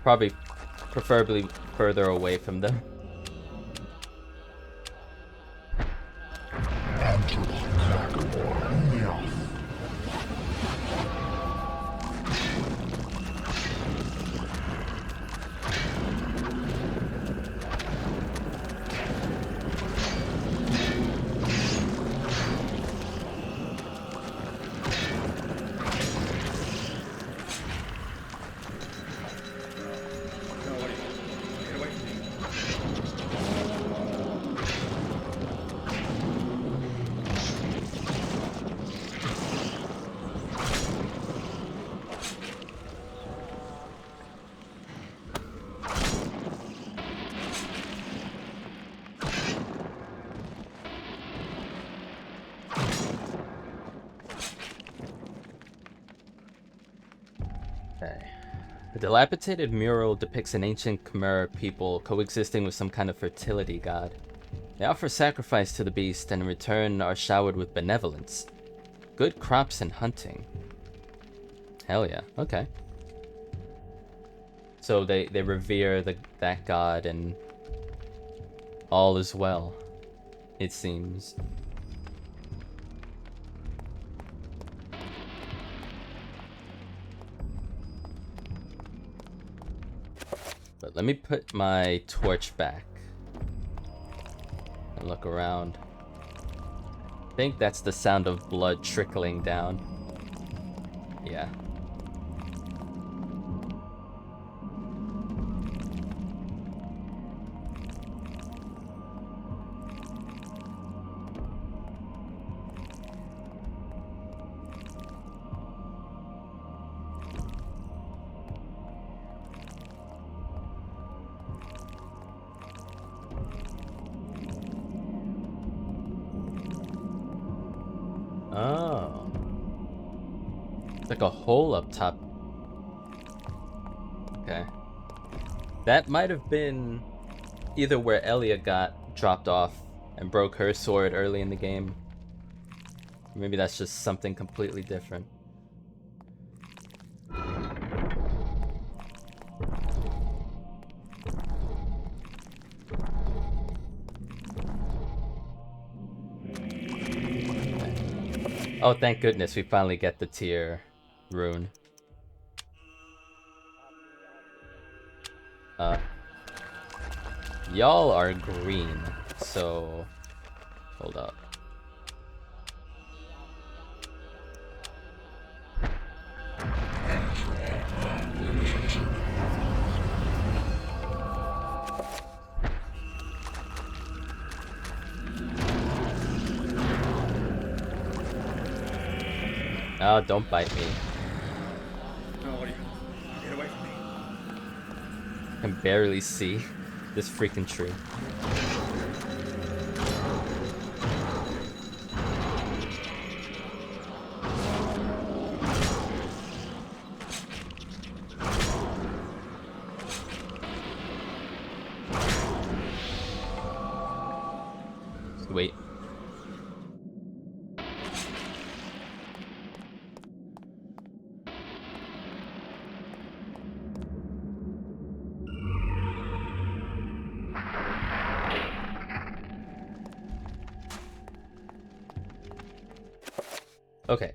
Probably, preferably further away from them. The dilapidated mural depicts an ancient Khmer people coexisting with some kind of fertility god. They offer sacrifice to the beast and in return are showered with benevolence. Good crops and hunting. Hell yeah, okay. So they revere that god and all is well, it seems. But let me put my torch back and look around. I think that's the sound of blood trickling down. Yeah. Oh. It's like a hole up top. Okay. That might have been either where Elia got dropped off and broke her sword early in the game. Maybe that's just something completely different. Oh, thank goodness we finally get the tier rune. Y'all are green, so hold up. Oh, don't bite me. Get away from me. I can barely see this freaking tree. Wait. Okay.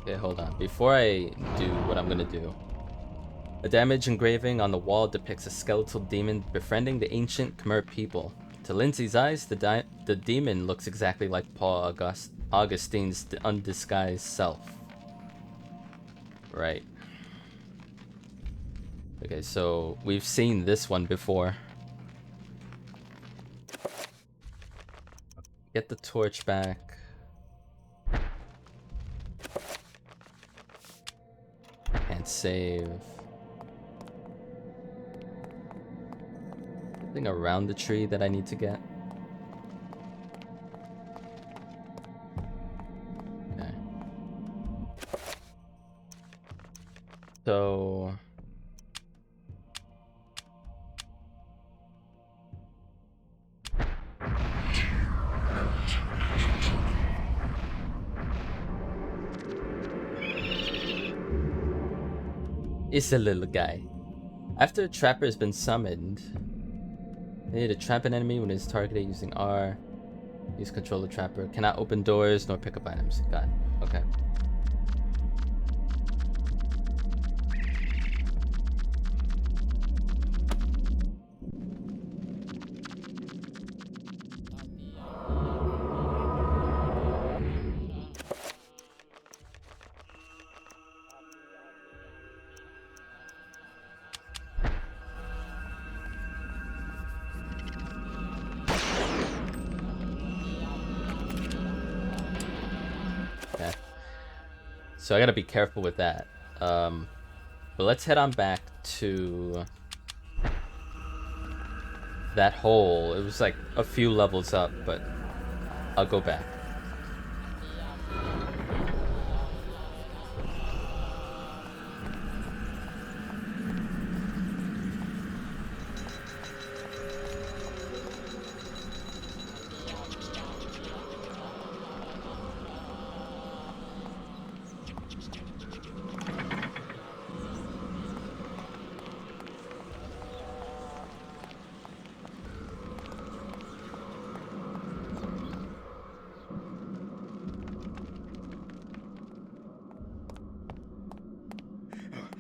Okay, hold on. Before I do what I'm gonna do, a damaged engraving on the wall depicts a skeletal demon befriending the ancient Khmer people. To Lindsay's eyes, the demon looks exactly like Paul Augustine's undisguised self. Right. Okay, so we've seen this one before. Get the torch back. And save. Anything around the tree that I need to get? Okay. So... It's a little guy. After a trapper has been summoned, they need to trap an enemy when it's targeted using R. Use control the trapper. Cannot open doors nor pick up items. Got it. Okay. So I gotta be careful with that. But let's head on back to that hole. It was like a few levels up, but I'll go back.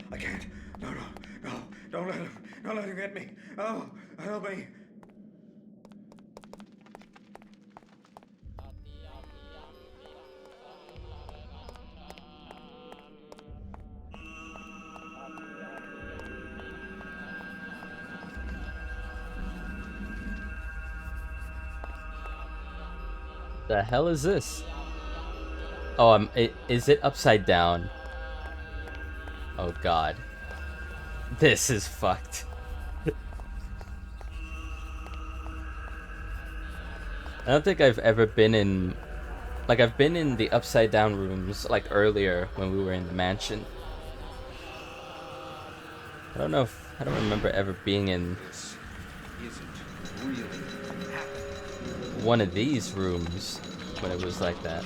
I can't. No. Don't let him get me. Oh, help me. The hell is this? Oh, is it upside down? Oh god. This is fucked. I don't think I've ever been in... Like, I've been in the upside down rooms, like, earlier when we were in the mansion. I don't know if... I don't remember ever being in... one of these rooms when it was like that.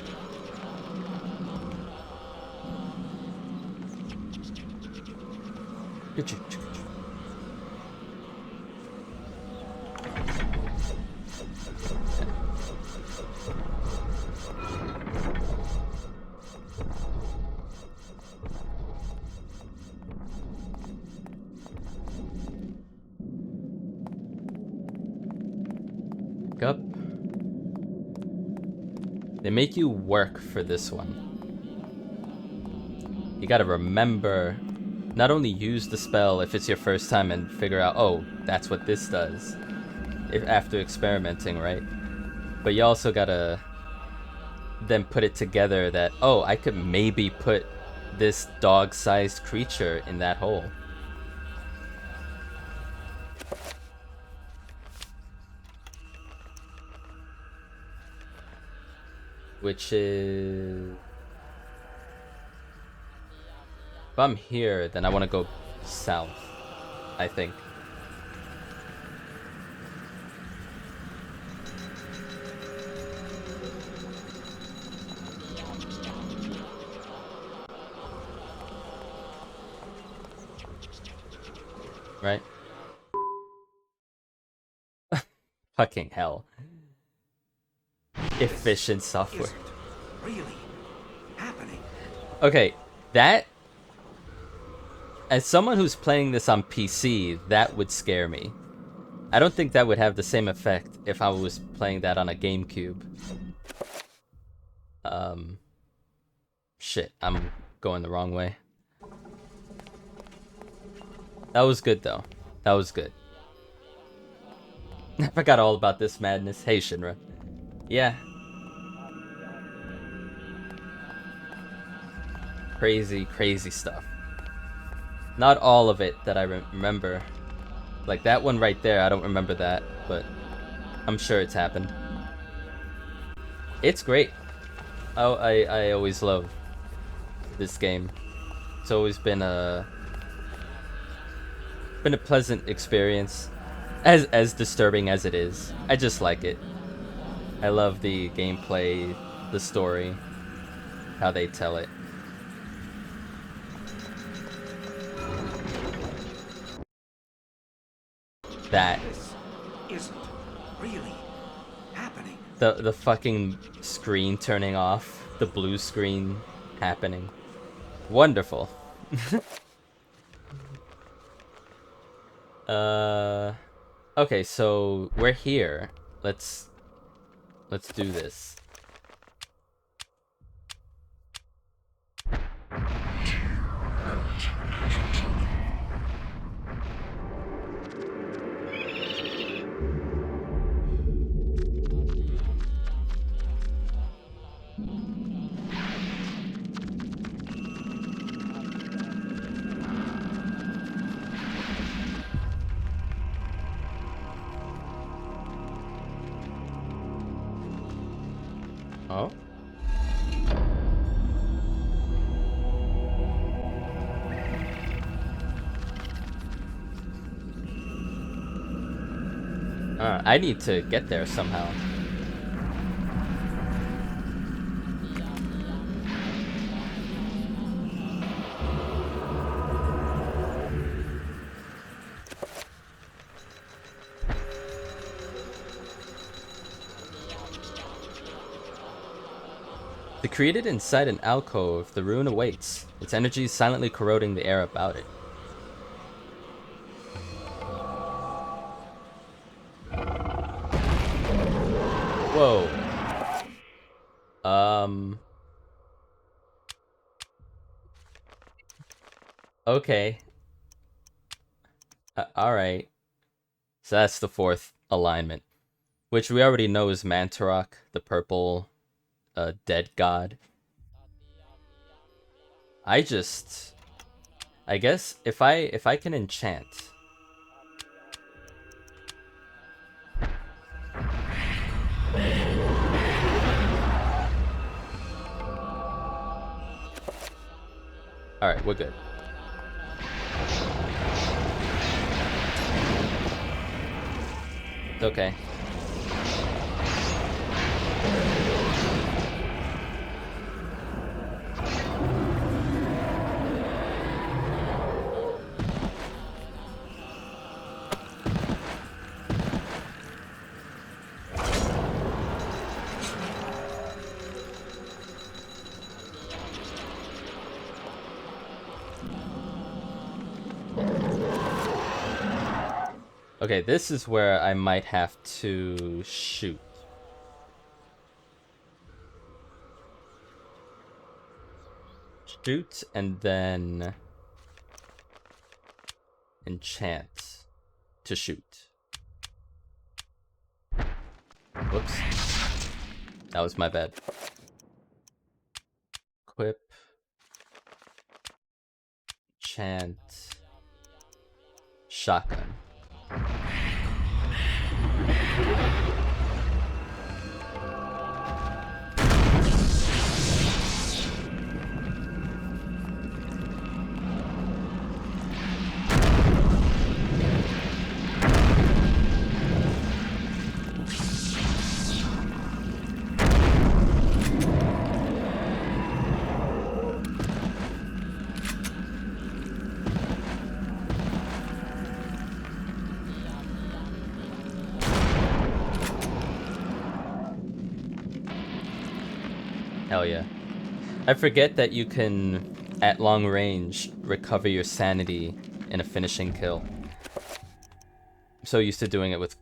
Up. They make you work for this one. You gotta remember, not only use the spell if it's your first time and figure out, oh, that's what this does, if after experimenting, right? But you also gotta then put it together that, oh, I could maybe put this dog-sized creature in that hole. Which is... If I'm here, then I want to go south, I think. Right? Fucking hell. Efficient software. Really happening? Okay, that... As someone who's playing this on PC, that would scare me. I don't think that would have the same effect if I was playing that on a GameCube. Shit, I'm going the wrong way. That was good, though. That was good. I forgot all about this madness. Hey, Shinra. Yeah. Crazy, crazy stuff. Not all of it that I remember. Like that one right there, I don't remember that, but I'm sure it's happened. It's great. Oh, I always love this game. It's always been a pleasant experience, as disturbing as it is. I just like it. I love the gameplay, the story, how they tell it. That isn't really happening. The fucking screen turning off, the blue screen happening. Wonderful. Okay, so we're here. Let's do this. Oh? I need to get there somehow. Secreted inside an alcove, the rune awaits, its energy silently corroding the air about it. Whoa. Okay. Alright. So that's the fourth alignment, which we already know is Mantarok, the purple dead god. I guess if I can enchant. Alright, we're good. It's okay. Okay, this is where I might have to shoot. Shoot and then enchant to shoot. Whoops. That was my bad. Equip. Enchant. Shotgun. Hell yeah. I forget that you can, at long range, recover your sanity in a finishing kill. I'm so used to doing it with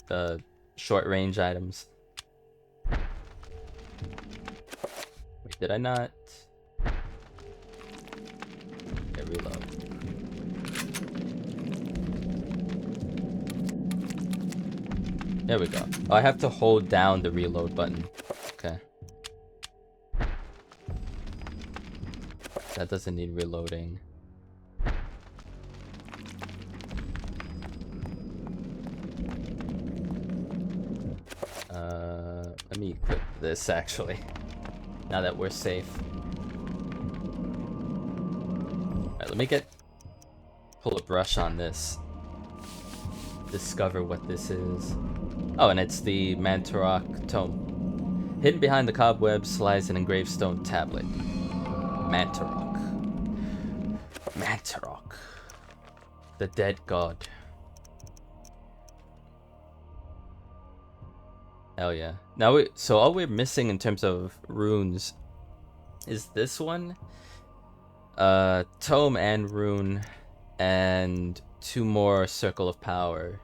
short range items. Wait, did I not? Okay, reload. There we go. Oh, I have to hold down the reload button. Okay. That doesn't need reloading. Let me equip this actually. Now that we're safe. Alright, let me pull a brush on this. Discover what this is. Oh, and it's the Mantarok tome. Hidden behind the cobwebs lies an engraved stone tablet. Mantarok. Mantarok. The dead god. Hell yeah. Now, so all we're missing in terms of runes is this one. Tome and rune. And 2 more Circle of Power.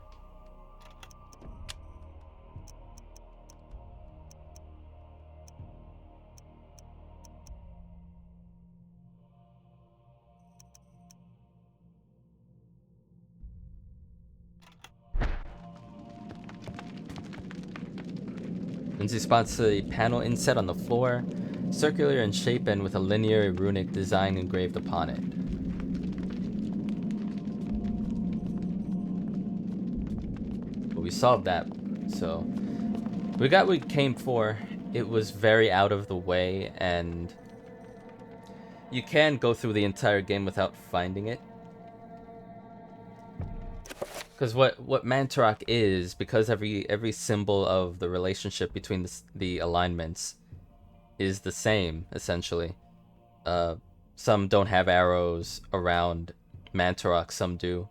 Lindsay spots a panel inset on the floor, circular in shape and with a linear runic design engraved upon it. But we solved that, so we got what we came for. It was very out of the way, and you can go through the entire game without finding it. Because what Mantarok is, because every symbol of the relationship between the alignments is the same, essentially. Some don't have arrows around Mantarok, some do.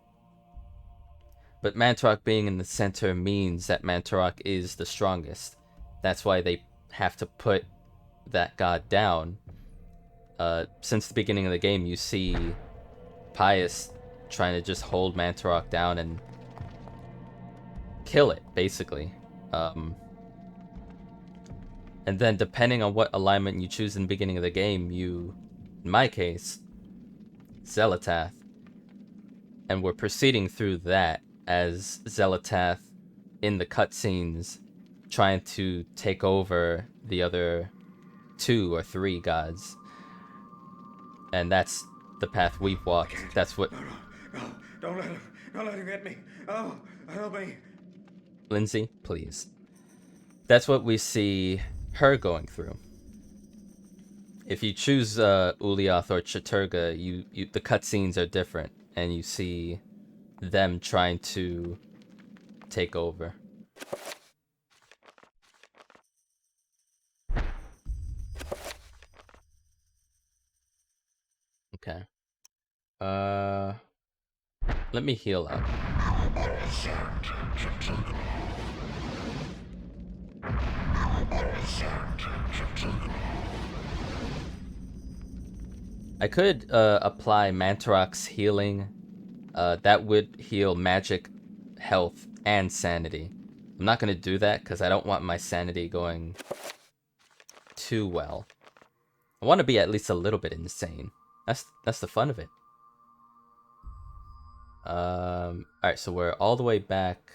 But Mantarok being in the center means that Mantarok is the strongest. That's why they have to put that god down. Since the beginning of the game, you see Pius trying to just hold Mantarok down and kill it, basically. And then depending on what alignment you choose in the beginning of the game, in my case, Zelatath. And we're proceeding through that as Zelatath in the cutscenes, trying to take over the other 2 or 3 gods. And that's the path we've walked. That's what... No, don't let him get me. Oh, help me. Lindsay, please. That's what we see her going through. If you choose Ulyaoth or Chattur'gha, the cutscenes are different, and you see them trying to take over. Okay. Let me heal up. I could apply Mantarok's healing. That would heal magic, health, and sanity. I'm not going to do that because I don't want my sanity going too well. I want to be at least a little bit insane. That's the fun of it. Alright, so we're all the way back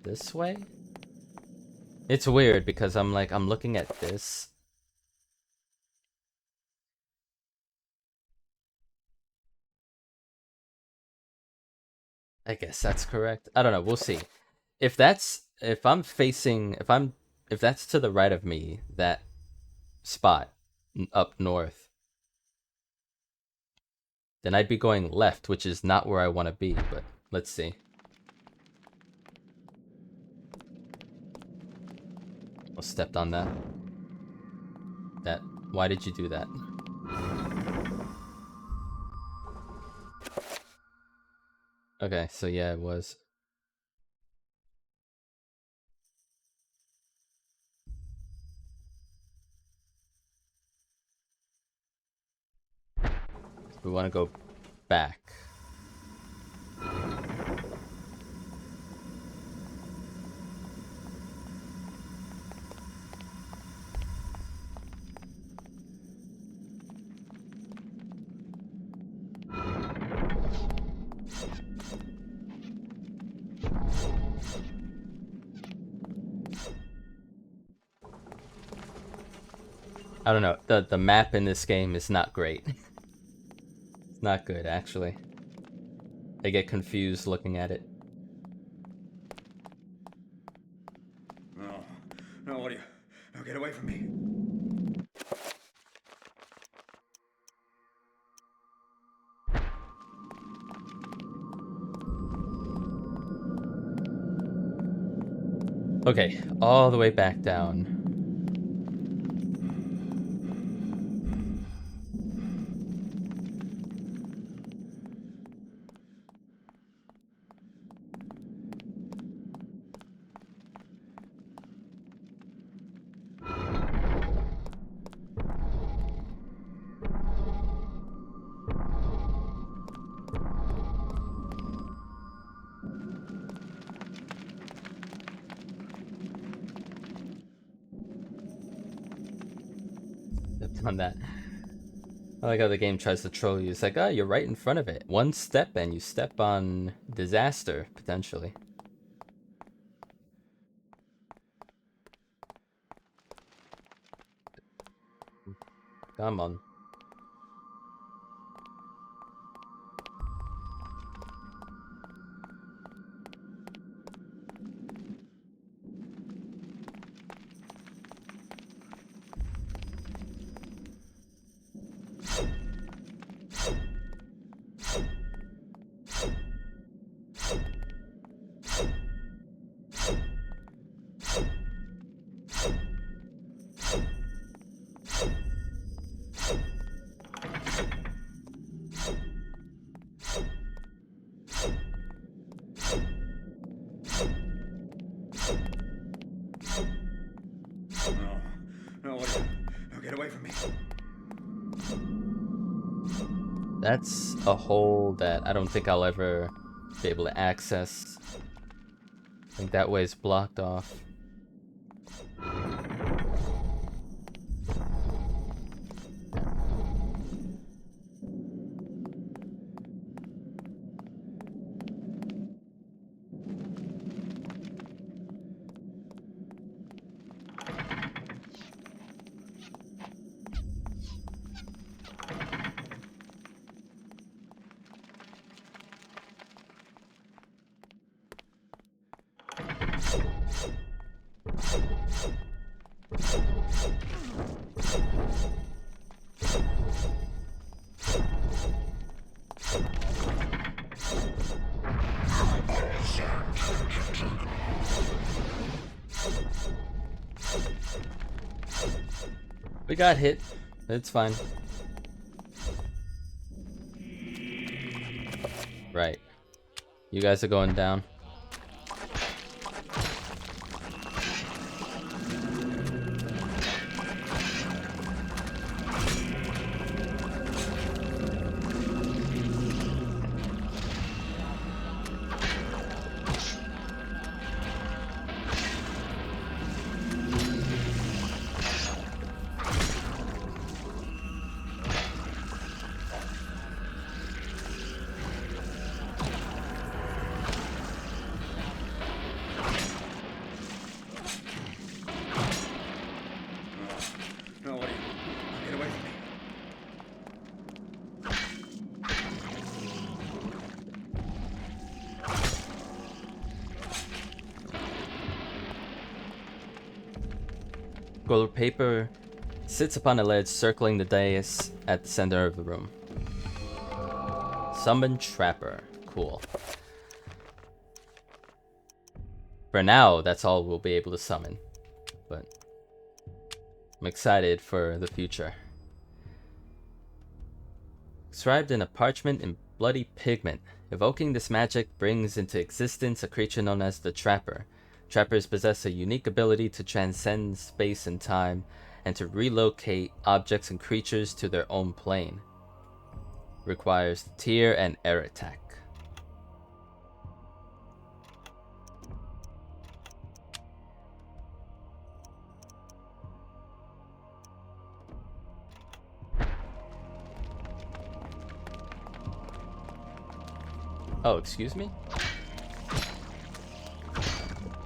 this way? It's weird because I'm looking at this. I guess that's correct. I don't know, we'll see. If that's to the right of me, that spot up north, then I'd be going left, which is not where I want to be, but let's see. I stepped on that. Why did you do that? Okay, so yeah, it was. We want to go back. I don't know. The map in this game is not great. It's not good, actually. I get confused looking at it. No. No, what are you? No, get away from me. Okay, all the way back down. On that. I like how the game tries to troll you. It's like, oh, you're right in front of it. One step and you step on disaster, potentially. Come on. No, what are you? No, get away from me. That's a hole that I don't think I'll ever be able to access. I think that way is blocked off. We got hit. It's fine. Right. You guys are going down. No, what are you? Get away from me. Gold paper sits upon a ledge circling the dais at the center of the room. Summon Trapper. Cool. For now, that's all we'll be able to summon. But I'm excited for the future. Inscribed in a parchment in bloody pigment. Evoking this magic brings into existence a creature known as the Trapper. Trappers possess a unique ability to transcend space and time and to relocate objects and creatures to their own plane. Requires tear and air attack. Oh, excuse me?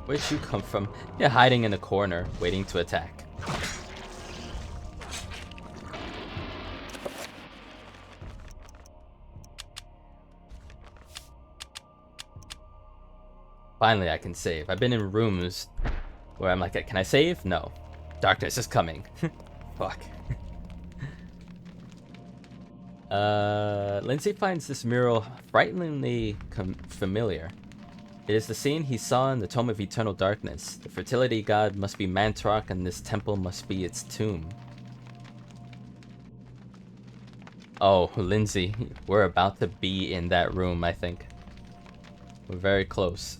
Where'd you come from? You're hiding in a corner, waiting to attack. Finally, I can save. I've been in rooms where I'm like, can I save? No. Darkness is coming. Fuck. Lindsay finds this mural frighteningly familiar. It is the scene he saw in the Tome of Eternal Darkness. The fertility god must be Mantarok, and this temple must be its tomb. Oh, Lindsay, we're about to be in that room, I think. We're very close.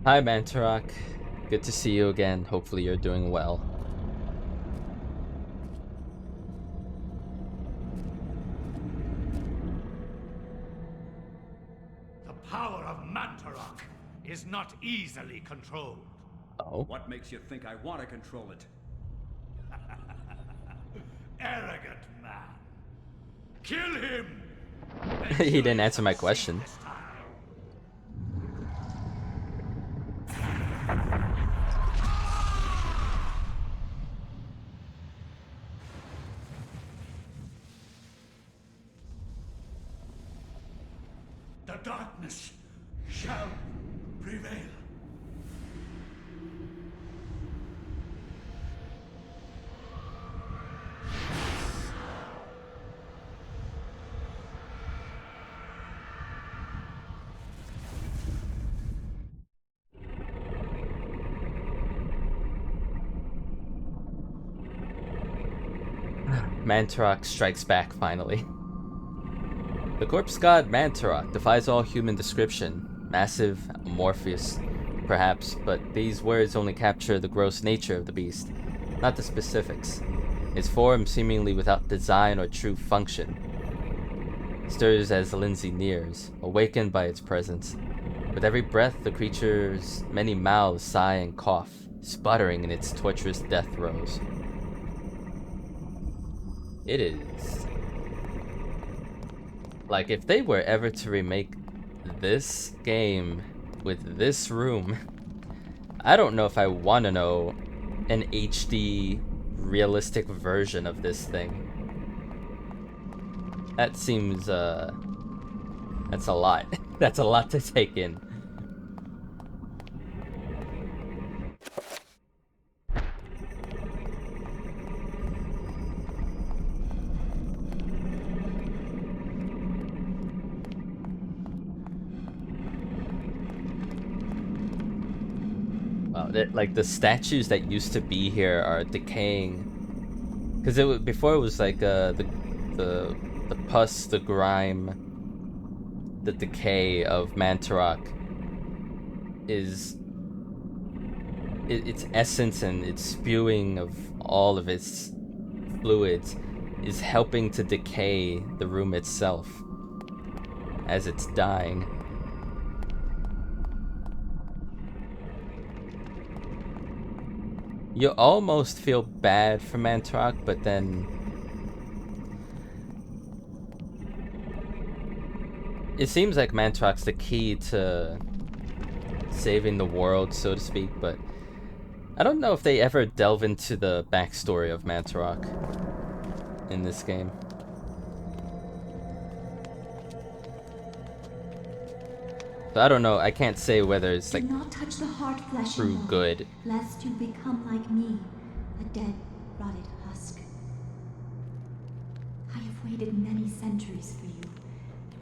Hi, Mantarok. Good to see you again. Hopefully you're doing well. The power of Mantarok is not easily controlled. Oh? What makes you think I want to control it? Arrogant man. Kill him! He didn't answer my question. The darkness shall prevail. Mantarok strikes back finally. The corpse god Mantarok defies all human description. Massive, amorphous, perhaps, but these words only capture the gross nature of the beast, not the specifics. Its form, seemingly without design or true function, stirs as Lindsay nears, awakened by its presence. With every breath, the creature's many mouths sigh and cough, sputtering in its torturous death throes. It is... like, if they were ever to remake this game with this room, I don't know if I want to know an HD realistic version of this thing. That seems, that's a lot. That's a lot to take in. Like, the statues that used to be here are decaying, because before it was like the pus, the grime, the decay of Mantarok is its essence, and its spewing of all of its fluids is helping to decay the room itself as it's dying. You almost feel bad for Mantarok, but then it seems like Mantarok's the key to saving the world, so to speak, but I don't know if they ever delve into the backstory of Mantarok in this game. So I don't know, I can't say whether it's like Do not touch the heart flesh true and bone, good. lest you become like me, a dead, rotted husk. I have waited many centuries for you.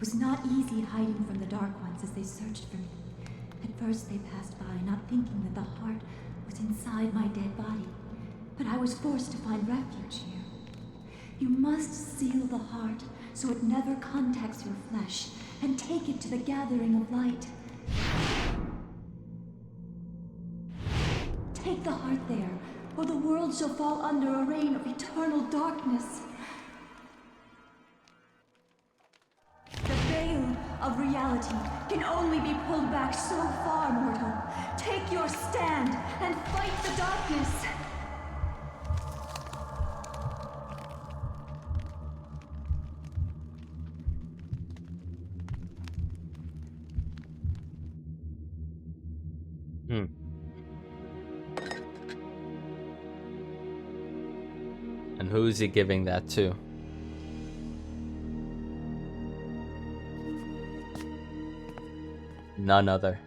was not easy hiding from the Dark Ones as they searched for me. At first they passed by, not thinking that the heart was inside my dead body. But I was forced to find refuge here. You must seal the heart so it never contacts your flesh, and take it to the gathering of light. Take the heart there, or the world shall fall under a reign of eternal darkness. The veil of reality can only be pulled back so far, mortal. Take your stand and fight the darkness. And who's he giving that to? None other.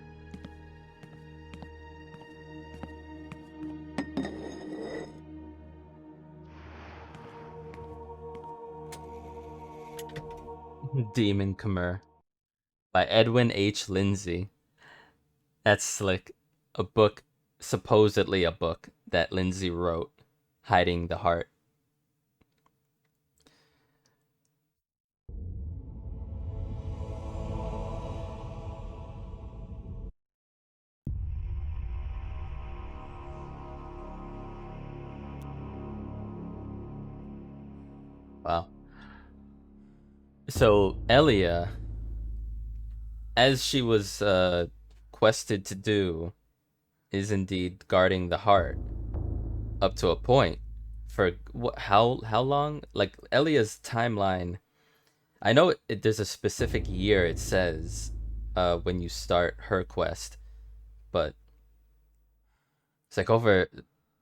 Demon Khmer by Edwin H. Lindsay. That's slick. A book, supposedly a book that Lindsay wrote, hiding the heart. Wow. So Elia, as she was quested to do, is indeed guarding the heart up to a point. For how long? Like Elia's timeline, I know there's a specific year it says when you start her quest, but it's like over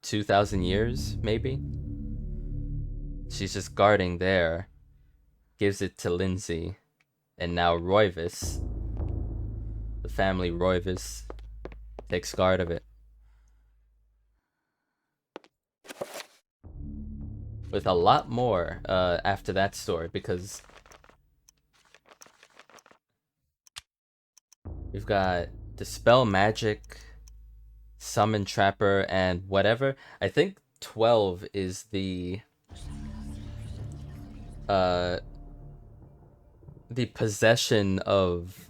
2,000 years maybe. She's just guarding there, gives it to Lindsay, and now Royvis, the family Royvis, takes guard of it. With a lot more after that story, because we've got Dispel Magic, Summon Trapper, and whatever. I think 12 is the possession of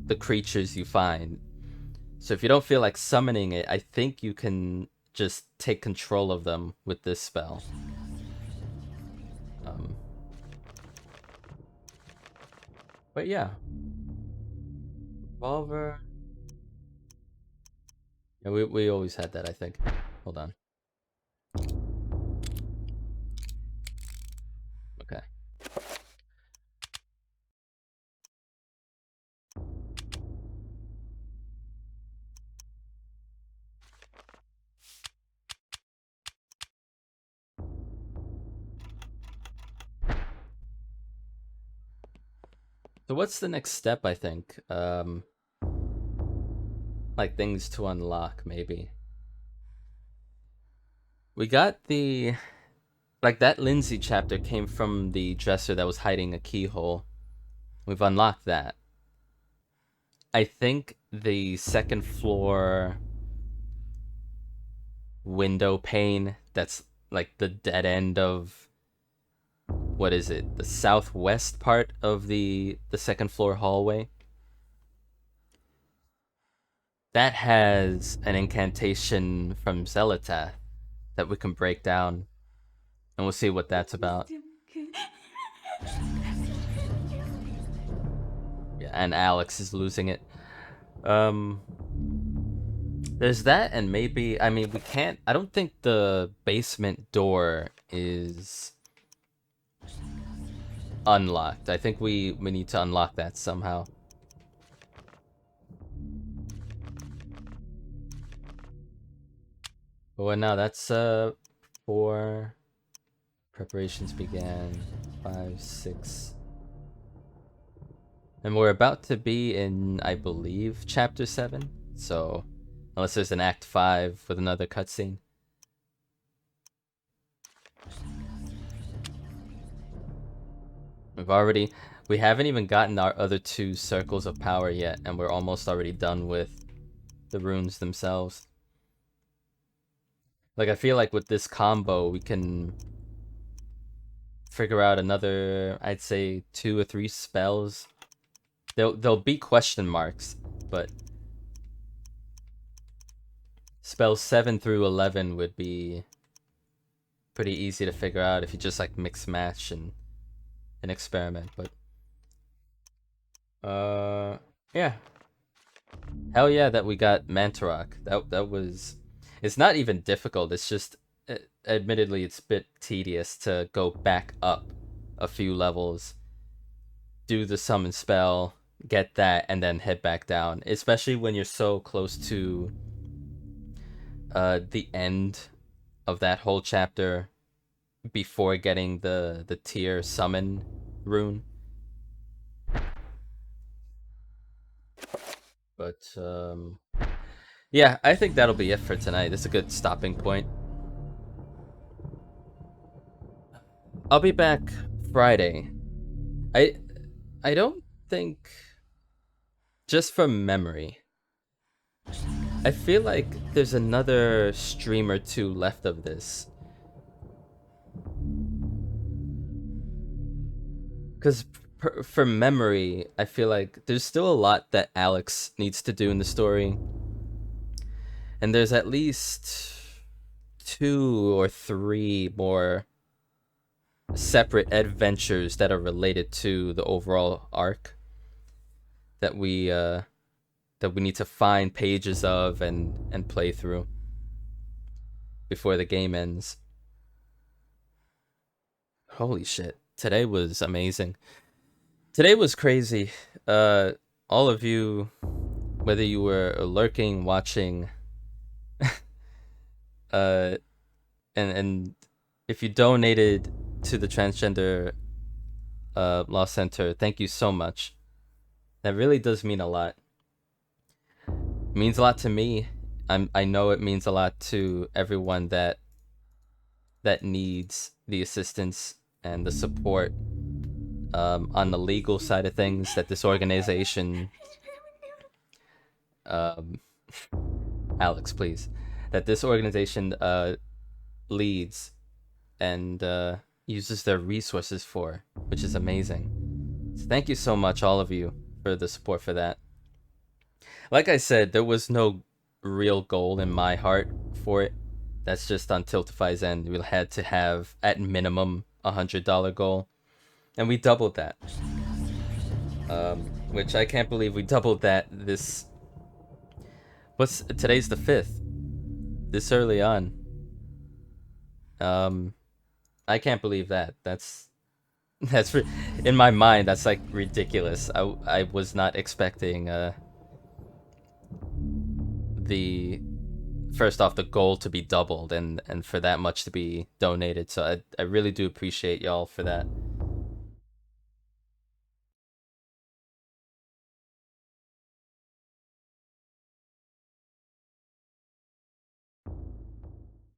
the creatures you find. So if you don't feel like summoning it, I think you can just take control of them with this spell. But yeah. Revolver. Yeah, we always had that, I think. Hold on. Okay. So what's the next step, I think? Like things to unlock, maybe. We got the... Like that Lindsay chapter came from the dresser that was hiding a keyhole. We've unlocked that. I think the second floor window pane, that's like the dead end of... What is it? The southwest part of the second floor hallway. That has an incantation from Zelatath that we can break down. And we'll see what that's about. Yeah, and Alex is losing it. There's that, and maybe... I mean, we can't... I don't think the basement door is unlocked. I think we need to unlock that somehow. Well, now that's 4. Preparations began. 5, 6. And we're about to be in, I believe, chapter 7. So, unless there's an act 5 with another cutscene. We haven't even gotten our other 2 circles of power yet, and we're almost already done with the runes themselves. Like, I feel like with this combo, we can figure out another, I'd say, 2 or 3 spells. They'll be question marks, but spells 7 through 11 would be pretty easy to figure out if you just like mix match and experiment. But yeah, hell yeah that we got Mantarok. That was, it's not even difficult, it's just admittedly it's a bit tedious to go back up a few levels, do the summon spell, get that, and then head back down, especially when you're so close to the end of that whole chapter before getting the tier summon rune. But yeah, I think that'll be it for tonight. This is a good stopping point. I'll be back Friday. I don't think, just from memory, I feel like there's another stream or 2 left of this. Because from memory, I feel like there's still a lot that Alex needs to do in the story. And there's at least 2 or 3 more separate adventures that are related to the overall arc that we need to find pages of and play through before the game ends. Holy shit, today was amazing. Today was crazy. All of you, whether you were lurking, watching, and if you donated to the Transgender Law Center, thank you so much. That really does mean a lot. It means a lot to me. I know it means a lot to everyone that needs the assistance and the support on the legal side of things that this organization Alex, please, that this organization leads and uses their resources for, which is amazing. So thank you so much, all of you, for the support for that. Like I said, there was no real goal in my heart for it. That's just on Tiltify's end. We had to have, at minimum, $100 goal. And we doubled that. Which I can't believe we doubled that this... Today's the 5th. This early on. I can't believe that. That's in my mind, that's like ridiculous. I was not expecting first off, the goal to be doubled and for that much to be donated. So I really do appreciate y'all for that.